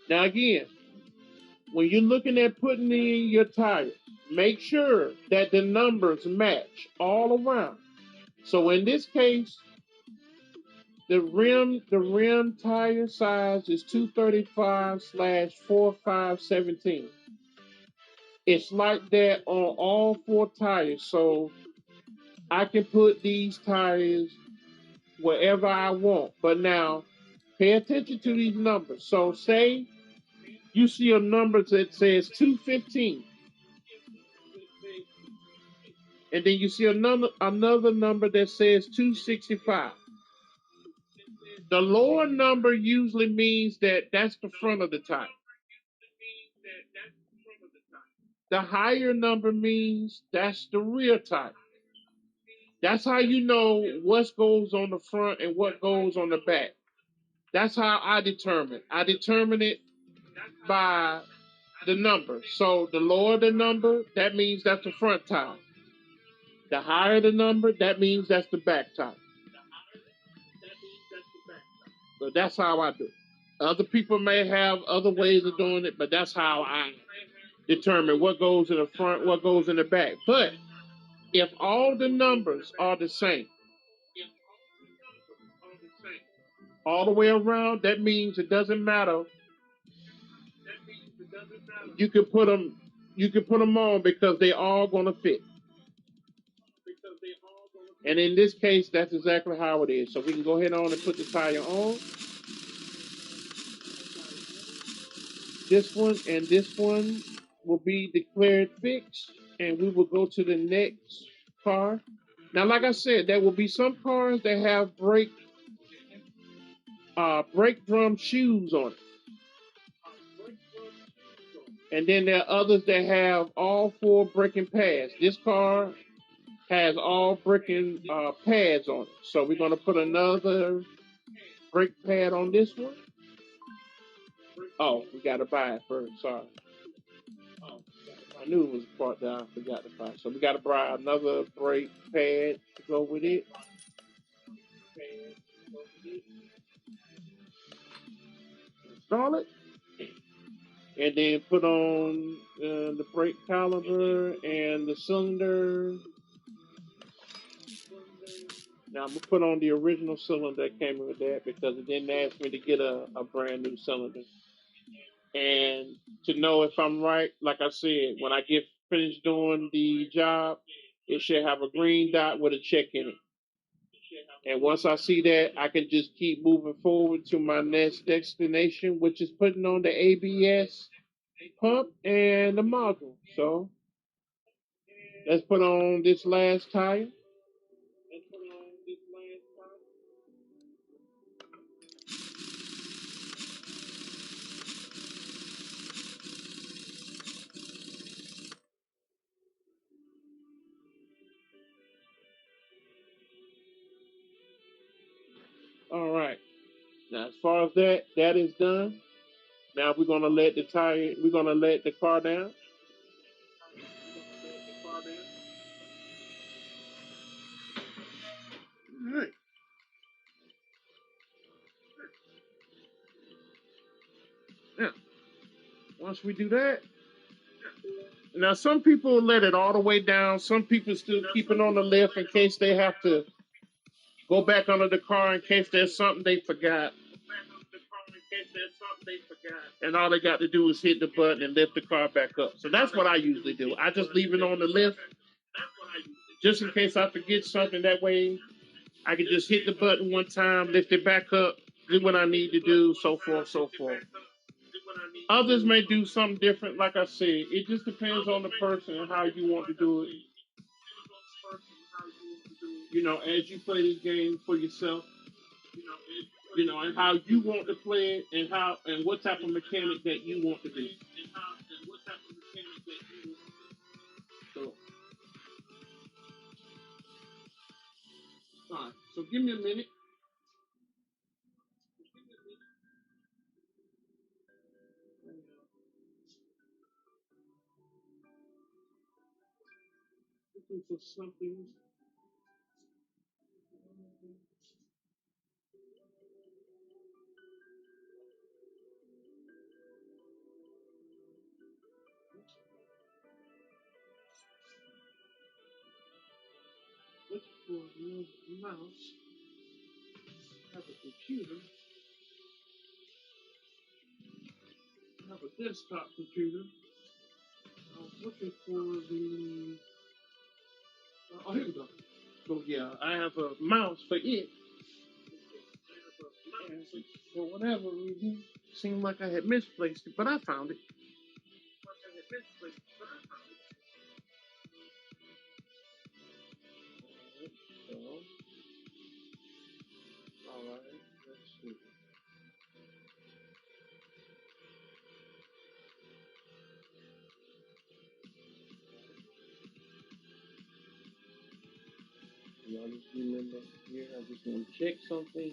Now again, when you're looking at putting in your tires, make sure that the numbers match all around. So in this case, the rim tire size is 235/4517. It's like that on all four tires, so I can put these tires wherever I want. But now, pay attention to these numbers. So say you see a number that says 215, and then you see another number that says 265. The lower number usually means that that's the front of the tire. The higher number means that's the rear tire. That's how you know what goes on the front and what goes on the back. That's how I determine. I determine it by the number. So the lower the number, that means that's the front tire. The higher the number, that means that's the back tire. So that's how I do it. Other people may have other ways of doing it, but that's how I determine what goes in the front, what goes in the back. But if all the numbers are the same all the way around, that means it doesn't matter. You can put them on because they all gonna fit. And in this case, that's exactly how it is. So we can go ahead on and put the tire on. This one and this one will be declared fixed, and we will go to the next car. Now, like I said, there will be some cars that have brake drum shoes on it. And then there are others that have all four braking pads. This car has all bricking pads on it. So we're gonna put another brake pad on this one. Oh, we gotta buy it first. Sorry. I knew it was a part that I forgot to buy. So we gotta buy another brake pad to go with it. Install it. And then put on the brake caliper and the cylinder. Now I'm gonna put on the original cylinder that came with that because it didn't ask me to get a brand new cylinder. And to know if I'm right, like I said, when I get finished doing the job, it should have a green dot with a check in it. And once I see that, I can just keep moving forward to my next destination, which is putting on the ABS pump and the module. So let's put on this last tire. All right. Now, as far as that is done. Now we're gonna let the tire. We're gonna let the car down. All right. Now, once we do that, now some people let it all the way down. Some people still keep it on the lift in case they have to go back under the car in case there's something they forgot. And all they got to do is hit the button and lift the car back up. So that's what I usually do. I just leave it on the lift just in case I forget something. That way I can just hit the button one time, lift it back up, do what I need to do, so forth, so forth. Others may do something different. Like I said, it just depends on the person and how you want to do it. You know, as you play this game for yourself, you know, and how you want to play it, and how and what type of mechanic that you want to be. So, all right. So give me a minute. Looking for something. Looking for a mouse. I have a computer. I have a desktop computer. I was looking for the. Oh, here we go. So yeah, I have a mouse for it. And for whatever reason, seemed like I had misplaced it, but I found it. So, all right, let's see. Y'all just remember here, I just want to check something.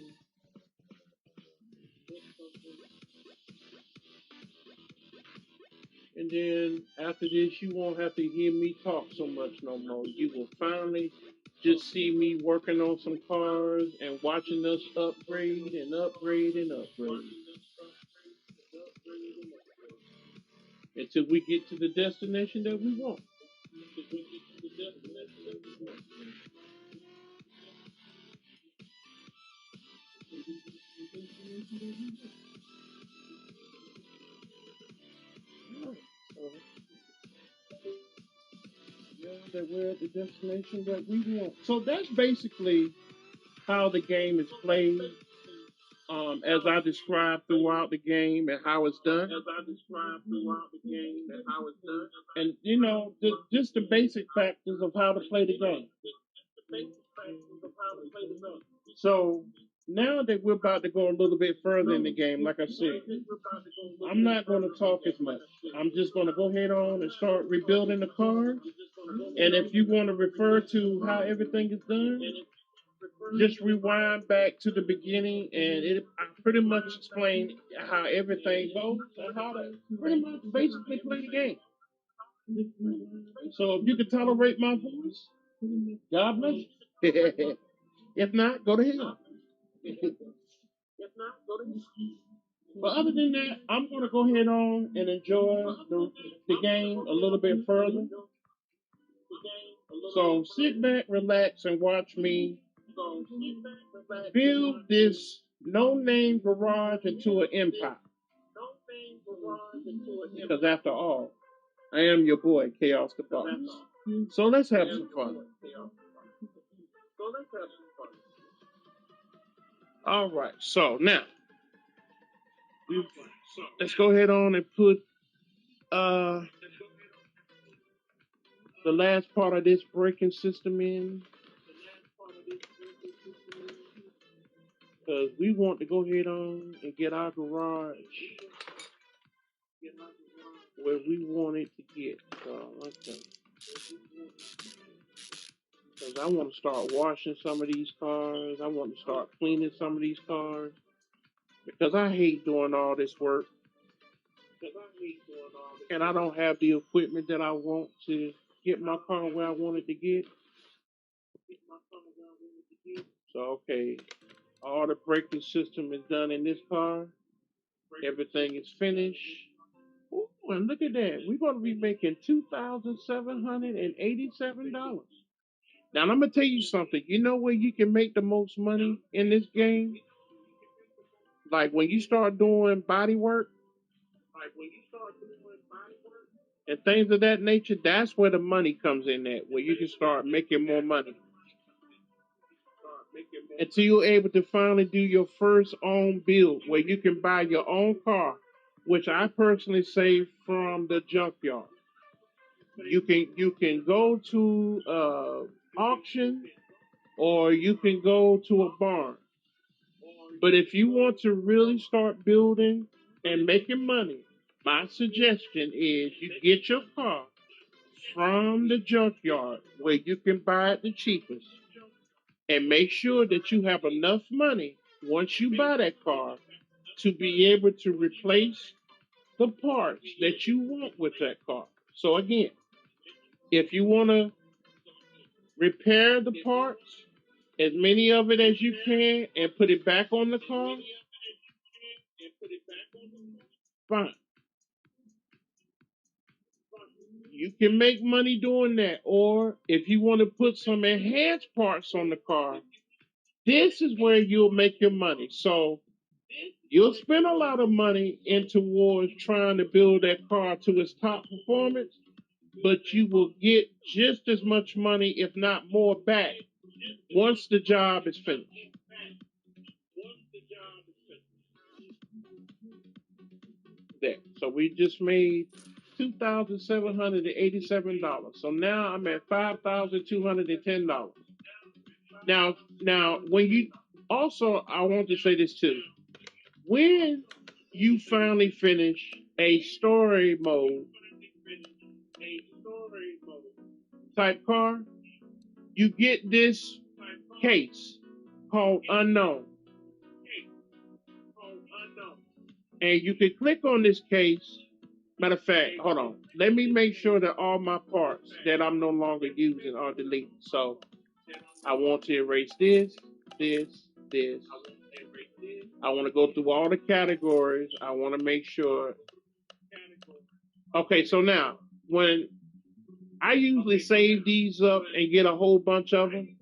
And then after this, you won't have to hear me talk so much no more. You will finally just see me working on some cars and watching us upgrade and upgrade and upgrade until we get to the destination that we want. So, yeah, that we're at the destination that we want. So that's basically how the game is played, as I described throughout the game and how it's done. And you know, just the basic factors of how to play the game. So now that we're about to go a little bit further in the game, like I said, I'm not going to talk as much. I'm just going to go ahead on and start rebuilding the car. And if you want to refer to how everything is done, just rewind back to the beginning, and I pretty much explain how everything goes and how to pretty much basically play the game. So if you can tolerate my voice, God bless you. If not, go to hell. But other than that, I'm going to go ahead on and enjoy the game a little bit further. So sit back, relax, and watch me build this no-name garage into an empire. Because after all, I am your boy, Chaos the Boss. So let's have some fun. All right. So now, let's go ahead on and put uh, the last part of this braking system in. Because we want to go ahead on and get our garage where we want it to get. So, okay. Because I want to start washing some of these cars. I want to start cleaning some of these cars. Because I hate doing all this work. And I don't have the equipment that I want to get my car where I want it to get. So, okay, all the braking system is done in this car. Everything is finished. Ooh, and look at that. We're going to be making $2,787. Now, I'm going to tell you something. You know where you can make the most money in this game? Like when you start doing body work and things of that nature, that's where the money comes in at, where you can start making more money. Until you're able to finally do your first own build where you can buy your own car, which I personally say from the junkyard. You can go to auction or you can go to a barn. But if you want to really start building and making money, my suggestion is you get your car from the junkyard where you can buy it the cheapest and make sure that you have enough money once you buy that car to be able to replace the parts that you want with that car. So again, if you want to repair the parts, as many of it as you can, and put it back on the car, fine. You can make money doing that. Or if you want to put some enhanced parts on the car, this is where you'll make your money. So you'll spend a lot of money in towards trying to build that car to its top performance, but you will get just as much money, if not more, back once the job is finished. There. So we just made $2,787. So now I'm at $5,210. Now, when you also, I want to say this too. When you finally finish a story mode type car, you get this case called Unknown. And you can click on this case. Matter of fact, hold on. Let me make sure that all my parts that I'm no longer using are deleted. So I want to erase this, this. I want to go through all the categories. I want to make sure. Okay, so now when I usually save these up and get a whole bunch of them,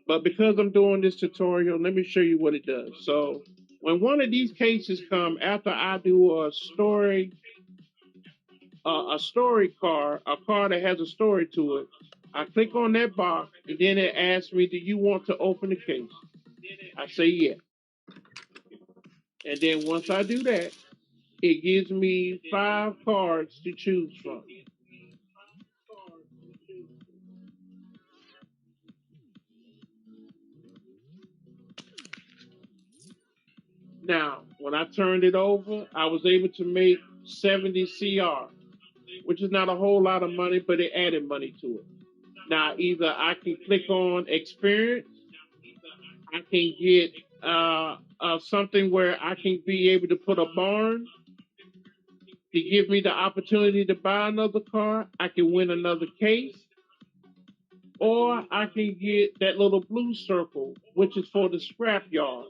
but because I'm doing this tutorial, let me show you what it does. So when one of these cases come after I do a story car, a car that has a story to it, I click on that box and then it asks me, do you want to open the case? I say yeah. And then once I do that, it gives me 5 cards to choose from. Now, when I turned it over, I was able to make 70 CR. which is not a whole lot of money, but it added money to it. Now, either I can click on experience, I can get something where I can be able to put a barn to give me the opportunity to buy another car. I can win another case, or I can get that little blue circle, which is for the scrap yard,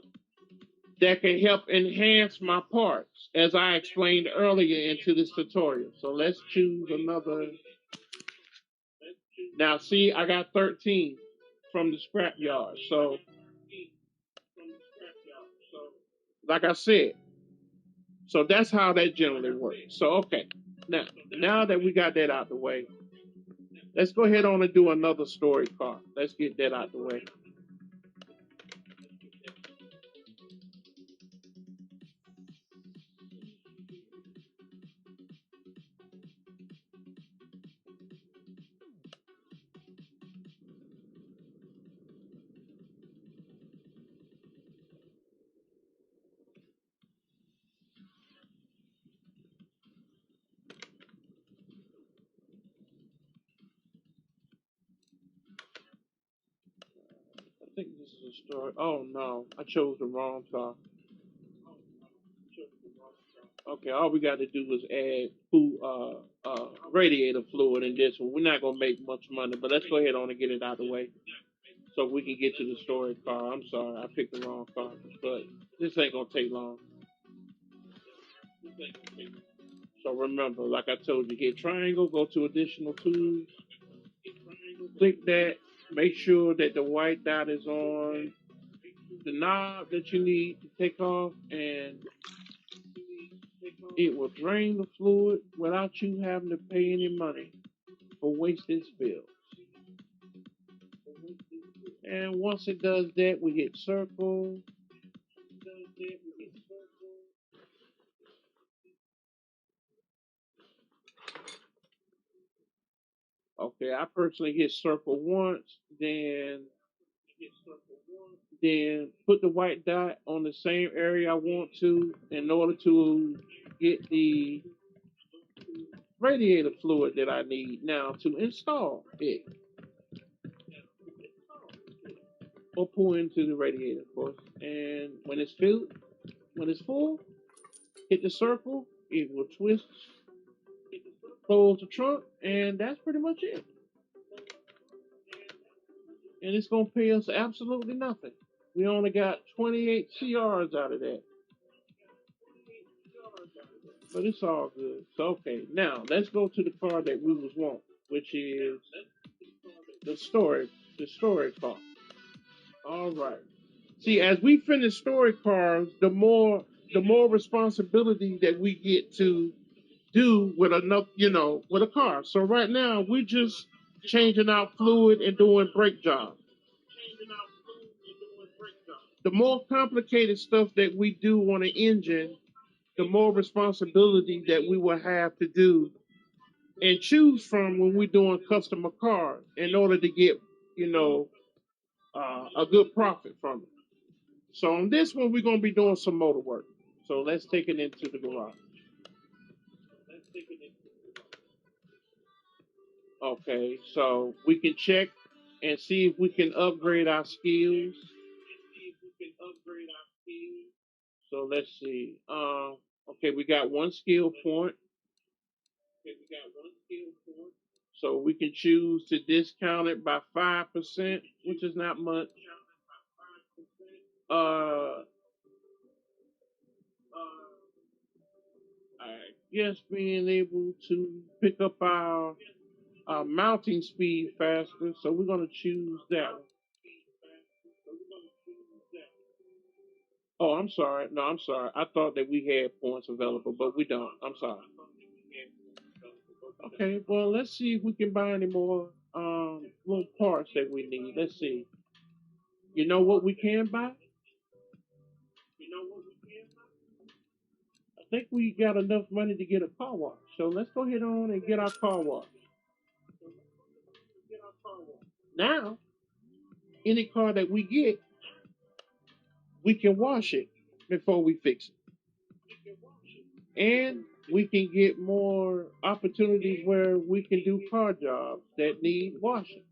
that can help enhance my parts, as I explained earlier into this tutorial. So let's choose another. Now, see, I got 13 from the scrap yard. So, like I said, so that's how that generally works. So, okay, now that we got that out the way, let's go ahead on and do another story car. Let's get that out the way. I think this is a story. Oh no, I chose the wrong car. Okay, all we got to do is add radiator fluid in this one. We're not gonna make much money, but let's go ahead on and get it out of the way so we can get to the storage car. I'm sorry, I picked the wrong car, but this ain't gonna take long. So remember, like I told you, hit triangle, go to additional tools, click that, make sure that the white dot is on the knob that you need to take off, and it will drain the fluid without you having to pay any money for wasted spills. And once it does that, we hit circle. Okay, I personally hit circle once, then put the white dot on the same area I want to in order to get the radiator fluid that I need now to install it or pull into the radiator, of course. And when it's full, hit the circle. It will twist, close the trunk, and that's pretty much it. And it's gonna pay us absolutely nothing. We only got 28 CRs out of that, but it's all good. So okay, now let's go to the car that we was wanting, which is the storage car. All right. See, as we finish storage cars, the more responsibility that we get to do with another, with a car. So right now we're just changing out fluid and doing brake jobs. The more complicated stuff that we do on an engine, the more responsibility that we will have to do and choose from when we're doing customer cars in order to get, you know, a good profit from it. So on this one, we're going to be doing some motor work. So let's take it into the garage. Okay, so we can check and see if we can upgrade our skills. So let's see. Okay, we got one skill point. So we can choose to discount it by 5%, which is not much. Uh, I guess being able to pick up our mounting speed faster. So we're going to choose that one. Oh, I'm sorry. No, I'm sorry. I thought that we had points available, but we don't. I'm sorry. Okay, well, let's see if we can buy any more little parts that we need. Let's see. You know what we can buy? I think we got enough money to get a car wash. So let's go ahead on and get our car wash. Now, any car that we get, we can wash it before we fix it. And we can get more opportunities where we can do car jobs that need washing.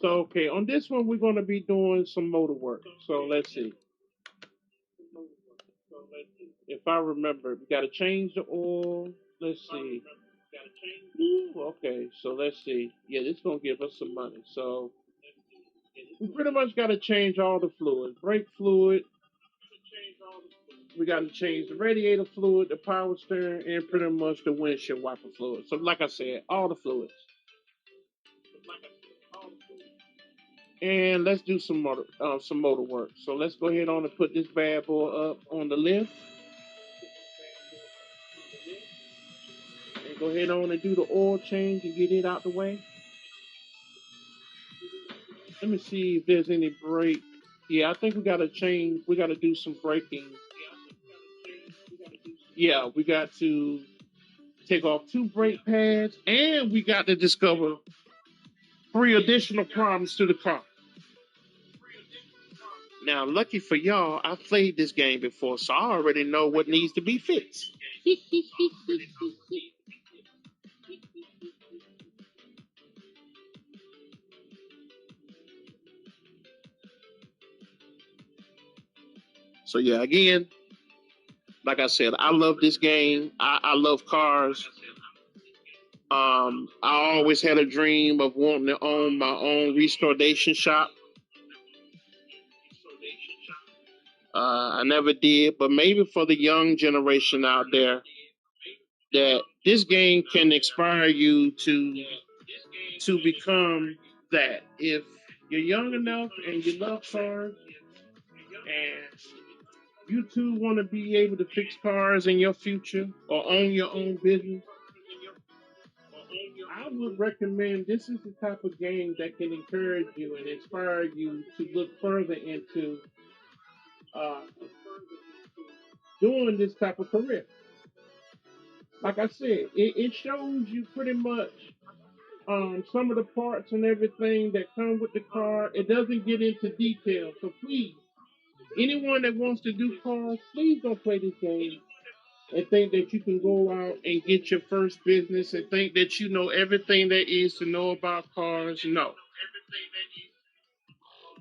So, okay, on this one, we're going to be doing some motor work. So, let's see. If I remember, we got to change the oil. Let's see. Ooh, okay, so let's see. Yeah, this is going to give us some money. So, we pretty much got to change all the fluid. Brake fluid. We got to change the radiator fluid, the power steering, and pretty much the windshield wiper fluid. So, like I said, all the fluids. And let's do some motor work. So let's go ahead on and put this bad boy up on the lift, and go ahead on and do the oil change and get it out the way. Let me see if there's any brake. Yeah, I think we gotta change. We gotta do some braking. Yeah, we got to take off 2 brake pads, and we got to discover 3 additional problems to the car. Now, lucky for y'all, I played this game before, so I already know what needs to be fixed. So yeah, again, like I said, I love this game. I love cars. I always had a dream of wanting to own my own restoration shop. I never did, but maybe for the young generation out there, that this game can inspire you to become that. If you're young enough and you love cars, and you too want to be able to fix cars in your future or own your own business, I would recommend this is the type of game that can encourage you and inspire you to look further into uh, doing this type of career. Like I said, it shows you pretty much some of the parts and everything that come with the car. It doesn't get into detail. So please, anyone that wants to do cars, please don't play this game and think that you can go out and get your first business and think that you know everything there is to know about cars. No.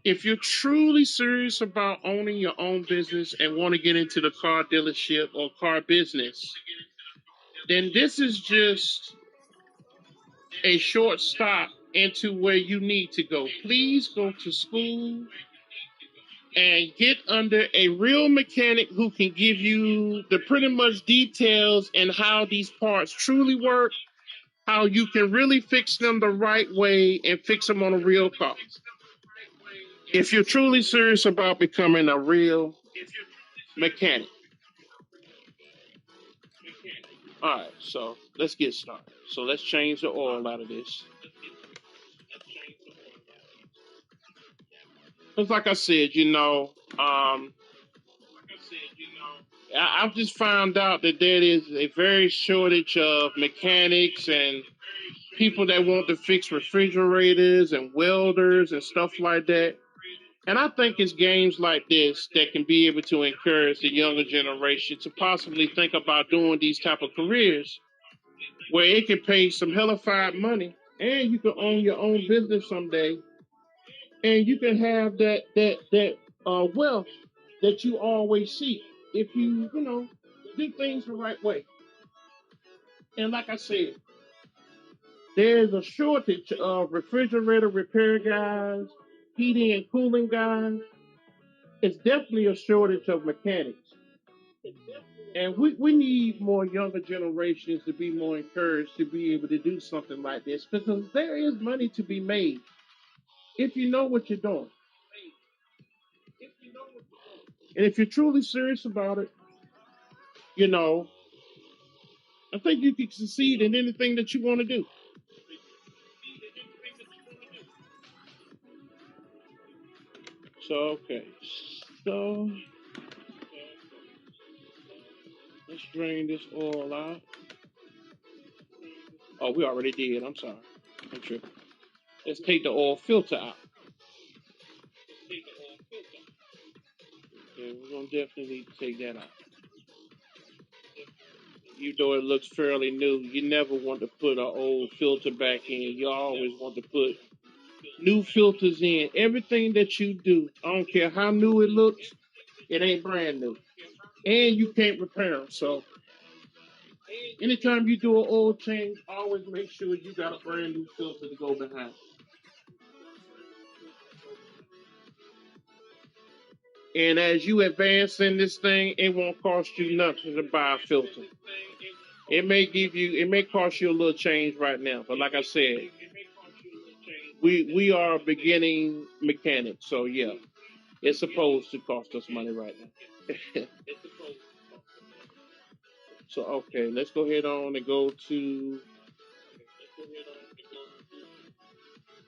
If you're truly serious about owning your own business and want to get into the car dealership or car business, then this is just a short stop into where you need to go. Please go to school and get under a real mechanic who can give you the pretty much details and how these parts truly work, how you can really fix them the right way and fix them on a real car. If you're truly serious about becoming a real mechanic. All right, so let's get started. So let's change the oil out of this. Because, like I said, I've just found out that there is a very shortage of mechanics and people that want to fix refrigerators and welders and stuff like that. And I think it's games like this that can be able to encourage the younger generation to possibly think about doing these type of careers where it can pay some hellified money and you can own your own business someday and you can have that wealth that you always seek if you do things the right way. And like I said, there's a shortage of refrigerator repair guys, heating and cooling guys. It's definitely a shortage of mechanics. And we need more younger generations to be more encouraged to be able to do something like this because there is money to be made if you know what you're doing. And if you're truly serious about it, you know, I think you can succeed in anything that you want to do. So, okay. So, let's drain this oil out. Oh, we already did. I'm sorry. I'm tripping. Let's take the oil filter out. Yeah, we're gonna definitely need to take that out. Even though it looks fairly new, you never want to put an old filter back in. You always want to put new filters in. Everything that you do, I don't care how new it looks, it ain't brand new. And you can't repair them. So anytime you do an oil change, always make sure you got a brand new filter to go behind. And as you advance in this thing, it won't cost you nothing to buy a filter. It may cost you a little change right now, but like I said, we are beginning mechanics, so yeah, it's supposed to cost us money right now. So okay, let's go ahead on and go to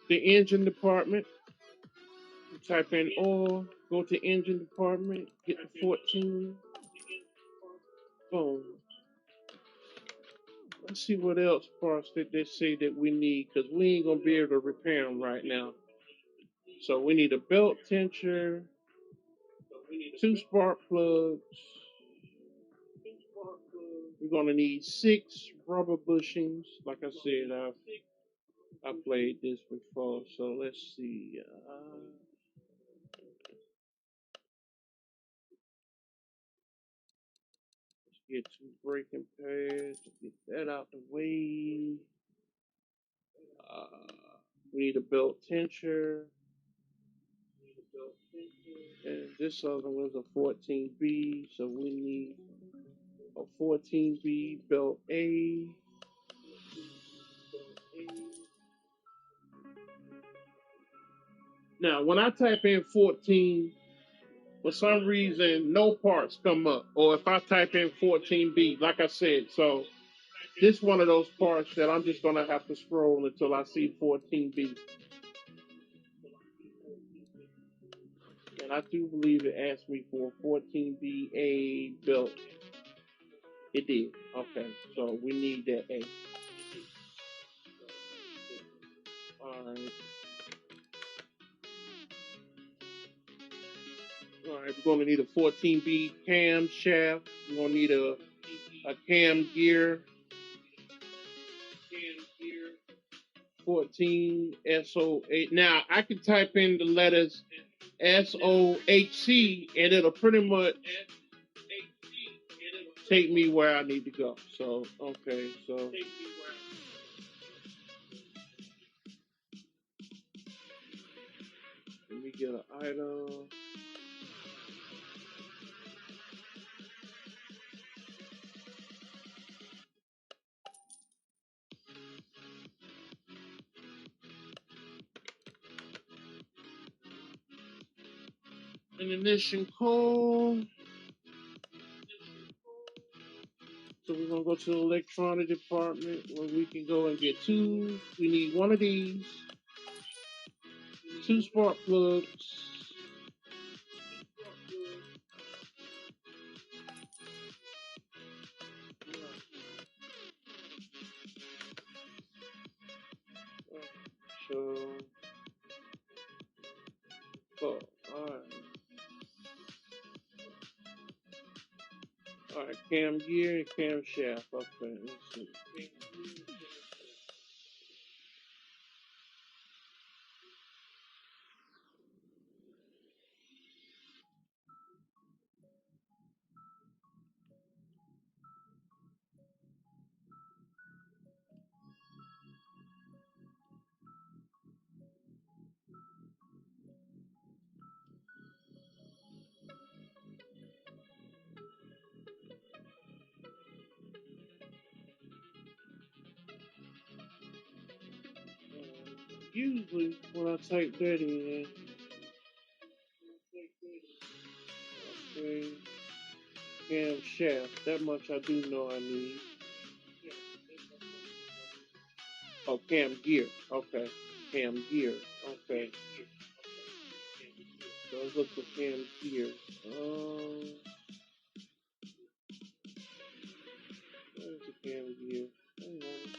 the engine department. Type in oil, go to engine department, get the 14. Boom. Let's see what else parts that they say that we need, because we ain't gonna be able to repair them right now. So we need a belt tensioner, two spark plugs. We're gonna need 6 rubber bushings. Like I said, I played this before, so let's see. Let's get 2 braking pads. Get that out the way. Uh, we need a belt tensioner. And this other one's a 14B, so we need a 14B belt A. Now, when I type in 14, for some reason, no parts come up. Or if I type in 14B, like I said, so this one of those parts that I'm just going to have to scroll until I see 14B. And I do believe it asked me for a 14BA belt. It did. Okay, so we need that A. Alright. Alright, we're going to need a 14B cam shaft. We're going to need a cam gear. 14 SOH. Now, I can type in the letters SOHC and it'll pretty much take me where I need to go. So, okay, so let me get an item. An ignition code. So we're gonna go to the electronic department where we can go and get 2. We need one of these, 2 spark plugs. So, oh, alright. Alright, cam gear and cam shaft. Okay, let's see. Usually when I type that in, okay, cam shaft. That much I do know I need. Oh, cam gear. Okay, cam gear. Okay, so let's look for cam gear. Where's the cam gear? Hang on.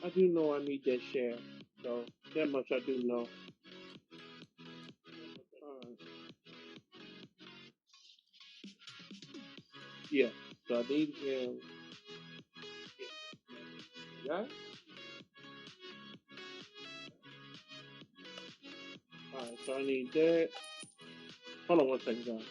I do know I need that share. So that much I do know. Yeah. So I need him. Yeah. Alright, so I need that. Hold on one second, guys.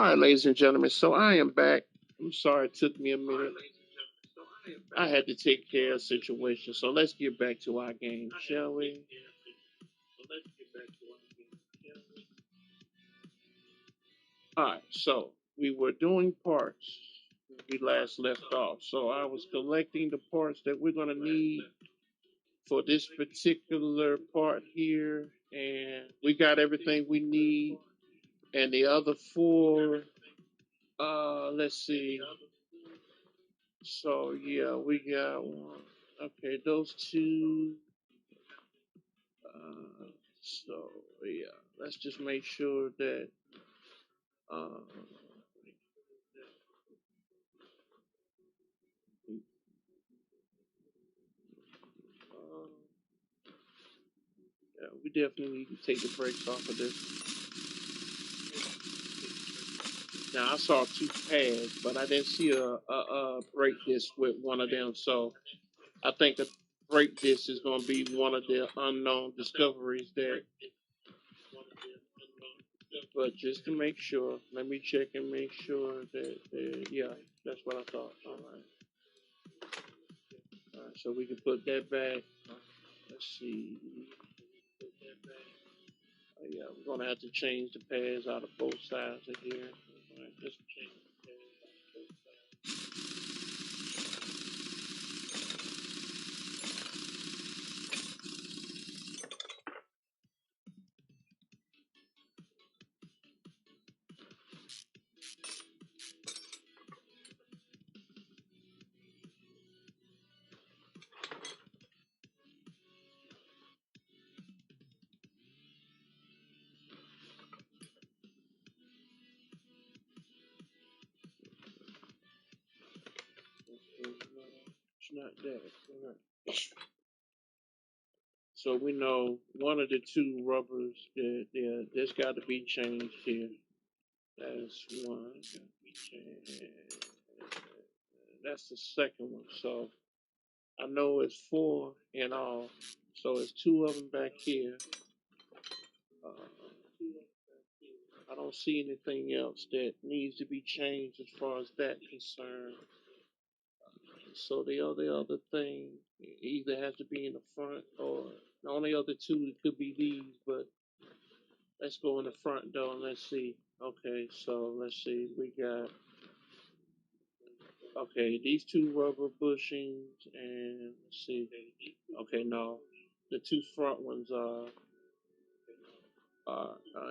All right, ladies and gentlemen. So I am back. I'm sorry it took me a minute. I had to take care of a situation. So let's get back to our game, shall we? All right. So we were doing parts. We last left off. So I was collecting the parts that we're gonna need for this particular part here, and we got everything we need. And the other four, let's see. So yeah, we got one. Okay, those two. So yeah, let's just make sure that uh, uh, yeah, we definitely need to take the brakes off of this. Now I saw two pads, but I didn't see a brake disc with one of them. So I think the brake disc is going to be one of the unknown discoveries there. But just to make sure, let me check and make sure that yeah, that's what I thought. All right, so we can put that back. Let's see. Yeah, we're gonna have to change the pads out of both sides of here. All right, just change the it's not that. It's not. So we know one of the two rubbers that's got to be changed here. That's one. That's the second one. So I know it's four in all. So it's two of them back here. Uh, I don't see anything else that needs to be changed as far as that concerned. So the other thing either has to be in the front or the only other two it could be these, but let's go in the front though and let's see. Okay, so let's see. We got okay, these two rubber bushings and let's see. Okay, no. The two front ones are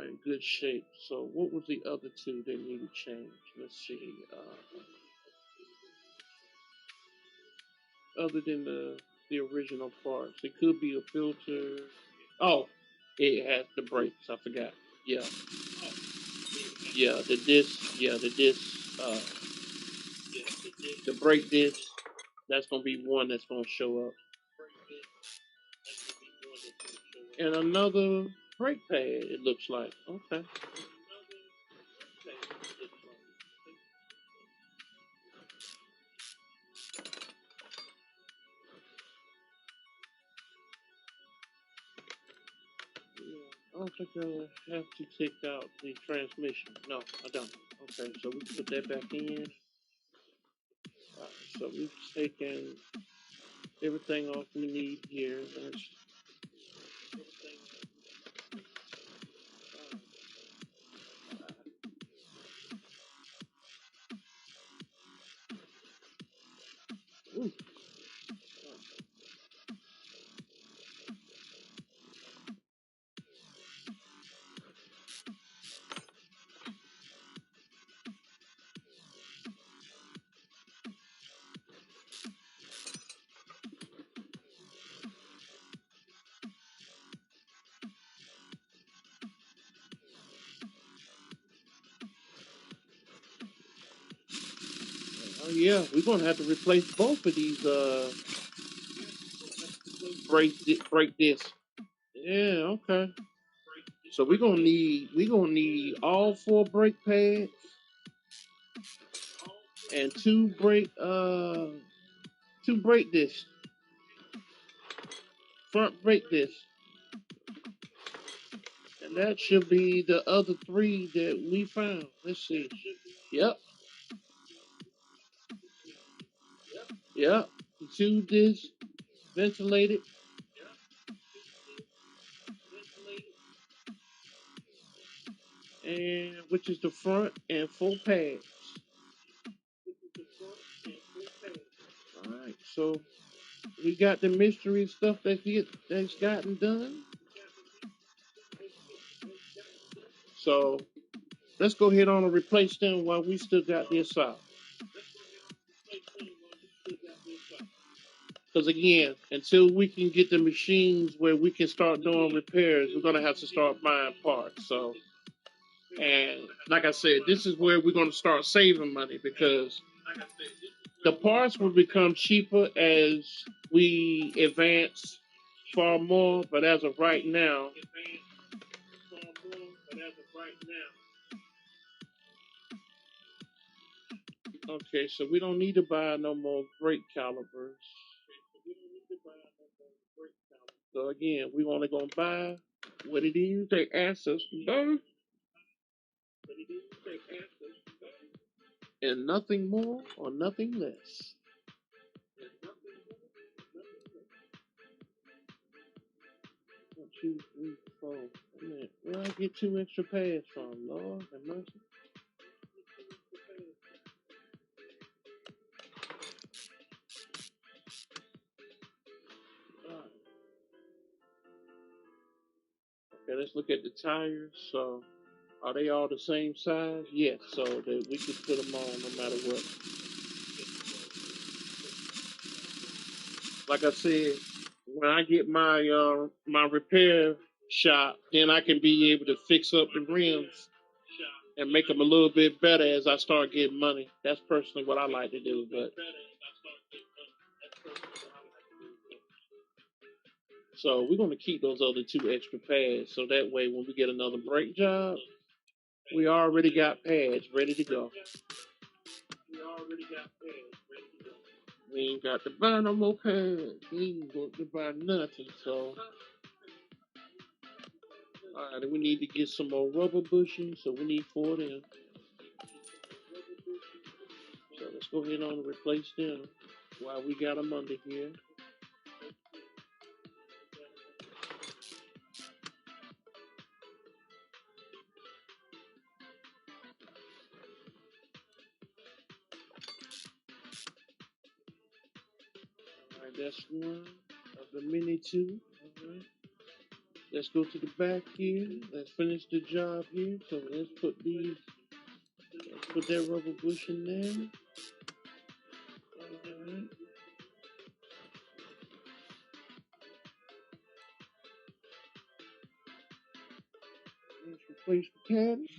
in good shape. So what was the other two that needed change? Let's see. Other than the original parts, it could be a filter. Oh, it has the brakes. I forgot. Yeah, yeah. The disc. Yeah, the disc. Uh, the brake disc. That's gonna be one that's gonna show up. And another brake pad. It looks like. Okay. Yeah, I don't think I have to take out the transmission. No, I don't. Okay, so we can put that back in. So we've taken everything off we need here. Ooh, oh yeah, we're gonna have to replace both of these brake discs. Yeah, okay. So we're gonna need all four brake pads and two brake discs, front brake discs. And that should be the other three that we found. Let's see. Yep. Yep. Two discs ventilated, and which is the front and full pads. All right. So we got the mystery stuff that's gotten done. So let's go ahead on and replace them while we still got this out. Because again, until we can get the machines where we can start doing repairs, we're gonna have to start buying parts. So, and like I said, this is where we're gonna start saving money because the parts will become cheaper as we advance far more. But as of right now, okay, so we don't need to buy no more brake calipers. So again, we only gonna buy what it is they asked us to buy, and nothing more or nothing less. 1, 2, 3, 4. Wait a minute, where I get two extra pads from? Lord have mercy. Okay, let's look at the tires. So, are they all the same size? Yes. So that we can put them on no matter what. Like I said, when I get my repair shop, then I can be able to fix up the rims and make them a little bit better as I start getting money. That's personally what I like to do. But so we're gonna keep those other two extra pads so that way when we get another brake job, we already got pads ready to go. We ain't got to buy no more pads. We ain't got to buy nothing. So, alright, we need to get some more rubber bushings. So we need 4 of them. So let's go ahead on and replace them while we got them under here. Alright, that's one of the mini two. Alright. Let's go to the back here. Let's finish the job here. So let's put that rubber bush in there. Alright. Let's replace the pads.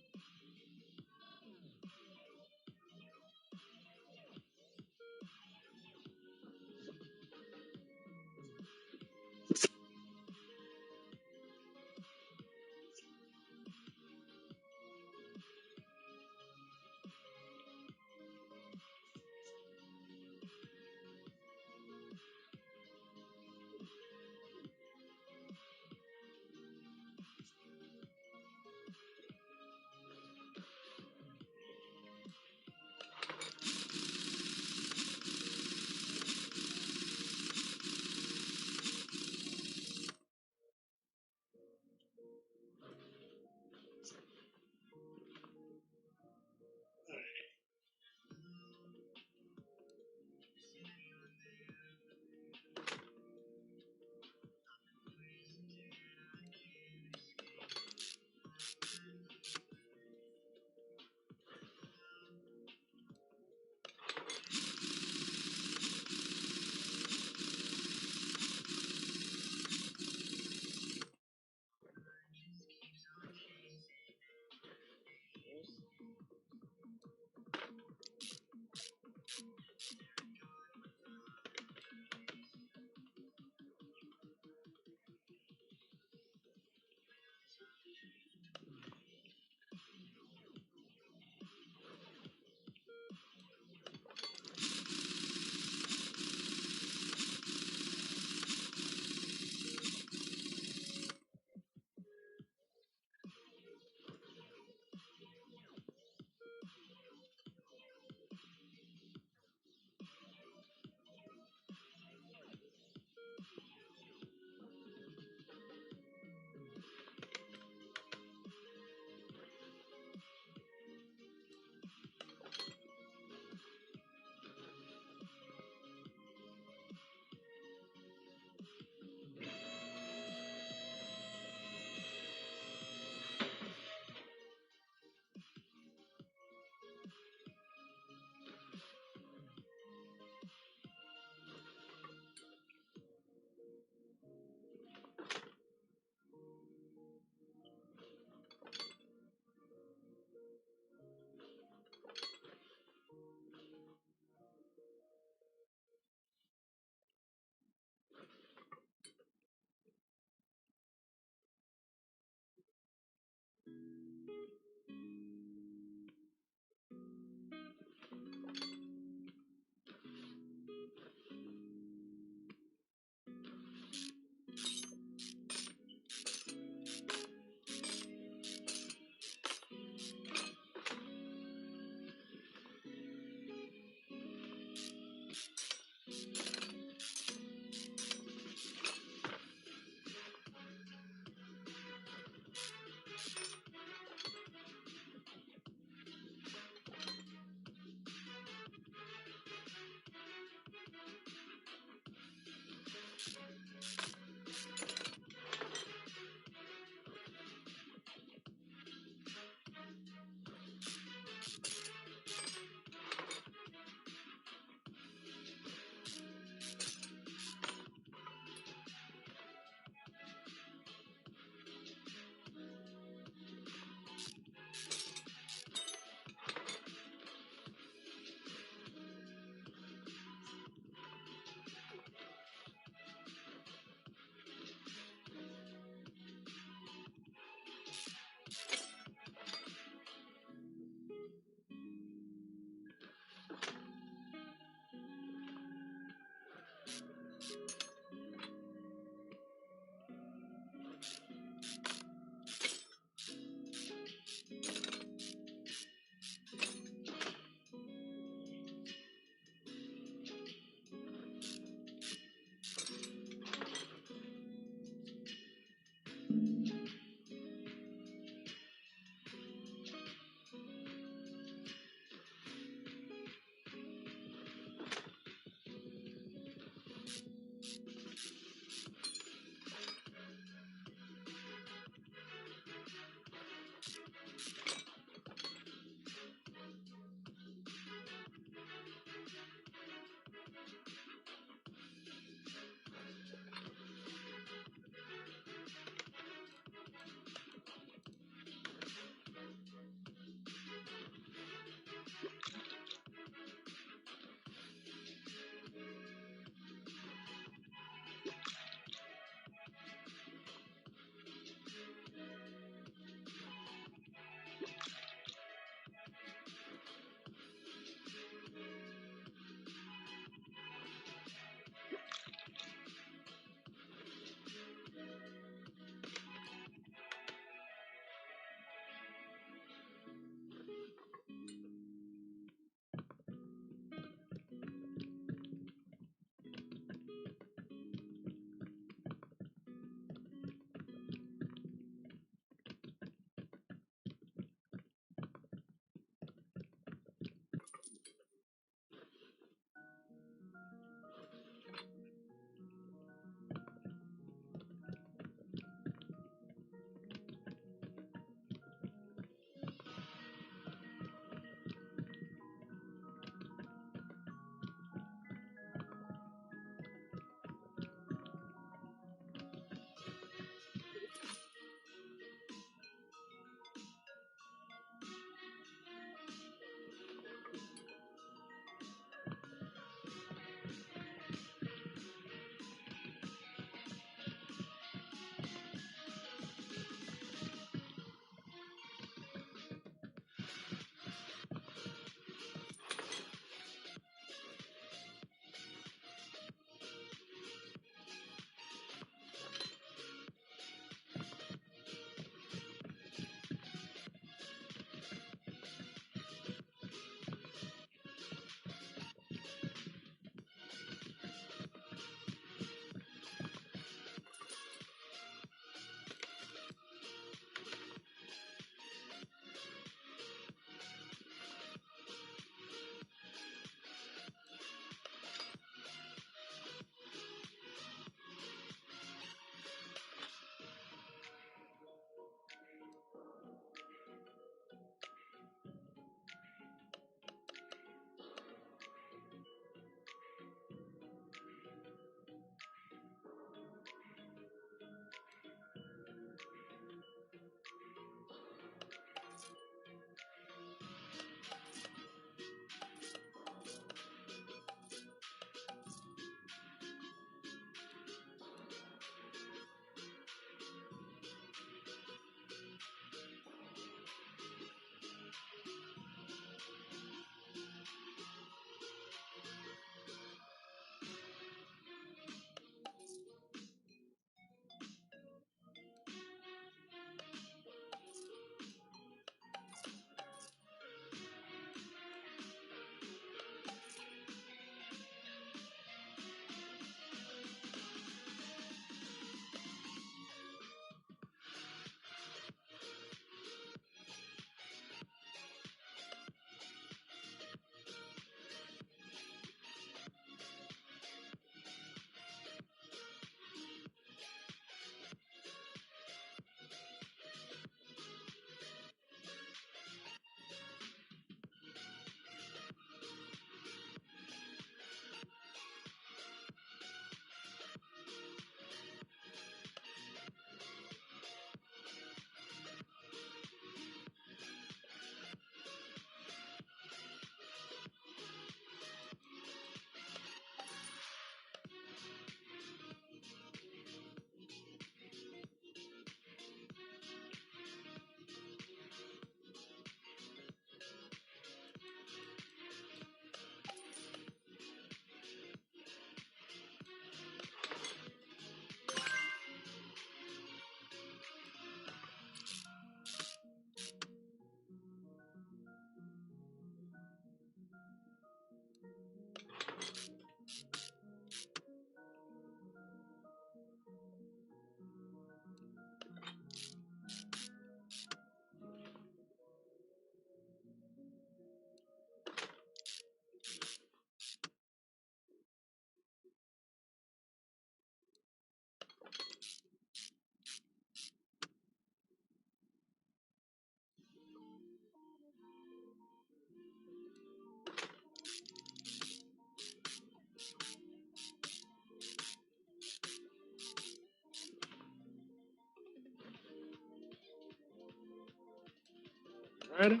Ready?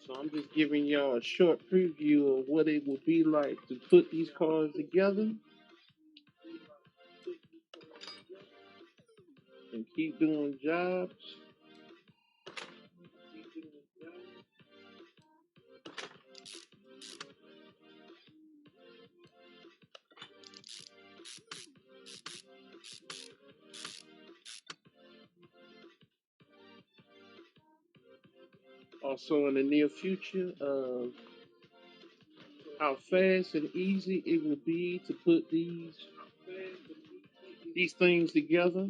So I'm just giving y'all a short preview of what it would be like to put these cards together and keep doing jobs. Also in the near future, how fast and easy it will be to put these things together.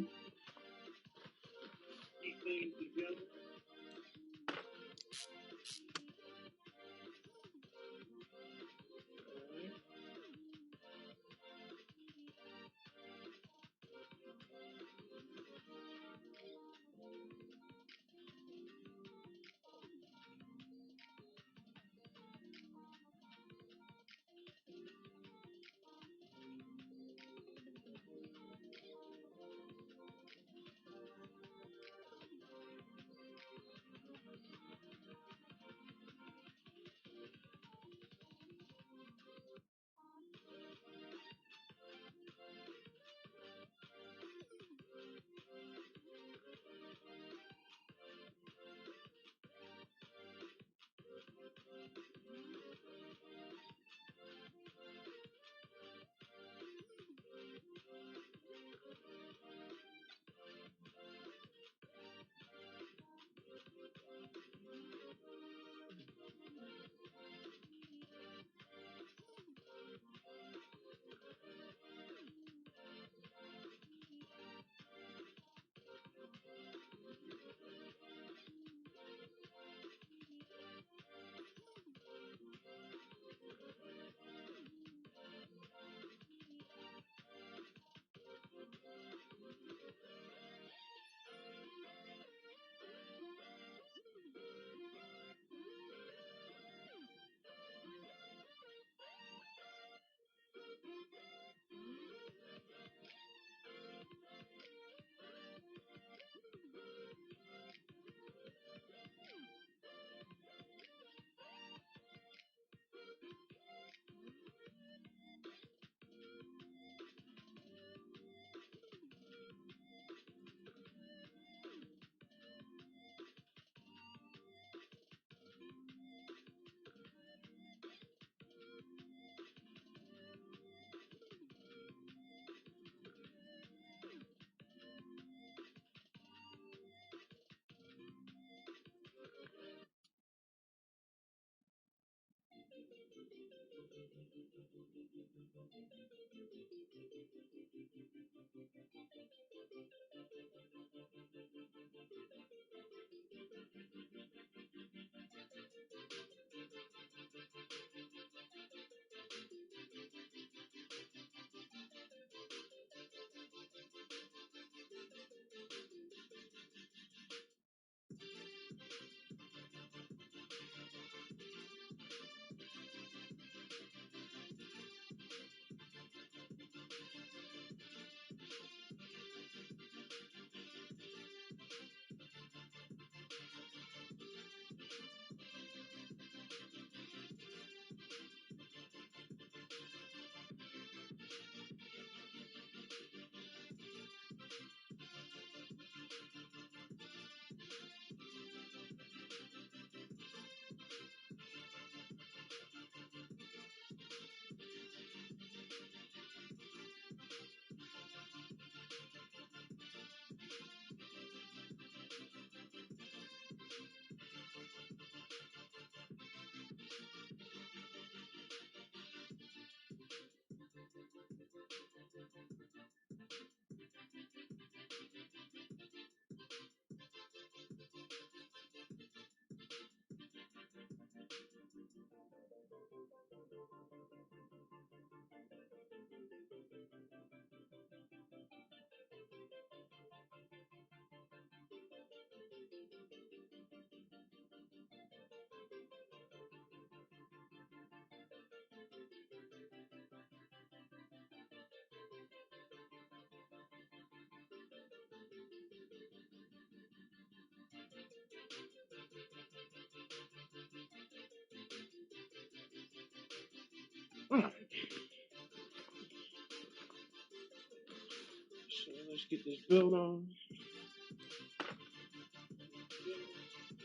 Get this built on.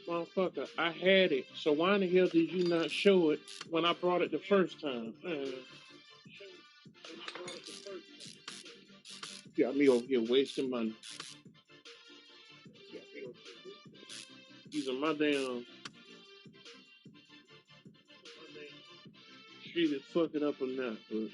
Motherfucker, I had it. So why in the hell did you not show it when I brought it the first time? Got me over here wasting money. Using my damn shit is fucking up or not, but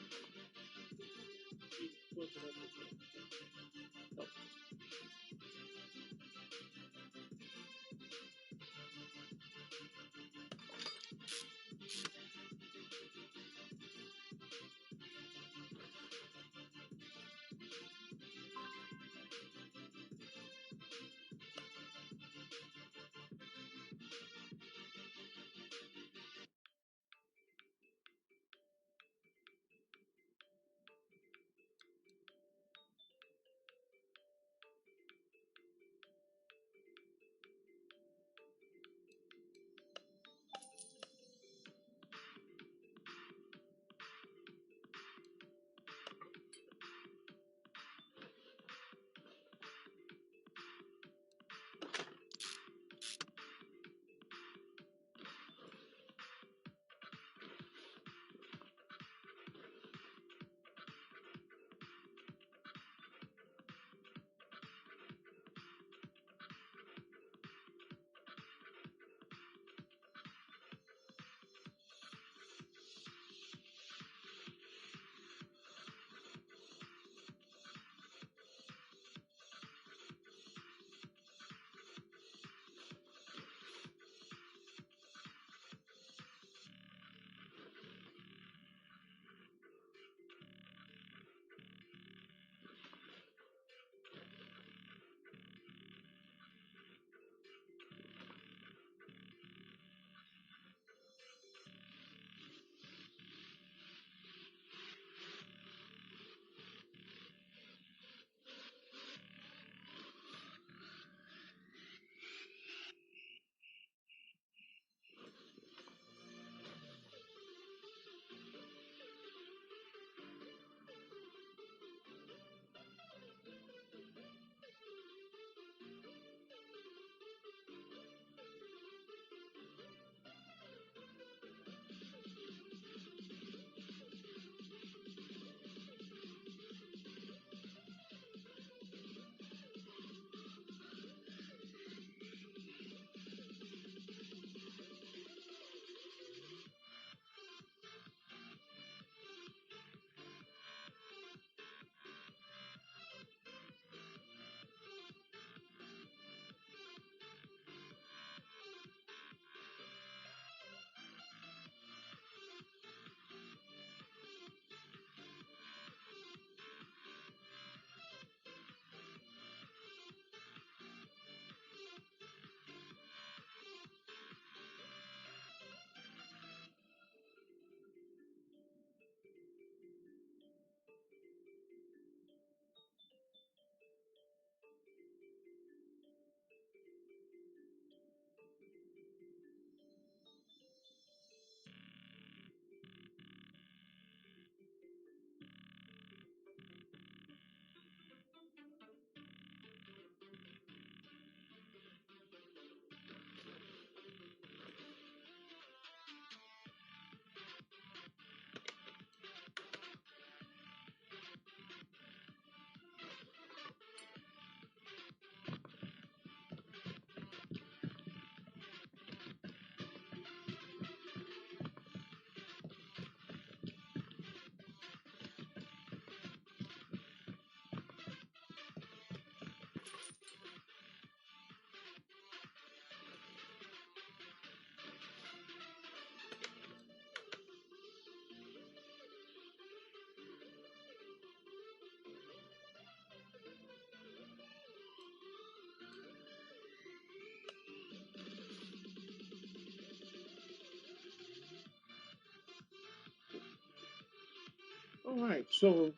all right. So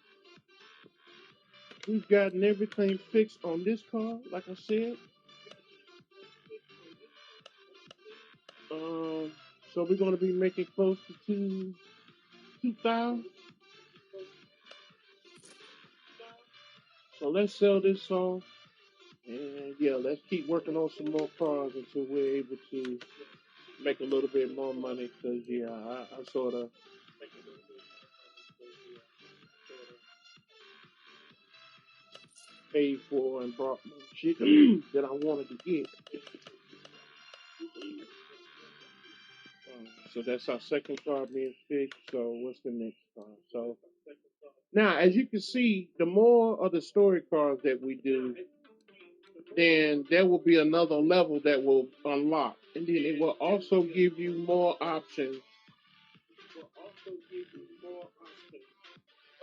we've gotten everything fixed on this car, like I said. Um, so we're gonna be making close to 2,000. So let's sell this off. And yeah, let's keep working on some more cars until we're able to make a little bit more money. Cause yeah, I sort of paid for and bought more shit that I wanted to get. So that's our second car being fixed. So what's the next car? So now, as you can see, the more of the story cars that we do, then there will be another level that will unlock, and then it will also give you more options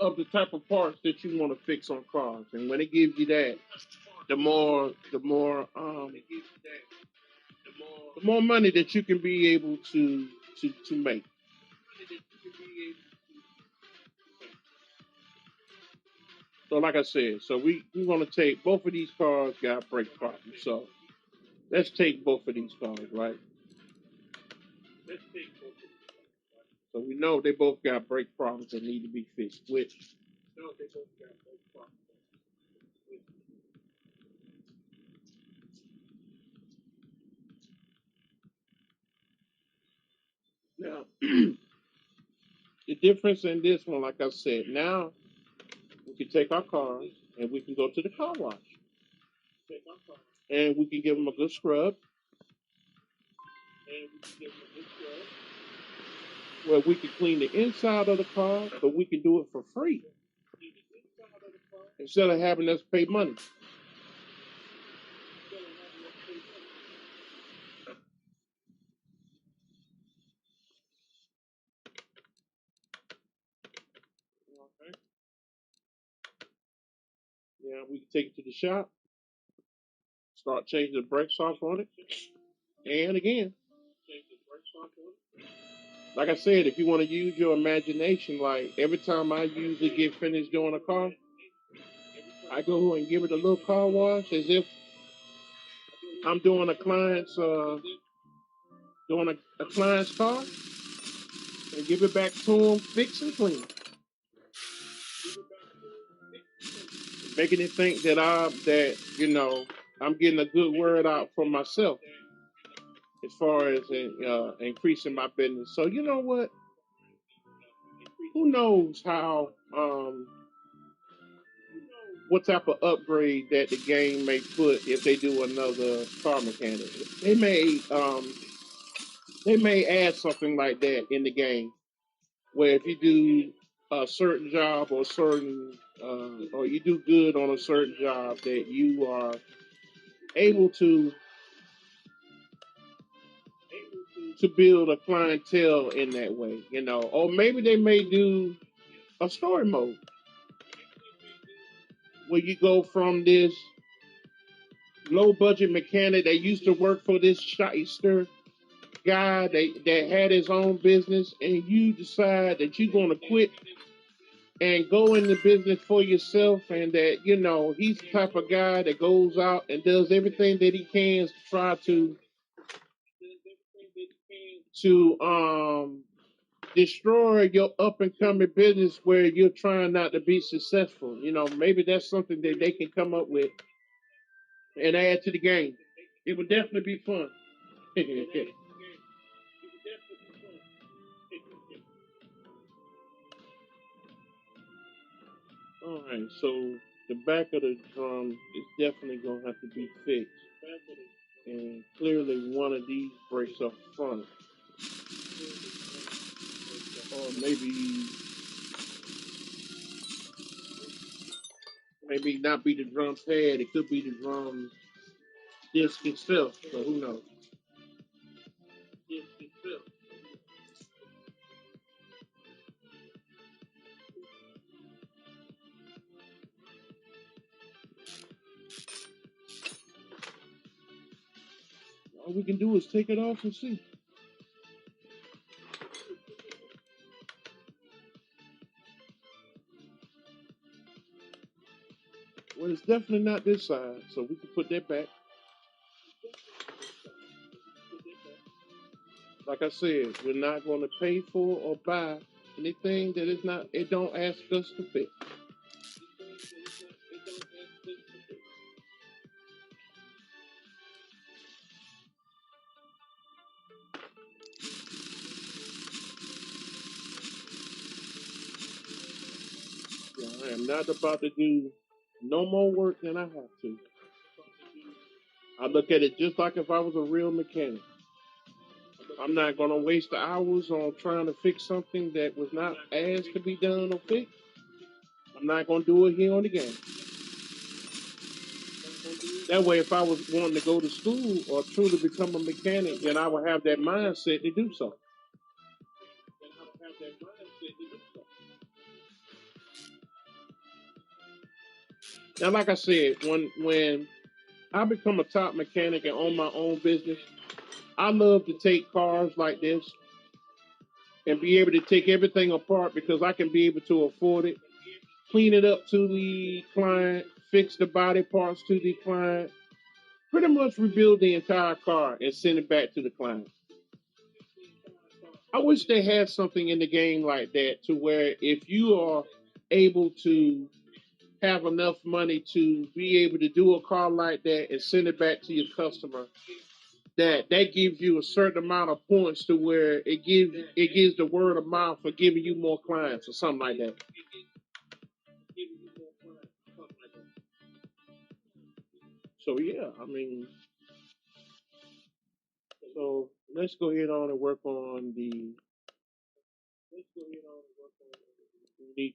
of the type of parts that you want to fix on cars. And when it gives you that, the more money that you can be able to make. So like I said, so we're gonna take both of these cars got brake problems. So let's take both of these cars, right? So we know they both got brake problems that need to be fixed. Which now the difference in this one, like I said, now we can take our cars and we can go to the car wash and we can give them a good scrub where we can clean the inside of the car, but we can do it for free instead of having us pay money. Okay. Yeah, we can take it to the shop, start changing the brakes off on it, and again, like I said, if you want to use your imagination, like every time I usually get finished doing a car, I go and give it a little car wash as if I'm doing a client's car and give it back to them fix and clean, making it think that I'm getting a good word out for myself as far as increasing my business. So you know what? Who knows what type of upgrade that the game may put if they do another car mechanic. They may um, they may add something like that in the game where if you do a certain job or or you do good on a certain job that you are able to build a clientele in that way, or maybe they may do a story mode where you go from this low budget mechanic that used to work for this shyster guy that had his own business, and you decide that you're going to quit and go into business for yourself, and that he's the type of guy that goes out and does everything that he can to try to destroy your up and coming business where you're trying not to be successful. Maybe that's something that they can come up with and add to the game. It would definitely be fun. All right, so the back of the drum is definitely gonna have to be fixed, and clearly one of these breaks up front, or maybe not be the drum pad. It could be the drum disc itself. So who knows? All we can do is take it off and see. Well, it's definitely not this side, so we can put that back. Like I said, we're not going to pay for or buy anything that is not. It don't ask us to fix. I am not about to do no more work than I have to. I look at it just like if I was a real mechanic. I'm not going to waste the hours on trying to fix something that was not asked to be done or fixed. I'm not going to do it here on the game. That way, if I was wanting to go to school or truly become a mechanic, then I would have that mindset to do so. Now, like I said, when I become a top mechanic and own my own business, I love to take cars like this and be able to take everything apart because I can be able to afford it, clean it up to the client, fix the body parts to the client, pretty much rebuild the entire car and send it back to the client. I wish they had something in the game like that to where if you are able to have enough money to be able to do a car like that and send it back to your customer, that gives you a certain amount of points to where it gives the word of mouth for giving you more clients or something like that. So yeah, I mean, so let's go ahead on and work on the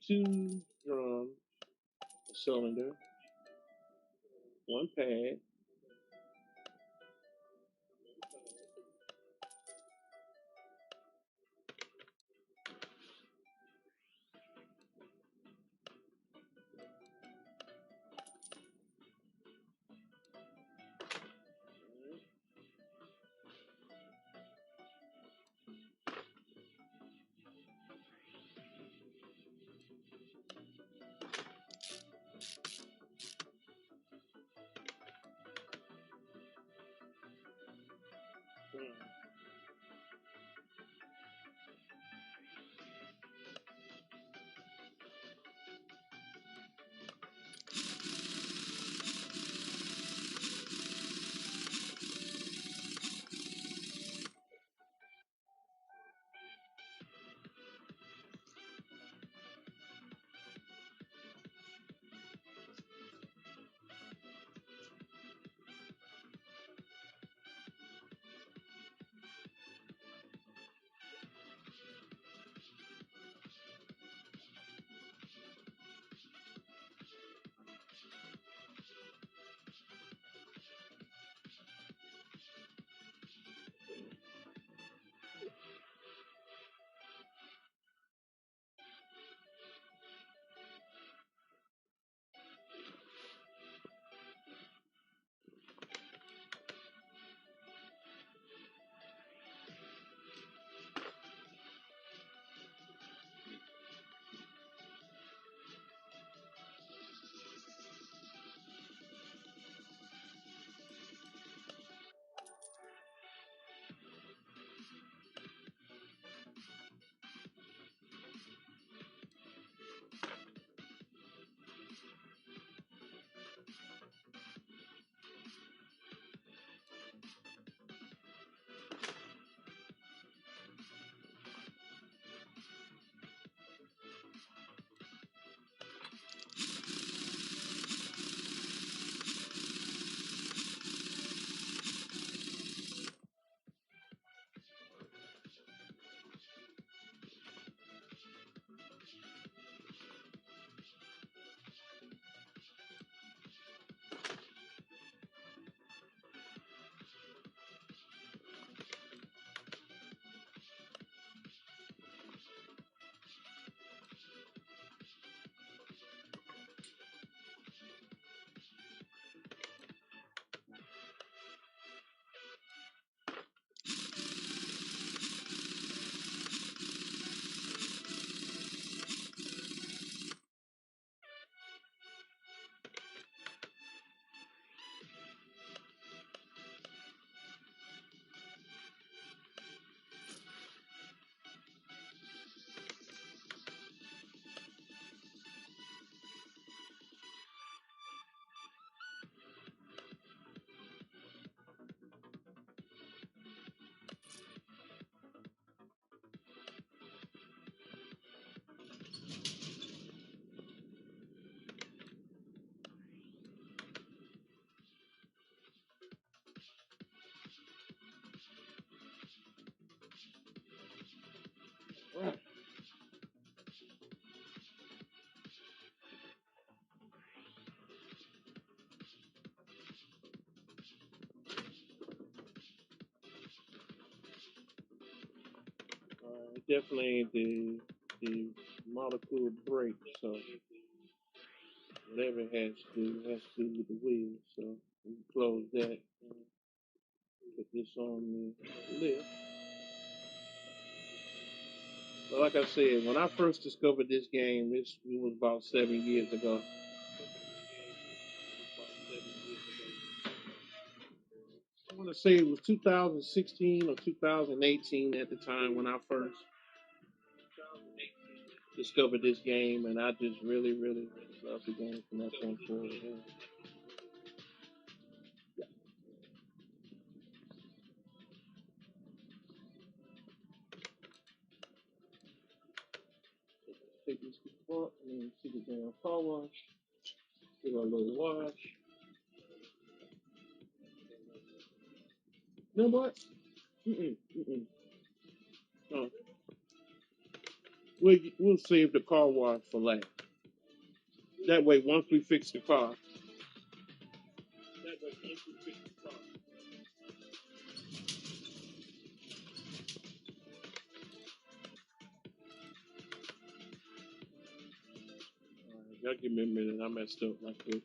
two drum cylinder, one pad. definitely ain't the molecule break. So whatever it has to do with the wheel. So we close that. And put this on the lift. But like I said, when I first discovered this game, it was about 7 years ago. I want to say it was 2016 or 2018 at the time when I first discovered this game, and I just really, really, really loved the game from that point forward. Yeah. Take this apart and then see the damn car wash. Give it a little wash. You know what? No, we'll save the car wash for last. That way, once we fix the car, y'all give me a minute. I messed up right quick.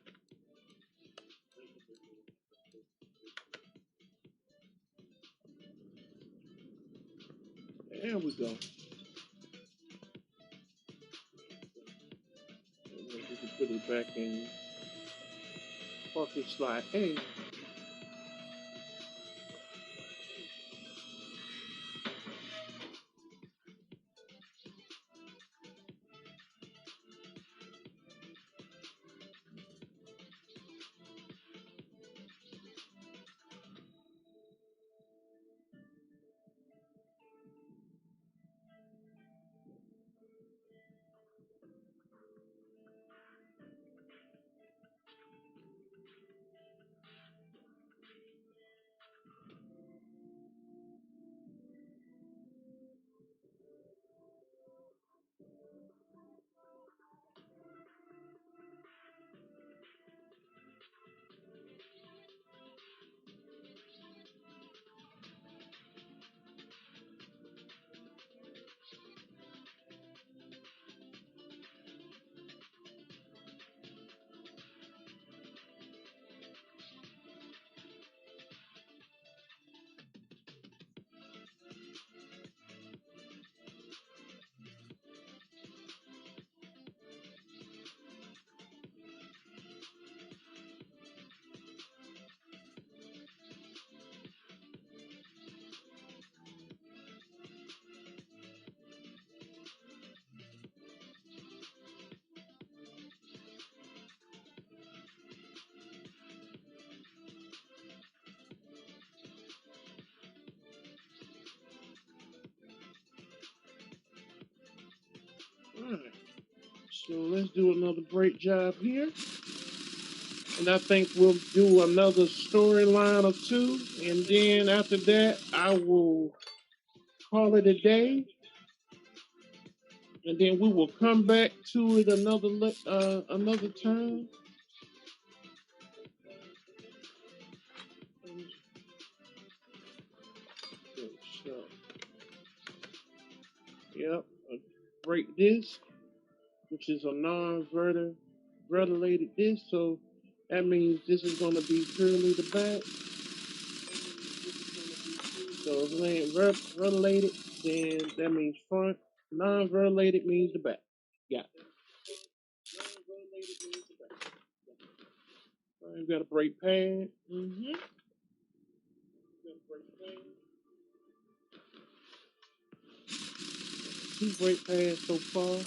There we go. We can put it back in parking slot A. All right. So let's do another brake job here. And I think we'll do another storyline or two. And then after that, I will call it a day. And then we will come back to it another time. So, yep, a brake disc, which is a non-vertilated disc. So that means this is going to be purely the back. So if it ain't vertilated, then that means front. Non-vertilated means the back. Yeah. We've got a brake pad. Two brake pads so far.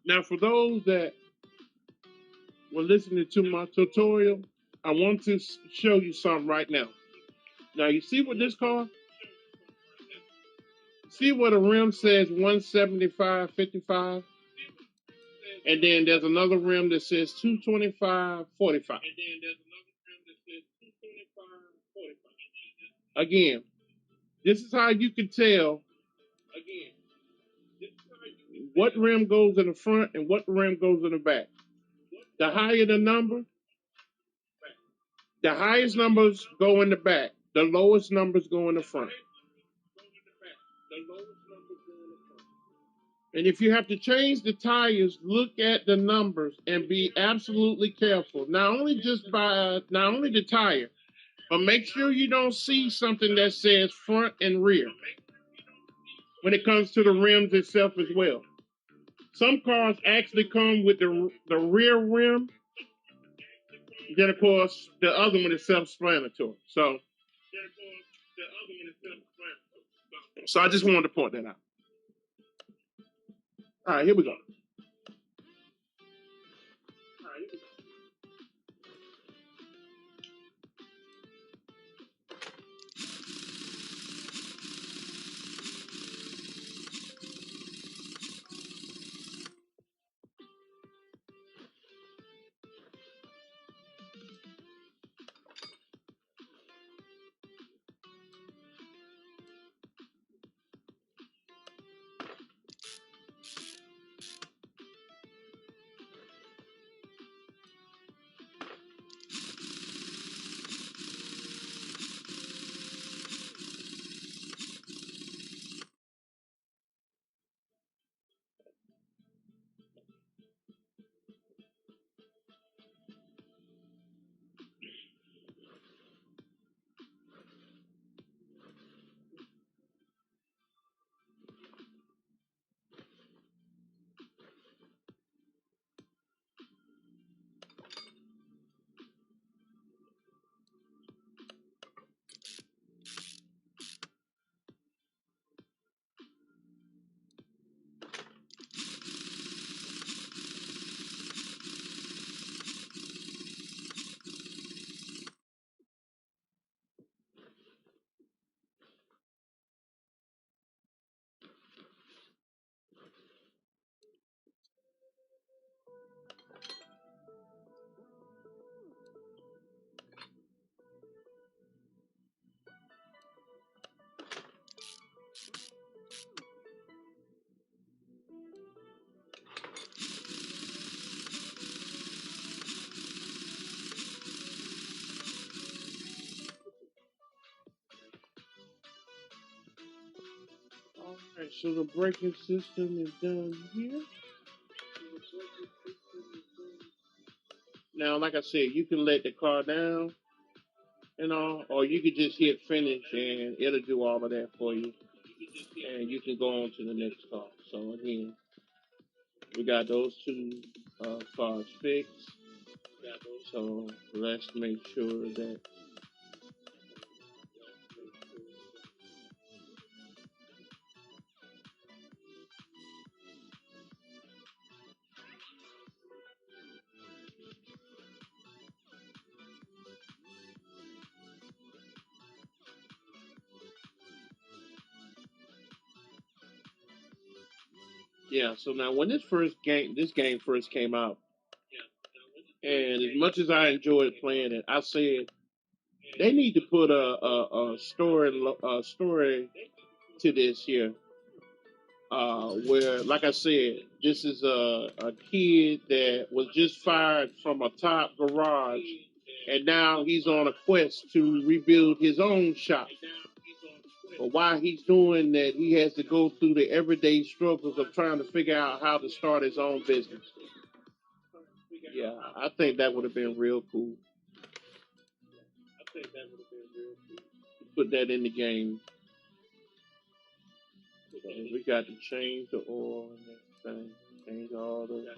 Now, for those that were listening to my tutorial, I want to show you something right now. Now, you see what this car? See what the rim says 175.55? And then there's another rim that says 225.45. Again, this is how you can tell what rim goes in the front and what rim goes in the back. The higher the number, the highest numbers go in the back. The lowest numbers go in the front. And if you have to change the tires, look at the numbers and be absolutely careful. Not only the tire, but make sure you don't see something that says front and rear when it comes to the rims itself as well. Some cars actually come with the rear rim. Then, of course, the other one is self-explanatory. So I just wanted to point that out. All right, here we go. All right, so the braking system is done here. Now, like I said, you can let the car down and all, or you could just hit finish and it'll do all of that for you. And you can go on to the next car. So again, we got those two cars fixed. So let's make sure that. Yeah, so now when this game first came out, and as much as I enjoyed playing it, I said they need to put a story to this here, where, like I said, this is a kid that was just fired from a top garage, and now he's on a quest to rebuild his own shop. But while he's doing that, he has to go through the everyday struggles of trying to figure out how to start his own business. Yeah, I think that would have been real cool. Put that in the game. So we got to change the oil and everything. Change all the.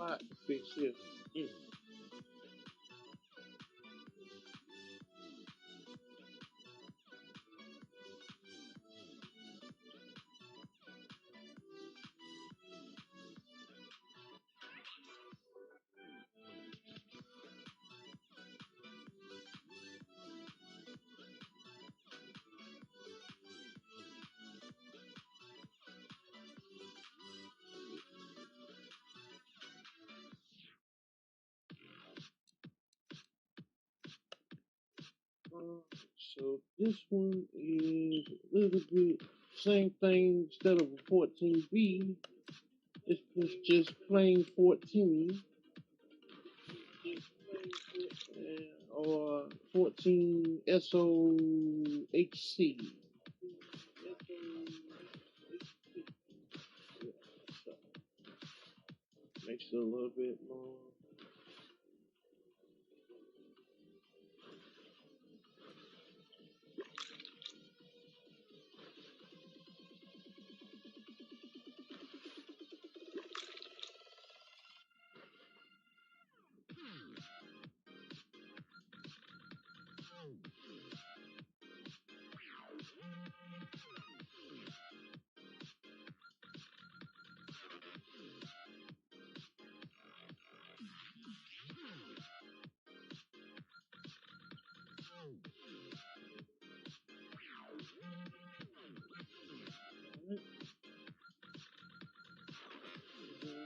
pot to fix this. Mm. So this one is a little bit same thing instead of a 14B. This was just plain 14 or 14 SOHC. So makes it a little bit more.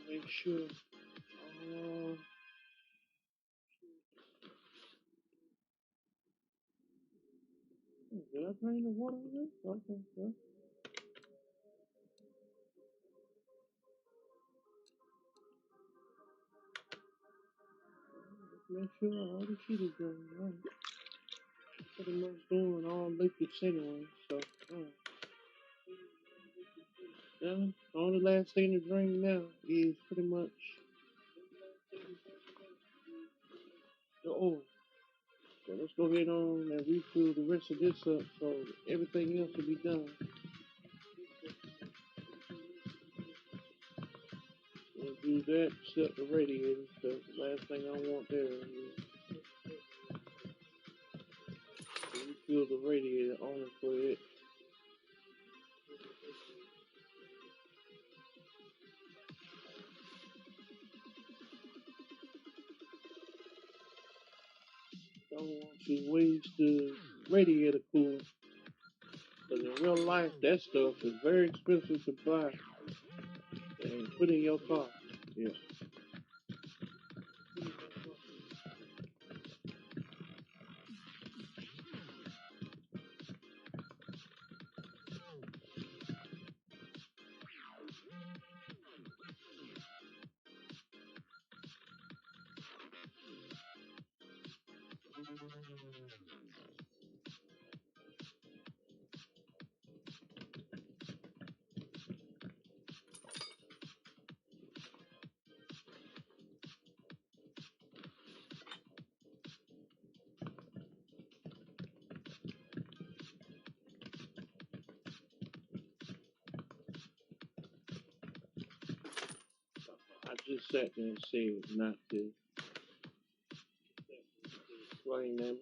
Make sure. Did I drain the water on this? Okay, yeah. Make sure all the shit is drained. Right. Pretty much doing all liquids anyway, so alright. Yeah, the only last thing to drain now is pretty much the oil. So let's go ahead on and refill the rest of this up so everything else will be done. We'll do that, set the radiator, because the last thing I want there is to refill the radiator only for it. Don't want to waste the radiator coolant. Because in real life, that stuff is very expensive to buy and put in your car. Yeah. I just sat there and said not to explain them.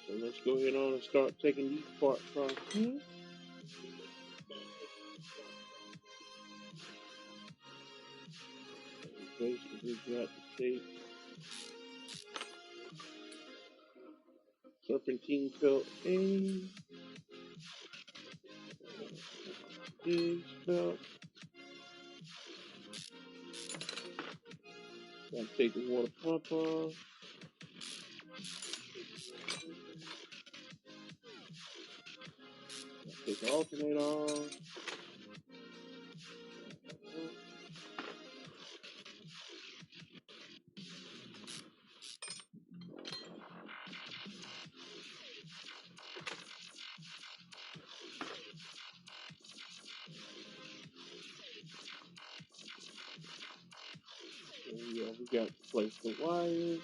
So let's go ahead on and start taking these parts off here. Basically got to take serpentine belt A, this belt. Gotta take the water pump off. Take the alternator off. And yeah, we got to place the wires.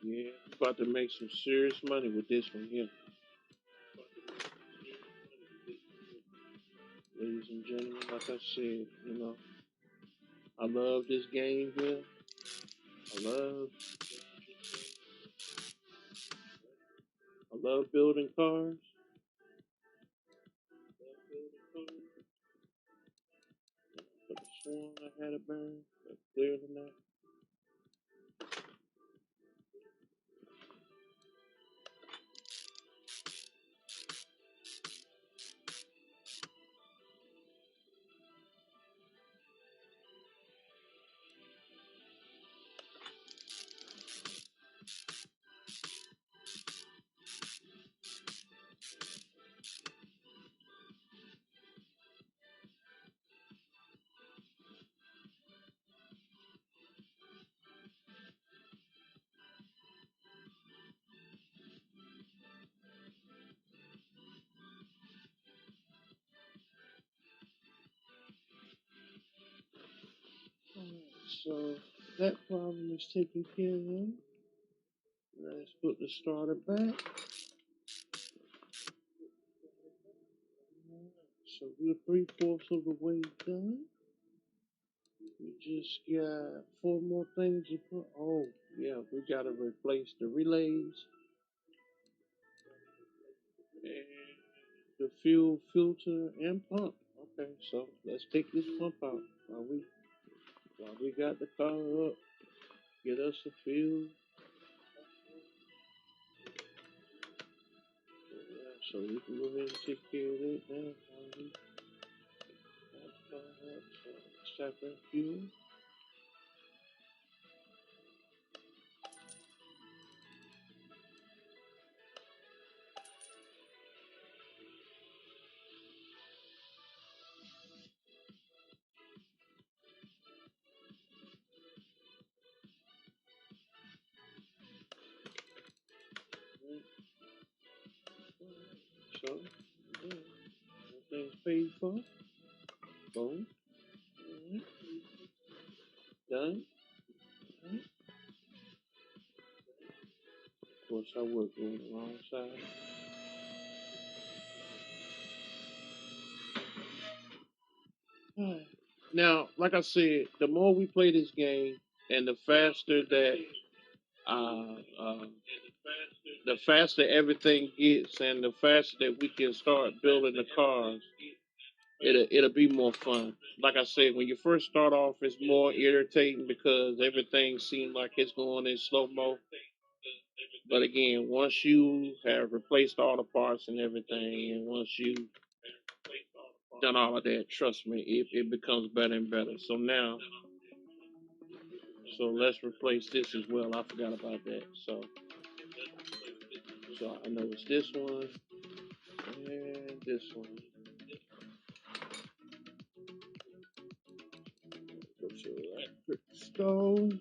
Yeah, we're about to make some serious money with this one here, ladies and gentlemen. Like I said, I love this game here. I love, I love building cars. But the sworn I had it burned, but clearly not. Alright, so that problem is taken care of. Let's put the starter back. So we're 3/4 of the way done. We just got 4 more things to put. Oh, yeah, we gotta replace the relays and the fuel filter and pump. Okay, so let's take this pump out while we got the car up. Get us a fuel. Yeah, so we can go ahead and take care of that now. While we got the car up. So let's tap that fuel. So, yeah, everything's paid for. Boom. Alright, done. Alright. Of course, I worked on the wrong side. Alright. Now, like I said, the more we play this game, and uh, uh, the faster everything gets, and the faster that we can start building the cars, it'll be more fun. Like I said, when you first start off, it's more irritating because everything seems like it's going in slow mo. But again, once you have replaced all the parts and everything, and once you done all of that, trust me, it becomes better and better. So let's replace this as well. I forgot about that. So I know it's this one and this one. Go to electric stove.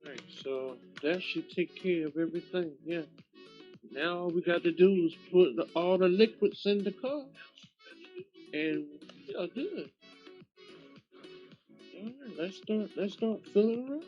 Alright, so that should take care of everything. Yeah. Now all we got to do is put all the liquids in the car, and we are good. All right, let's start filling her up.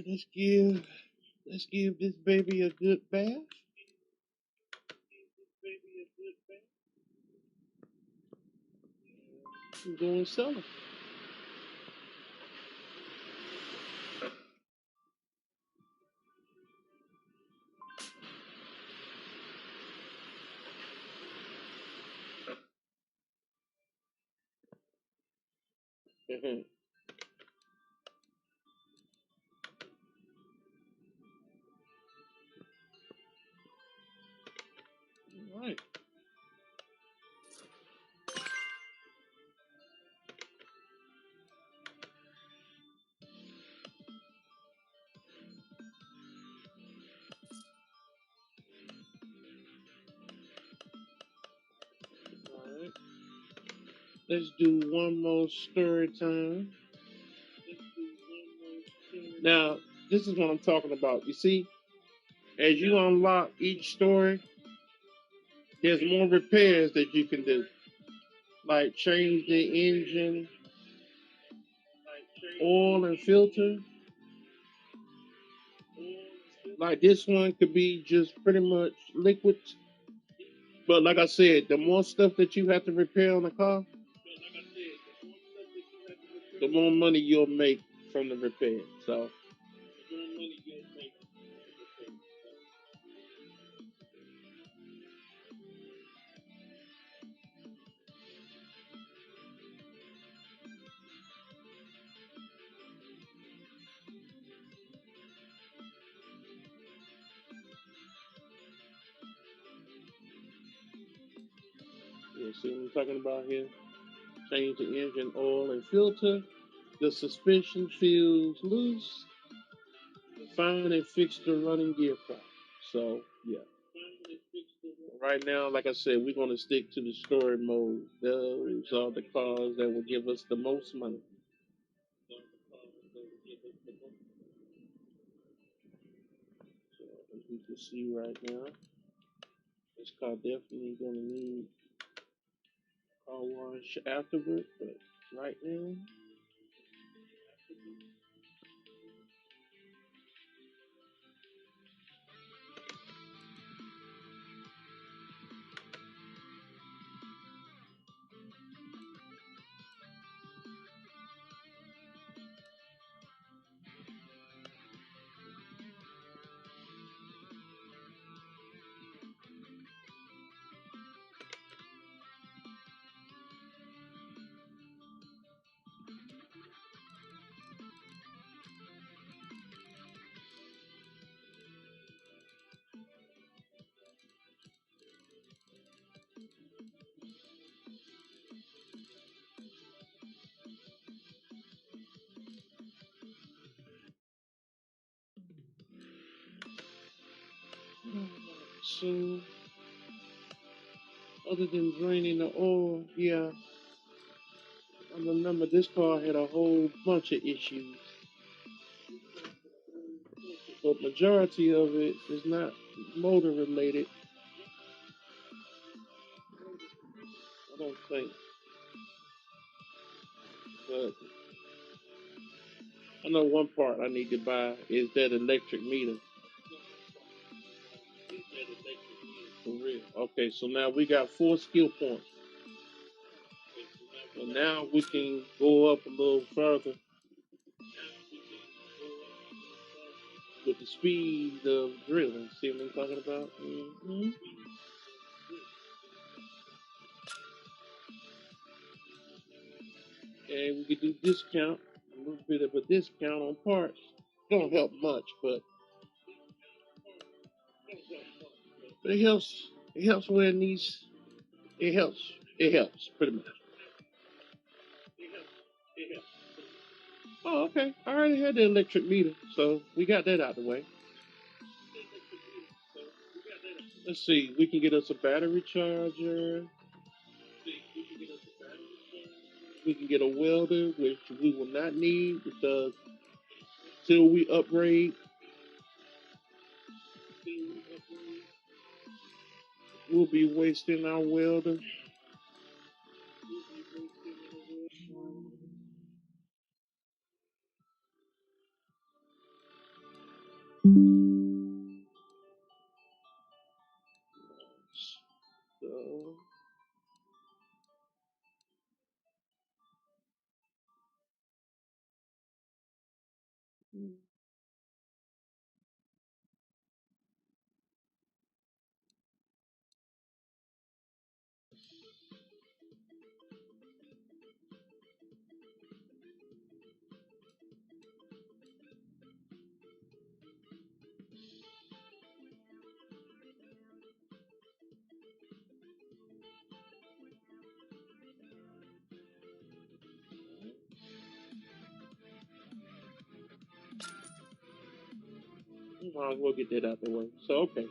Let's give this baby a good bath. And go and sell it. Mhm. All right. All right. Let's do one more story time. Now, this is what I'm talking about. You see, as you unlock each story, there's more repairs that you can do, like change the engine, oil, and filter. Like this one could be just pretty much liquid. But like I said, the more stuff that you have to repair on the car, the more money you'll make from the repair. So you see what I'm talking about here? Change the engine oil and filter. The suspension feels loose. Find and fix the running gear problem. So yeah. Right now, like I said, we're gonna stick to the story mode. Those are the cars that will give us the most money. So as we can see right now, this car definitely gonna need car wash afterward, but right now, so other than draining the oil, yeah, I remember this car had a whole bunch of issues, but majority of it is not motor related. I don't think, but I know one part I need to buy is that electric meter. For real. Okay, so now we got 4 skill points. And now we can go up a little further with the speed of drilling. See what I'm talking about? Mm-hmm. And we can do discount, a little bit of a discount on parts. Don't help much, but it helps. It helps where it needs. It helps. It helps pretty much. Oh, okay. I already had the electric meter, so we got that out of the way. Let's see. We can get us a battery charger. We can get a welder, which we will not need because till we upgrade, we'll be wasting our welder. You might as well get that out the way. So, okay.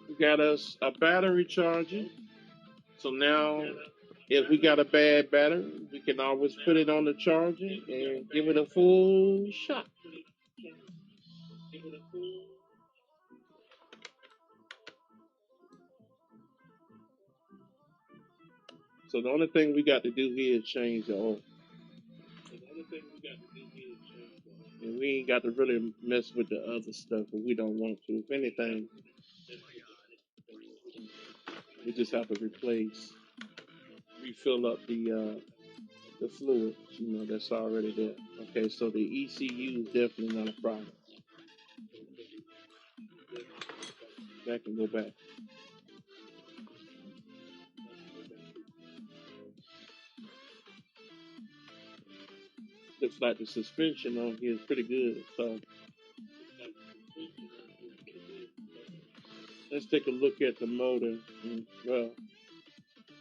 We got us a battery charger. So now, if we got a bad battery, we can always put it on the charger and give it a full shot. So the only thing we got to do here is change the oil. And we ain't got to really mess with the other stuff if we don't want to. If anything, we just have to refill up the fluid, that's already there. Okay, so the ECU is definitely not a problem. That can go back. Looks like the suspension on here is pretty good. So let's take a look at the motor. Well,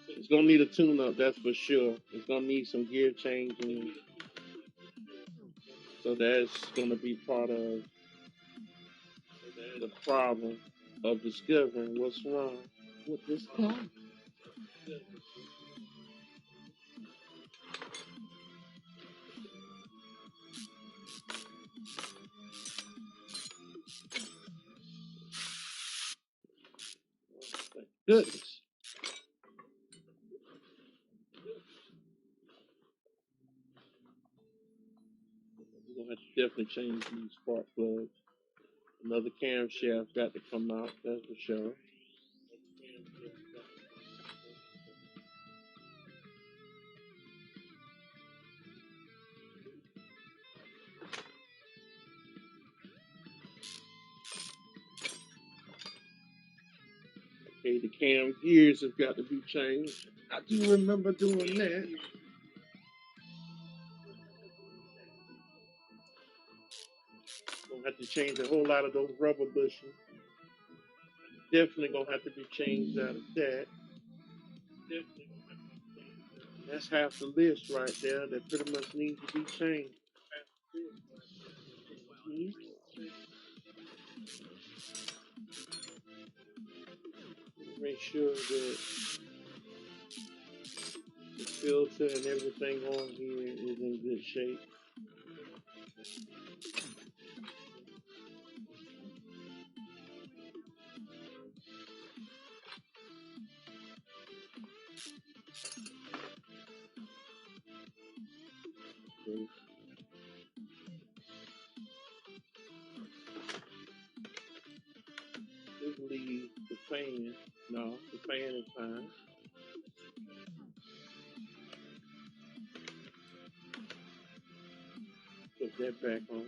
it's gonna need a tune-up, that's for sure. It's gonna need some gear changing. So that's gonna be part of the problem of discovering what's wrong with this car. Thank goodness. We're gonna have to definitely change these spark plugs. Another camshaft got to come out, that's for sure. Okay, the cam gears have got to be changed. I do remember doing that. Gonna have to change a whole lot of those rubber bushings. Definitely gonna have to be changed out of that. That's half the list right there that pretty much needs to be changed. Mhm. Make sure that the filter and everything on here is in good shape. Okay. Just leave the fan. No, the fan is fine. Put that back on.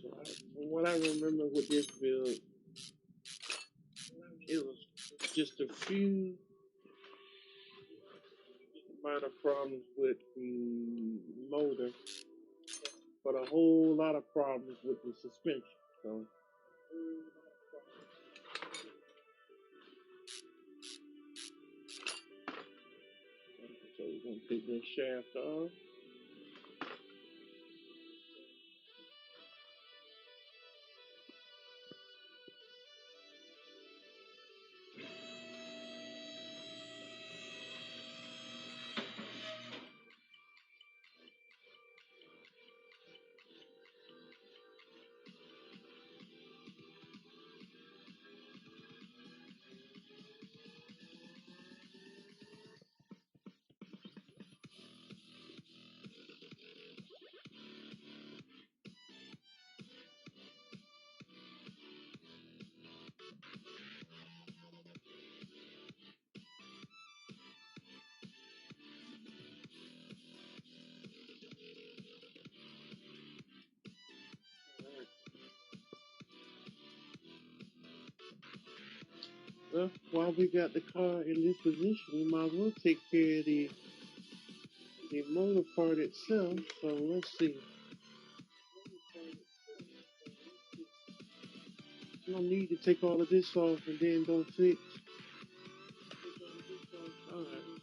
So from what I remember with this build, it was just a few minor problems with the motor, but a whole lot of problems with the suspension. So, we're gonna take this shaft off. Well, while we got the car in this position, we might as well take care of the motor part itself. So let's see. No need to take all of this off and then don't fix. All right.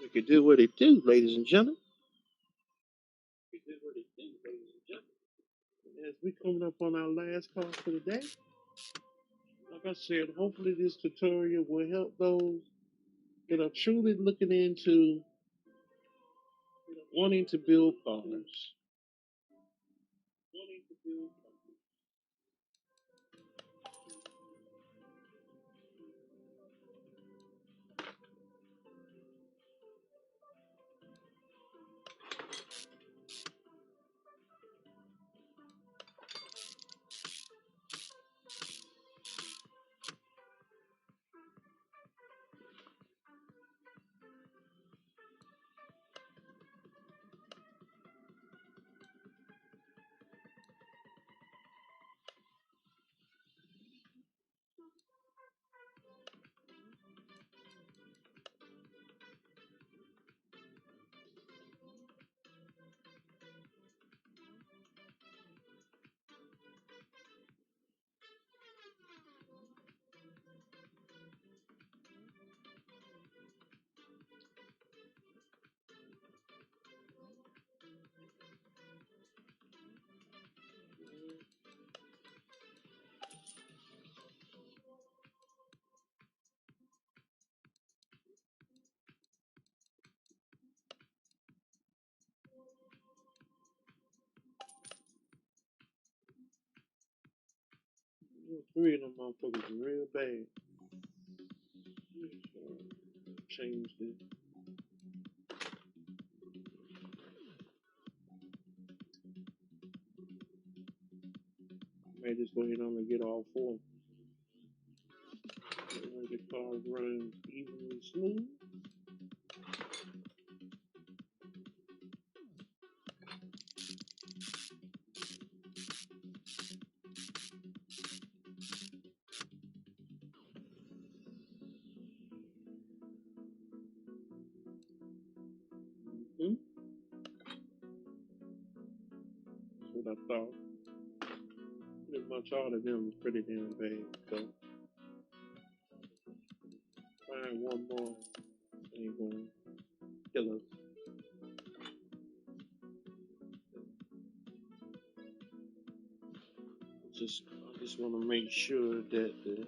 We could do what it do, ladies and gentlemen. As we coming up on our last call for the day, like I said, hopefully this tutorial will help those that are truly looking into wanting to build cars. three of them motherfuckers are real bad. Change this. May just go ahead on and get all four. The car runs evenly smooth. Mm-hmm. That's what I thought. Pretty much all of them was pretty damn bad. So find one more ain't gonna kill us. I just want to make sure that the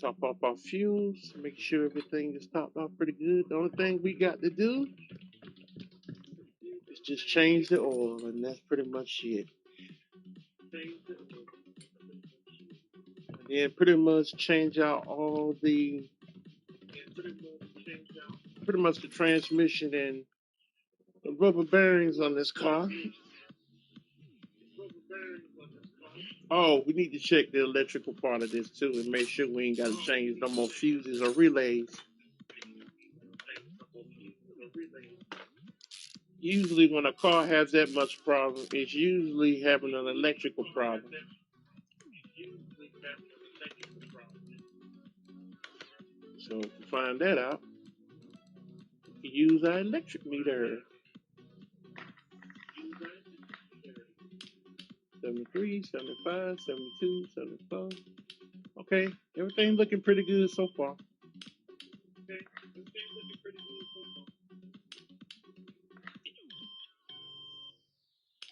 top off our fuels, make sure everything is topped off pretty good. The only thing we got to do is just change the oil, and that's pretty much it. And then pretty much change out all the, pretty much the transmission and the rubber bearings on this car. Oh, we need to check the electrical part of this too and make sure we ain't got to change no more fuses or relays. Usually when a car has that much problem, it's usually having an electrical problem. So to find that out, we use our electric meter. 73, 75, 72, 74. Okay, everything's looking pretty good so far.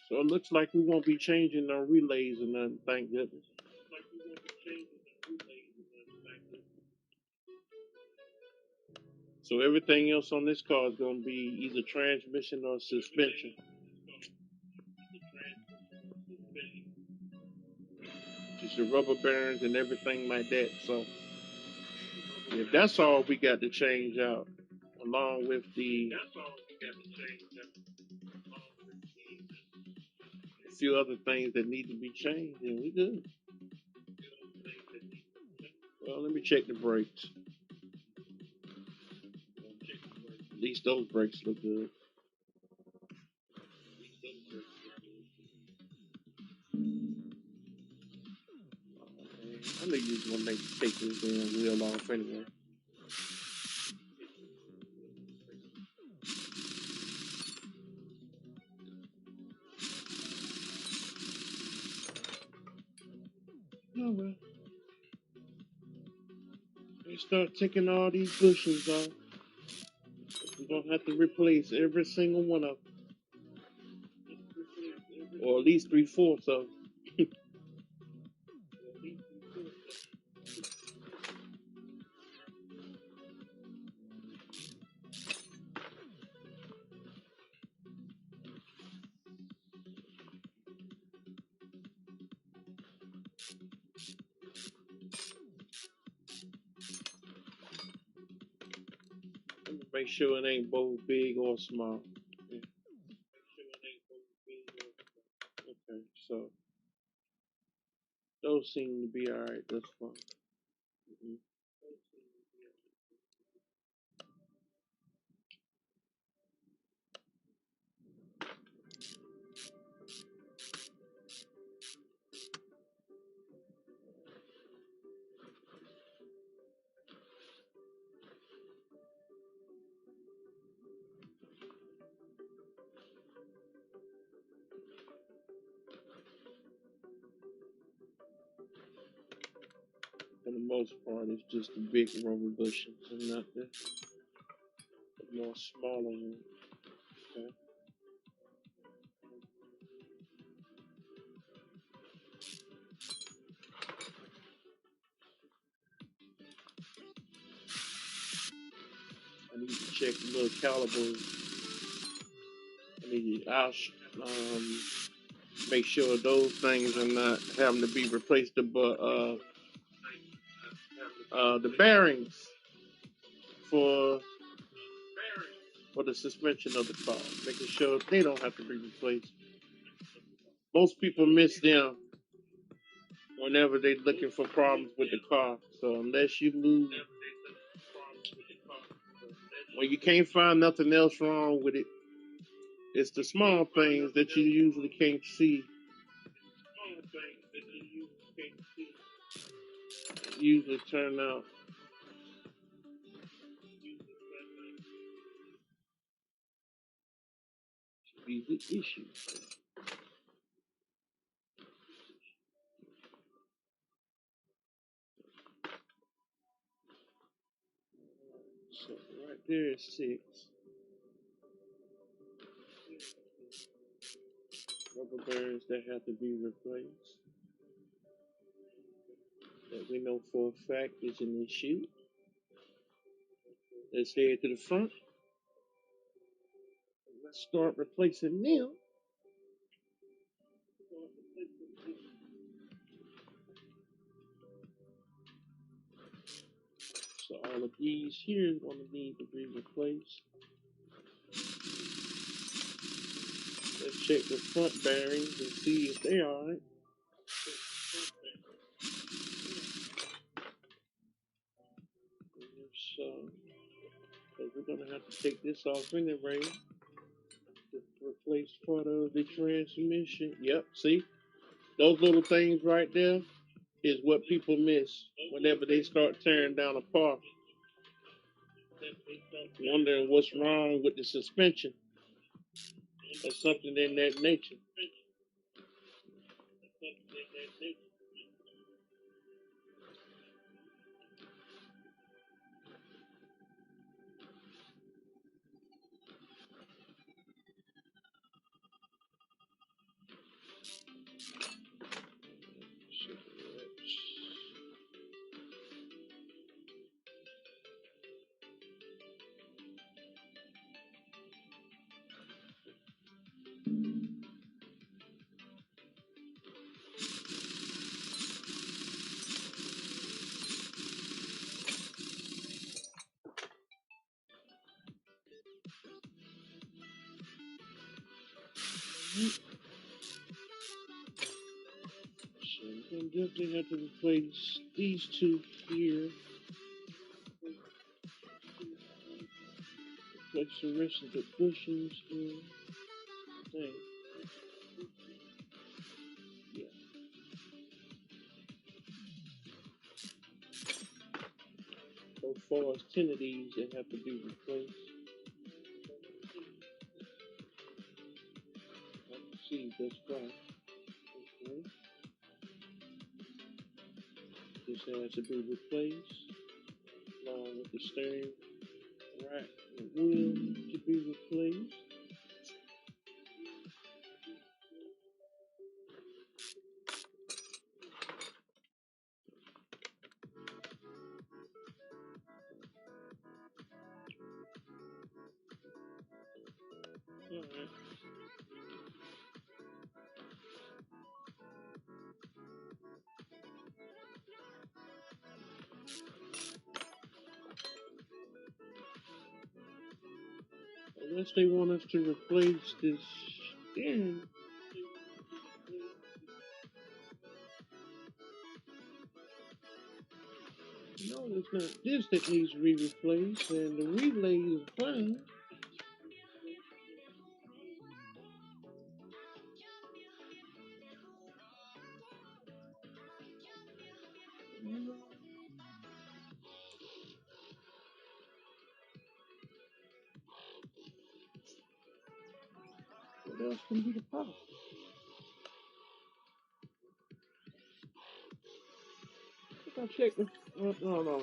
So it looks like we won't be changing no relays or nothing, thank goodness. So everything else on this car is going to be either transmission or suspension. Just the rubber bearings and everything like that. So if that's all we got to change out, along with the few other things that need to be changed, then we good. Well, let me check the brakes. At least those brakes look good. I knew you was gonna take this damn wheel off anyway. Oh well. They start taking all these bushings off. We're gonna have to replace every single one of them, or at least 3/4 of them. Make sure it ain't both big or small. Yeah. Okay, so those seem to be alright thus far. Mm-hmm. For the most part, it's just the big rubber bushings and not the more smaller ones. Okay. I need to check the little calibers I'll make sure those things are not having to be replaced. But the bearings for the suspension of the car, making sure they don't have to be replaced. Most people miss them whenever they're looking for problems with the car. So unless you move, when you can't find nothing else wrong with it, it's the small things that you usually can't see. Usually turn out to be the issue. So right there is 6 rubber bearings that have to be replaced. That we know for a fact is an issue. Let's head to the front. Let's start replacing them. So all of these here is going to need to be replaced. Let's check the front bearings and see if they are alright. So, because we're going to have to take this off anyway to replace part of the transmission. Yep, see? Those little things right there is what people miss whenever they start tearing down a car. Wondering what's wrong with the suspension or something in that nature. So we're going to definitely have to replace these two here. Replace the rest of the bushings here. Dang. Yeah. So far as 10 of these that have to be replaced. I can see that's right. Okay. This has to be replaced along with the steering rack and wheel to be replaced. Alright. Unless they want us to replace this steering. No, it's not this that needs to be replaced, and the relay is fine. What else can be the problem? I checked the no.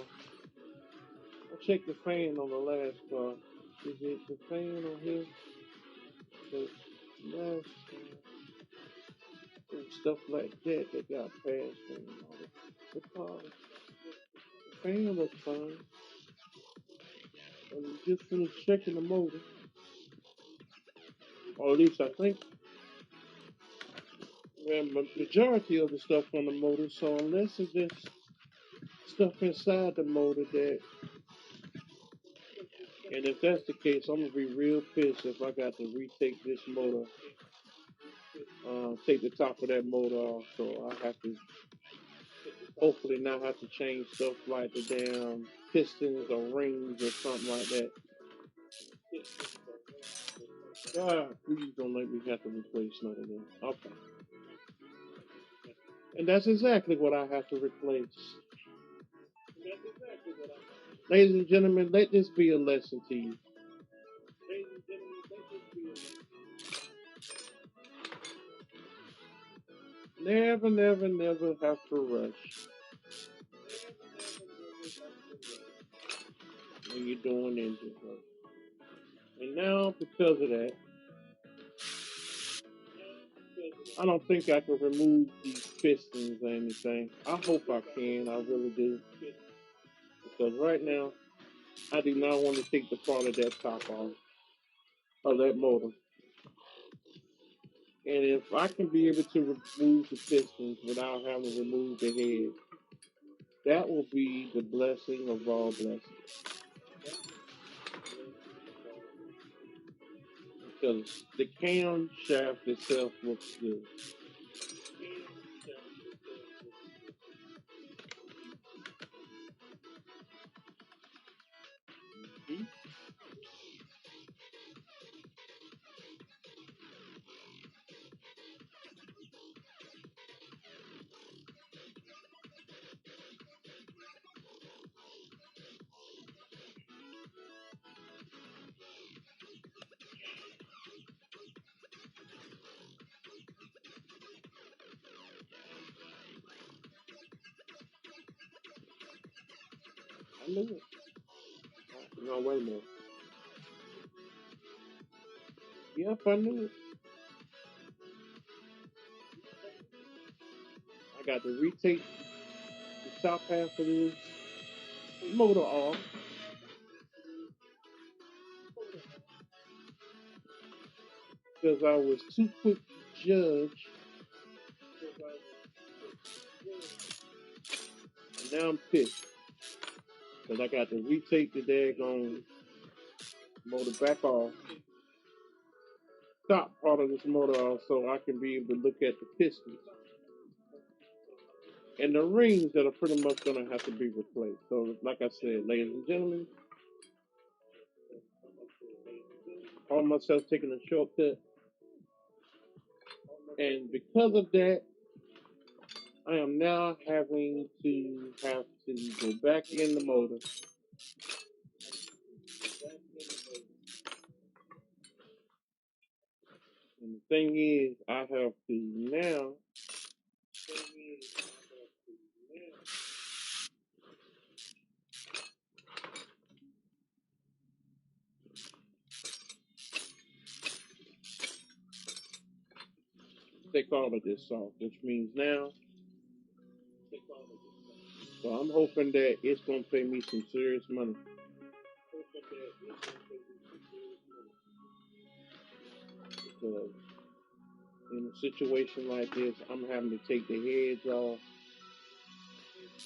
I checked the fan on the last car. Is it the fan on here? The last and stuff like that that got passed and all that. The car, the fan looks fine. And we just finished checking the motor. or at least I think. Well, majority of the stuff on the motor. So unless it's just stuff inside the motor that, and if that's the case, I'm gonna be real pissed if I got to retake this motor, take the top of that motor off. So I have to hopefully not have to change stuff like the damn pistons or rings or something like that. God, please don't let me have to replace none of them. Okay. And that's exactly what I have to replace. Ladies and gentlemen, let this be a lesson to you. Never, never, never have to rush when you're doing engine work. And now, because of that, I don't think I can remove these pistons or anything. I hope I can. I really do. Because right now, I do not want to take the part of that top off of that motor. And if I can be able to remove the pistons without having to remove the head, that will be the blessing of all blessings. Because the cam shaft itself looks good. Hmm? I knew it. No, wait a minute. Yep, I knew it. I got to retake the top half of this motor off because I was too quick to judge. And now I'm pissed because I got to retake the daggone motor back off, top part of this motor off, so I can be able to look at the pistons and the rings that are pretty much going to have to be replaced. So, like I said, ladies and gentlemen, I found myself taking a shortcut, and because of that, I am now having to go back in the motor. And the thing is, I have to now take all of this off, which means now, so I'm hoping that it's going to pay me some serious money. Because in a situation like this, I'm having to take the heads off,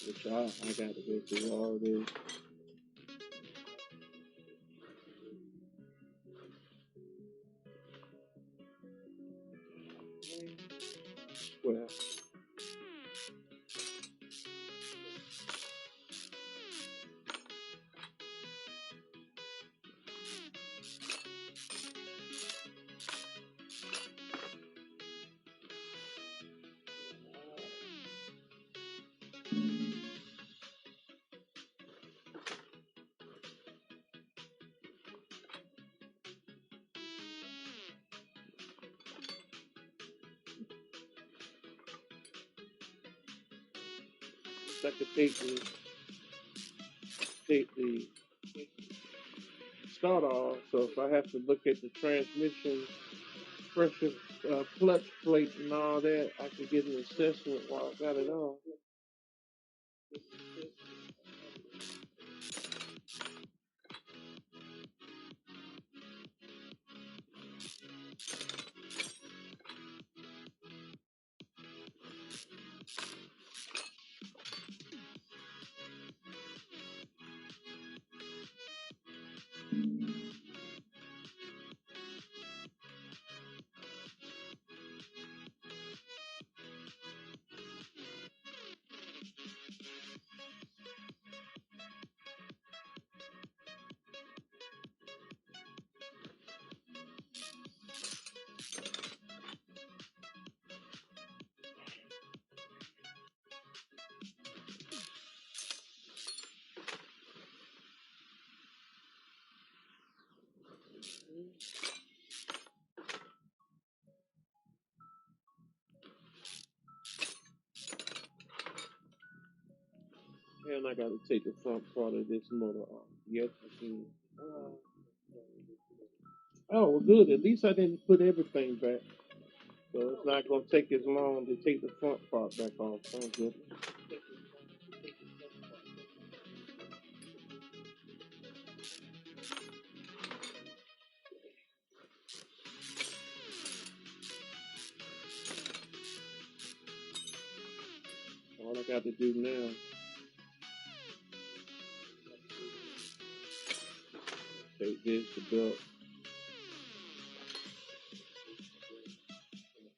which I got to go through all this. Well, I could take the start off. So if I have to look at the transmission pressure, clutch plate, and all that, I can get an assessment while I got it on. And I got to take the front part of this motor off. Yes, I can. Oh, well, good. At least I didn't put everything back. So it's not going to take as long to take the front part back off. Oh, good. All I got to do now, take this, the belt,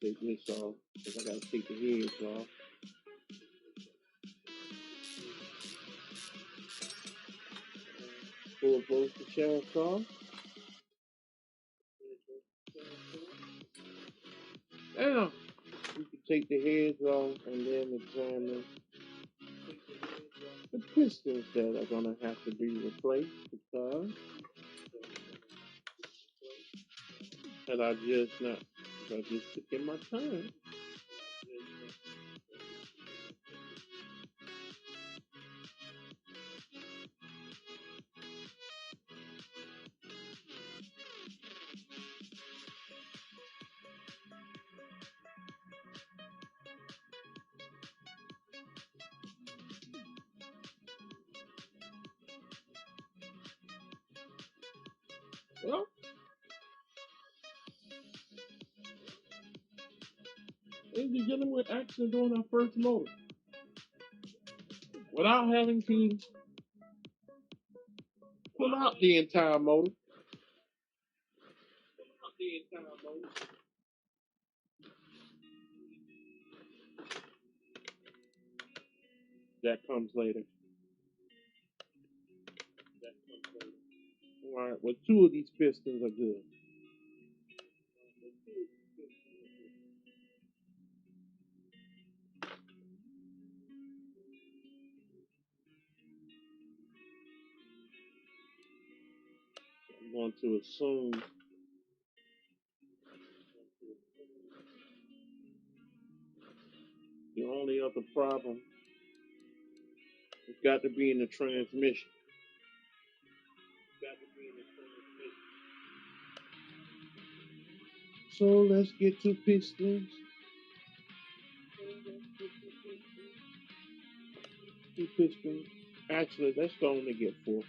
take this off, because I got to take the heads off. Pull both the shafts off. Now, you can take the heads off and then examine the pistons that are going to have to be replaced because had I just not, I just took in my time. Well, we're dealing with accident during our first motor without having to pull out the entire motor. That comes later. All right, well, two of these pistons are good. I'm going to assume the only other problem has got to be in the transmission. So let's get two pistons. Two pistons. Actually, let's go only get four.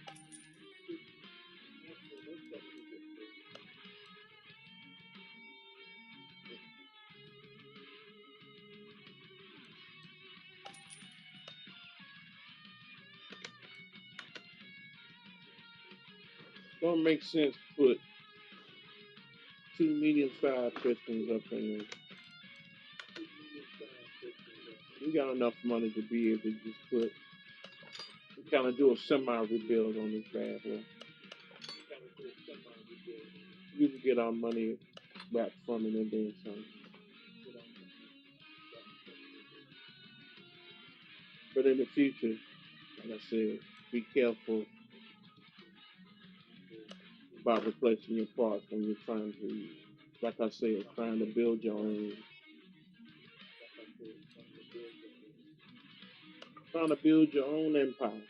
Don't make sense to put two medium-sized pistons up in there. We got enough money to be able to just put, kind of do a semi-rebuild on this bad boy. We can get our money back from it and then some. But in the future, like I said, be careful about replacing your parts when you're trying to, like I said, trying to build your own, trying to build your own empire.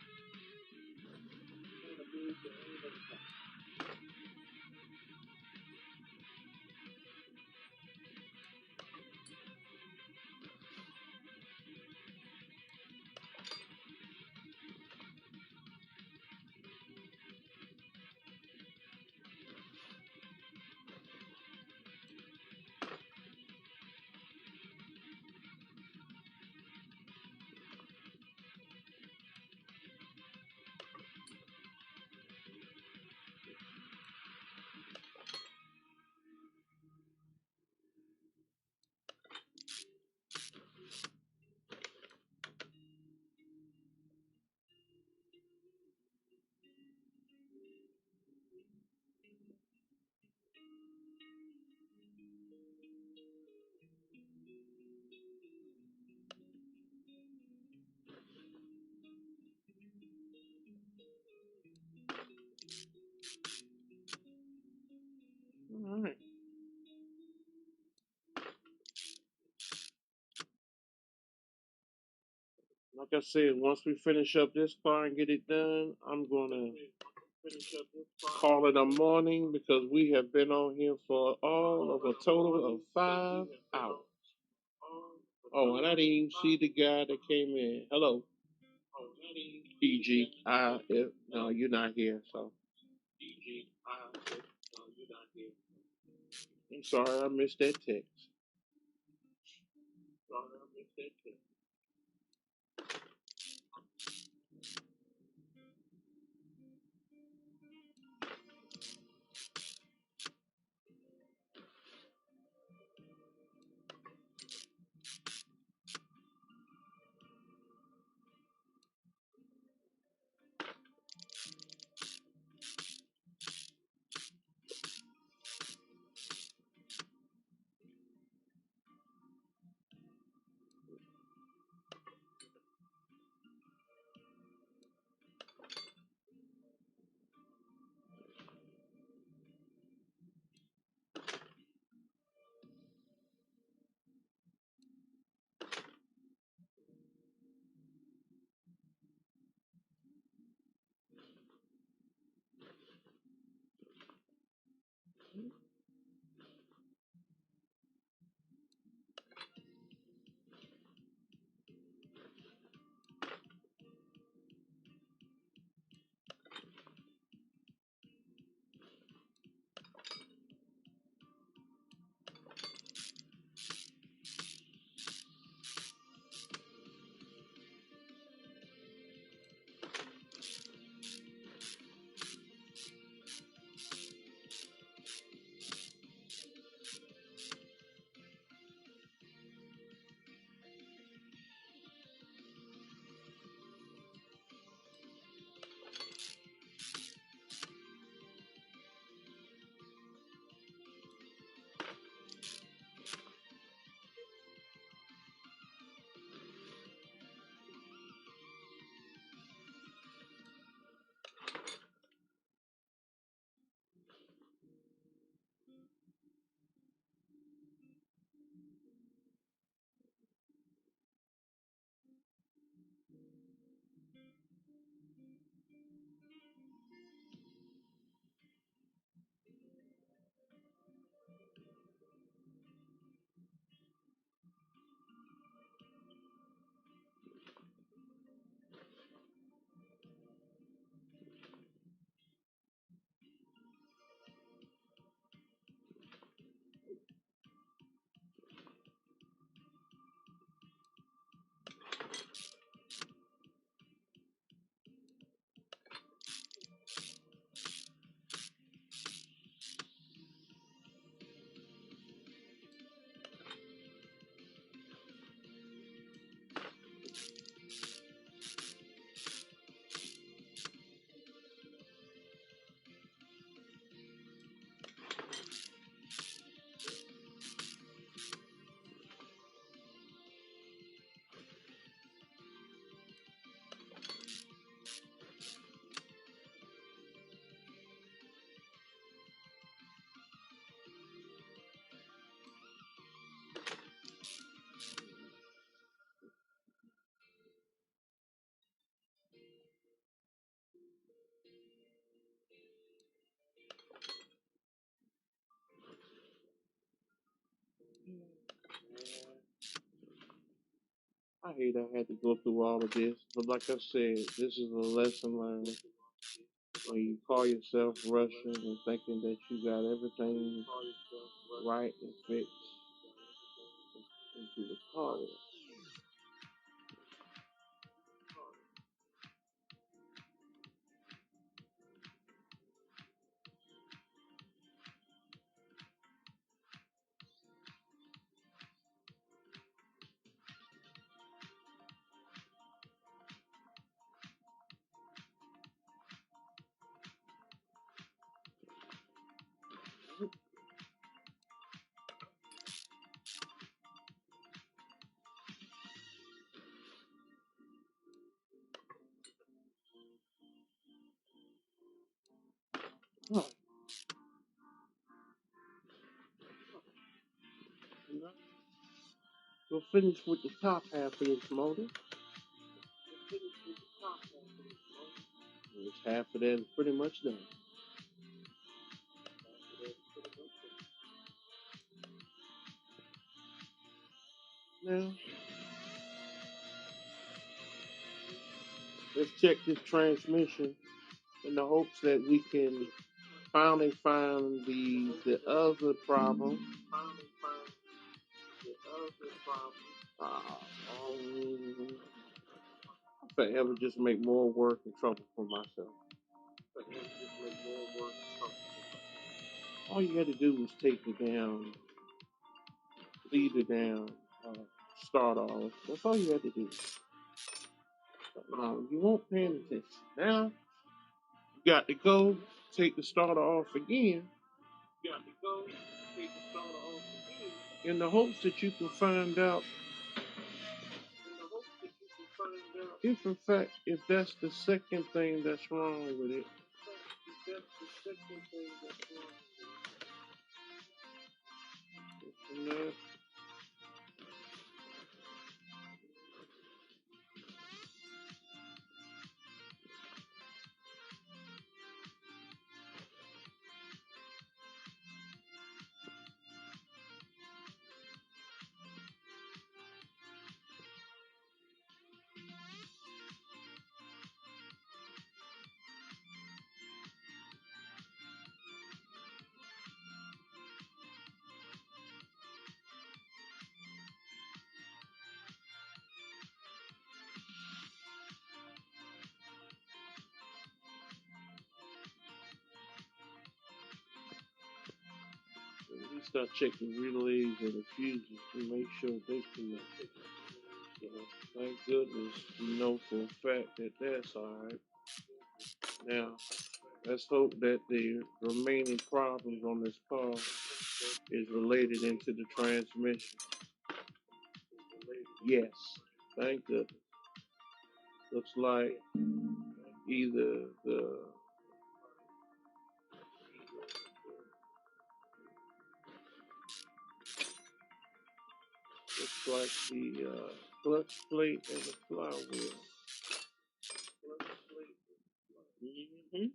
Like I said, once we finish up this car and get it done, I'm gonna call it a morning because we have been on here for all of a total of 5 hours. Oh, and I didn't even see the guy that came in. Hello, EG. No, you're not here, so I'm sorry I missed that text. I hate I had to go through all of this, but like I said, this is a lesson learned. When you call yourself Russian and thinking that you got everything right and fixed into the car. Huh. We'll finish with the top half of this motor. Which half of that is pretty much done. Now, let's check this transmission in the hopes that we can finally find the other problem. Um, if I ever just make more work and trouble for myself. All you got to do is take the down, lead it down, start off. That's all you have to do. You won't pay attention. Now, you got to go, take the starter off again, in the hopes that you can find out if, in fact, if that's the second thing that's wrong with it. And, we start checking relays and the fuses to make sure they connect. Thank goodness we know for a fact that that's alright. Now, let's hope that the remaining problems on this car is related into the transmission. Yes, thank goodness. Looks like either the clutch plate and the flywheel. Mm-hmm.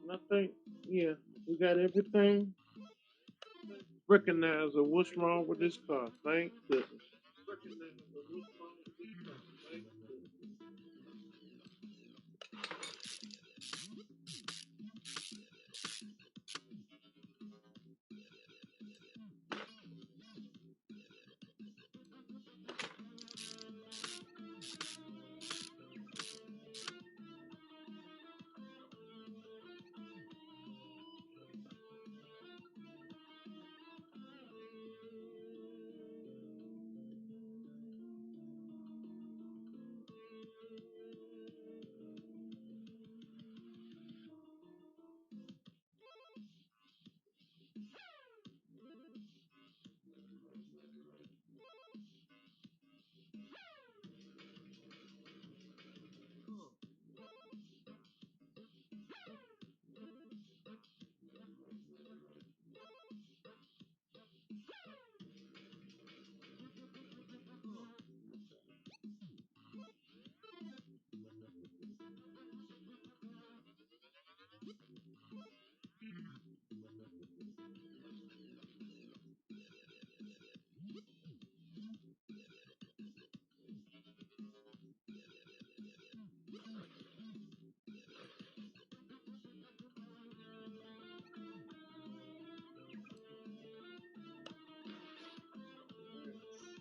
And I think, yeah, we got everything. Recognize what's wrong with this car. Thank goodness.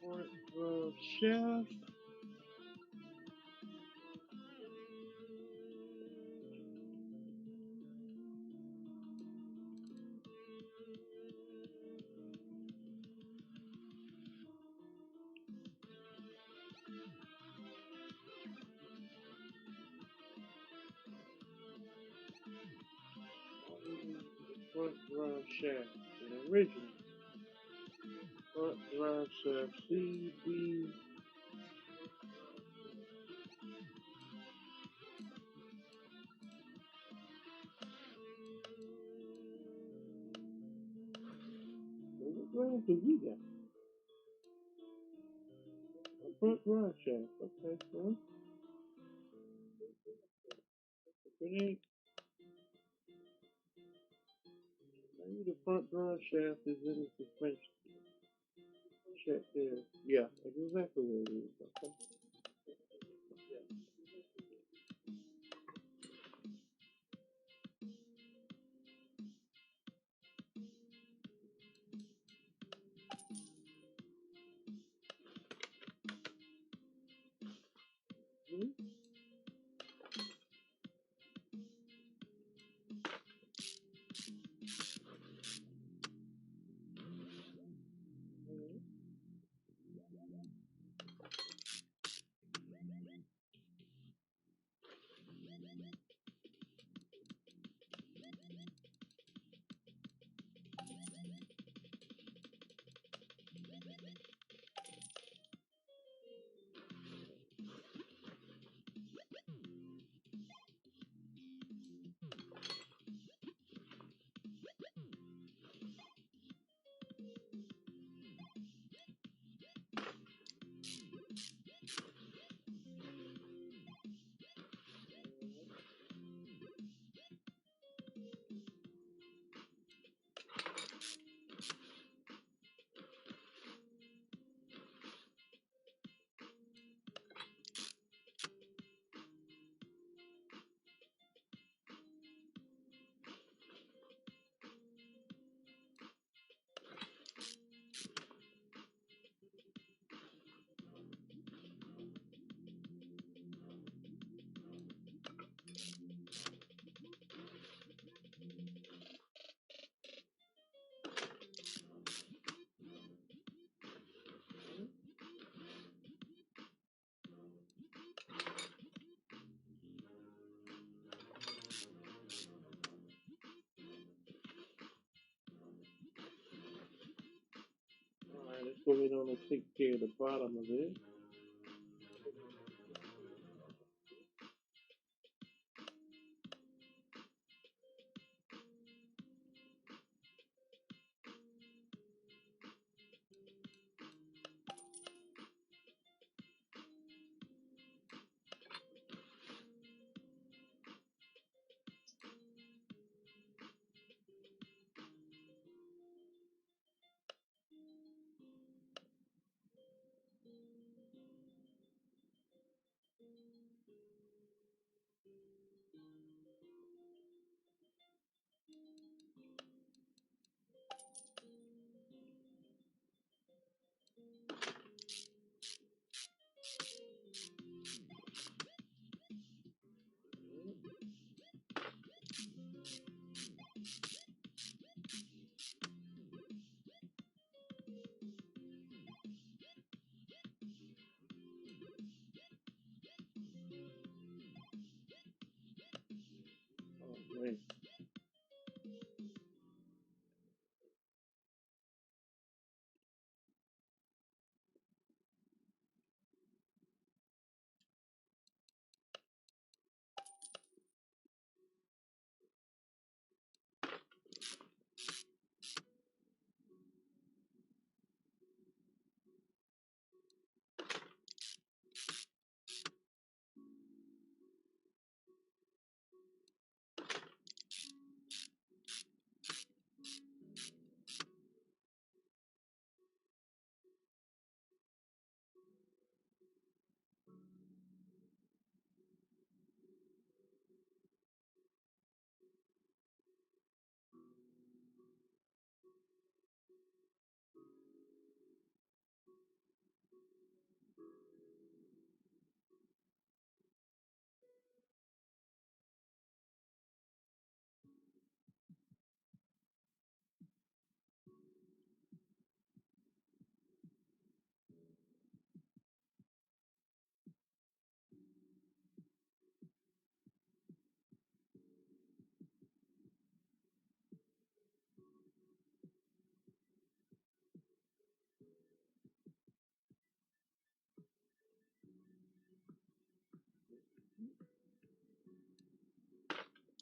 Front row shaft. front drive shaft. An original front drive shaft CB. What brand do we got? A front drive shaft. Okay, well, if it ain't, maybe the front drive shaft is in the suspension. Check there. Yeah, that's exactly what it is. Okay. Mhm. Alright, let's go ahead on and take care of the bottom of it.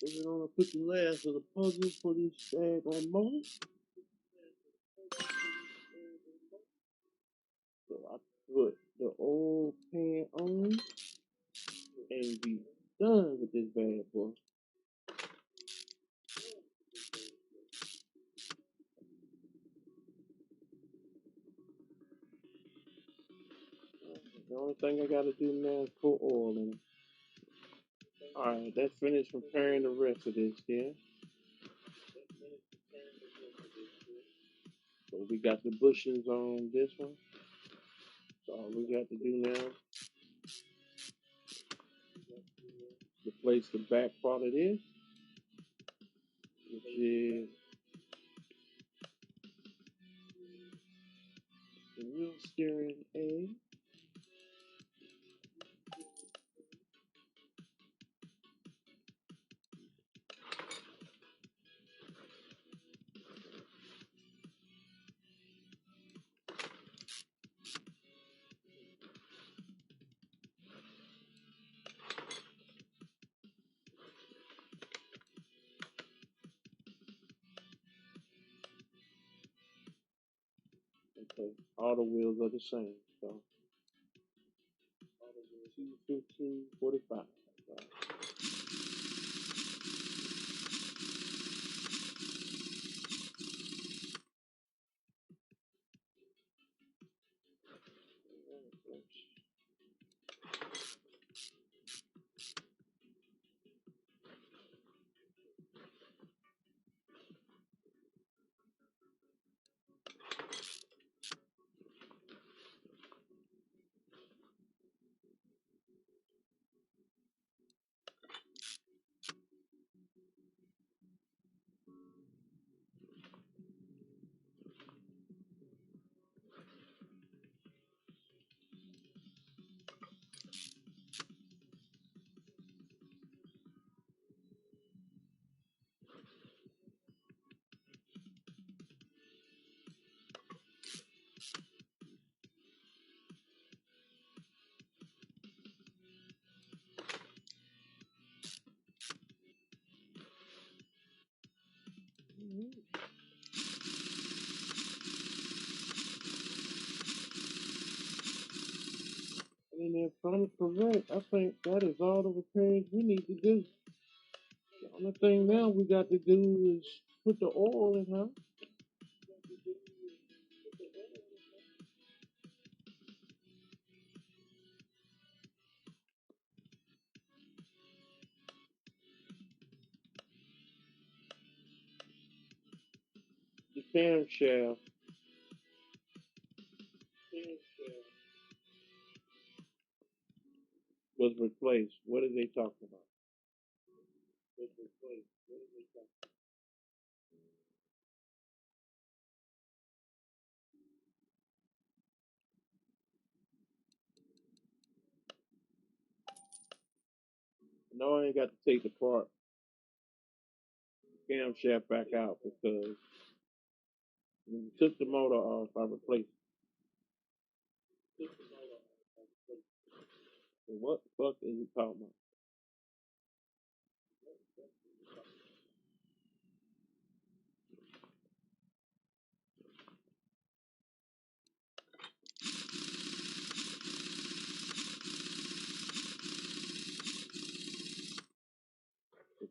Moving on, put the last of the puzzle for this on moment. So I put the old pan on and be done with this bad boy. The only thing I gotta do now is put oil in it. Alright, that's finished preparing the rest of this here. So we got the bushings on this one. So all we got to do now is replace the back part of this, which is the wheel steering A. Okay, all the wheels are the same. So 215/45. And if I'm correct, I think that is all the repairs we need to do. The only thing now we got to do is put the oil in her. The camshaft was replaced. What are they talking about? No, I ain't got to take the part camshaft back out because when you took the motor off, I replaced it. What the fuck is he talking about?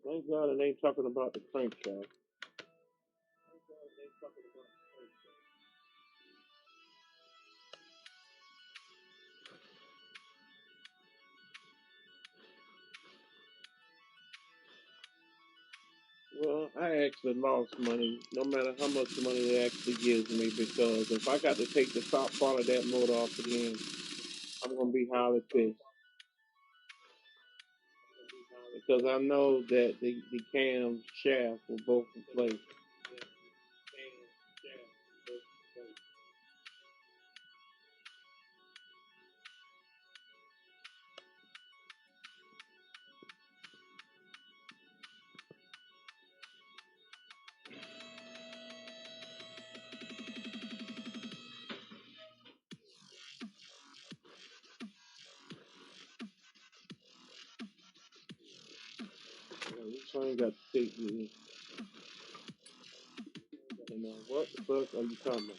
Thank God it ain't talking about the crankshaft. Well, I actually lost money, no matter how much money they actually gives me, because if I got to take the top part of that motor off again, I'm gonna be highly pissed. Because I know that the cam shaft will both replace. I ain't got to take this. And what the fuck are you talking about?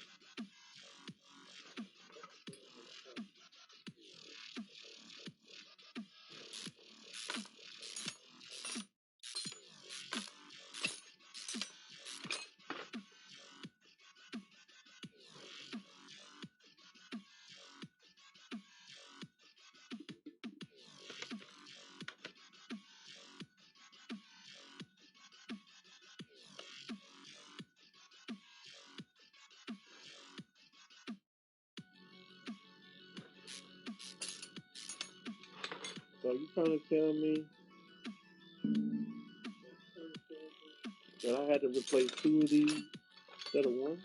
So you trying to tell me that I had to replace two of these instead of one?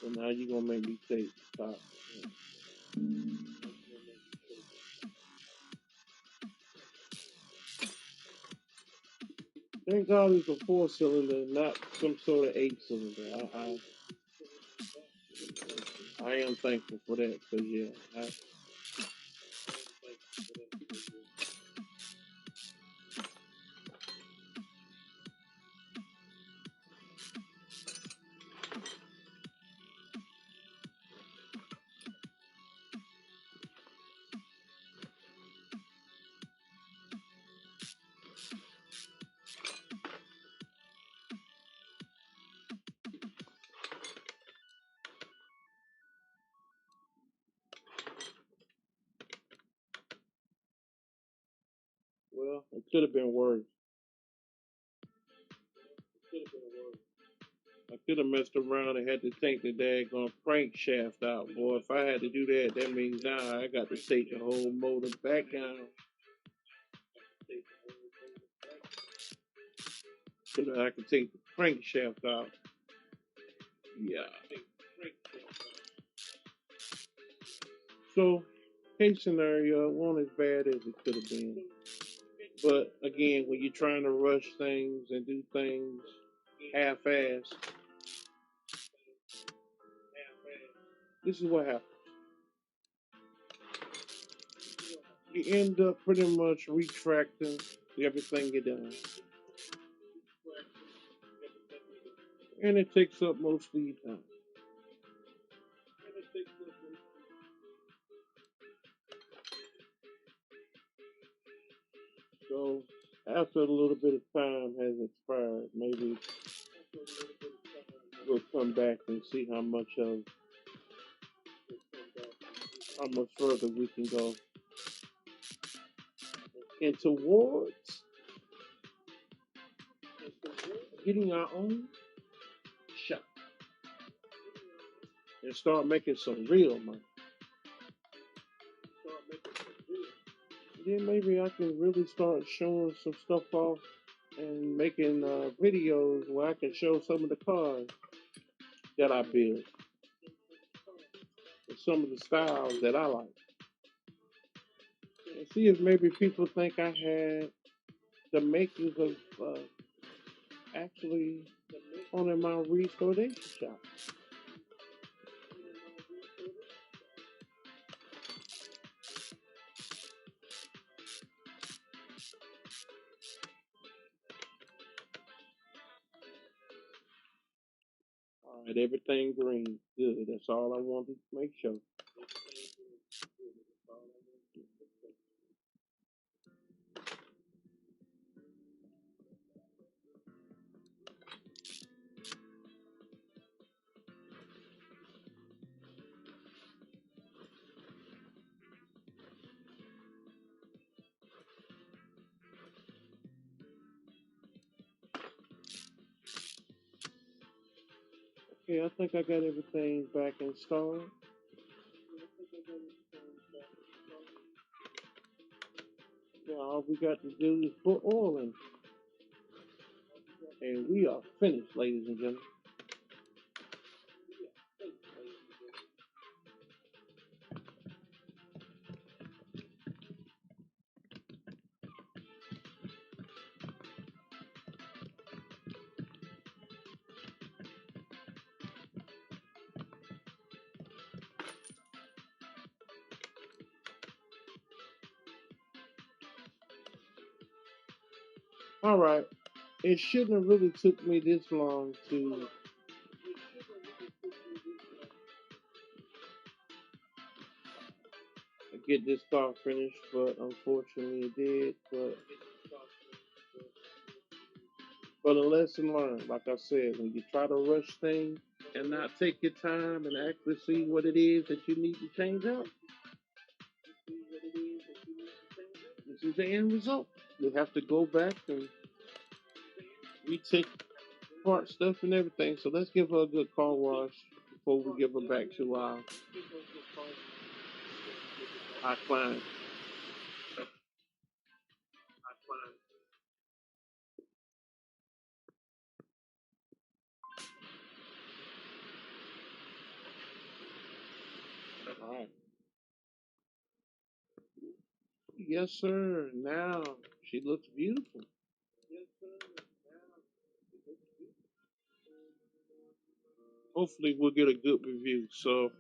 So now you gonna make me take stop. Thank God it's a 4-cylinder, not some sort of 8-cylinder. I am thankful for that. So yeah, well, it could have been worse. I could have messed around and had to take the daggone crank shaft out, boy. If I had to do that, that means now I got to take the whole motor back down so that I can take the crank shaft out. Yeah. So, case scenario, it wasn't as bad as it could have been. But again, when you're trying to rush things and do things half-assed, this is what happens. You end up pretty much retracting everything you done, and it takes up most of your time. So after a little bit of time has expired, maybe we'll come back and see how much further we can go and towards getting our own shop and start making some real money. Then maybe I can really start showing some stuff off and making videos where I can show some of the cars that I build and some of the styles that I like. And see if maybe people think I had the makers of actually owning my restoration shop. All right, everything green, good. That's all I wanted to make sure. Okay, I think I got everything back installed. Yeah, All we got to do is put oil in, and we are finished, ladies and gentlemen. All right. It shouldn't have really took me this long to get this car finished, but unfortunately it did. But a lesson learned, like I said, when you try to rush things and not take your time and actually see what it is that you need to change up, this is the end result. You have to go back and retake part stuff and everything. So let's give her a good car wash before we give her back to our client. All right. Yes, sir. Now she looks beautiful. Hopefully, we'll get a good review. So,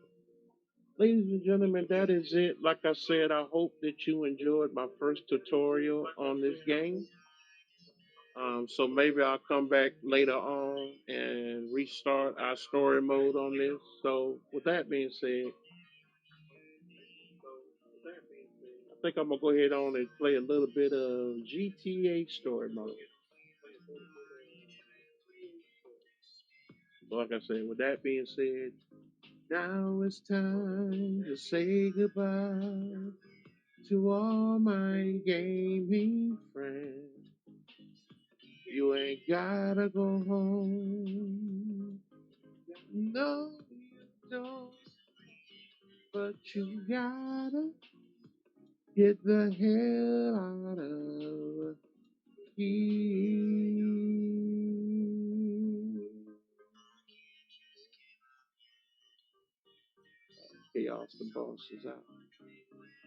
ladies and gentlemen, that is it. Like I said, I hope that you enjoyed my first tutorial on this game. So maybe I'll come back later on and restart our story mode on this. So with that being said, I think I'm gonna go ahead on and play a little bit of GTA story mode. So like I said, with that being said, now it's time to say goodbye to all my gaming friends. You ain't gotta go home. No, you don't. But you gotta get the hell out of here. Chaos the boss is out.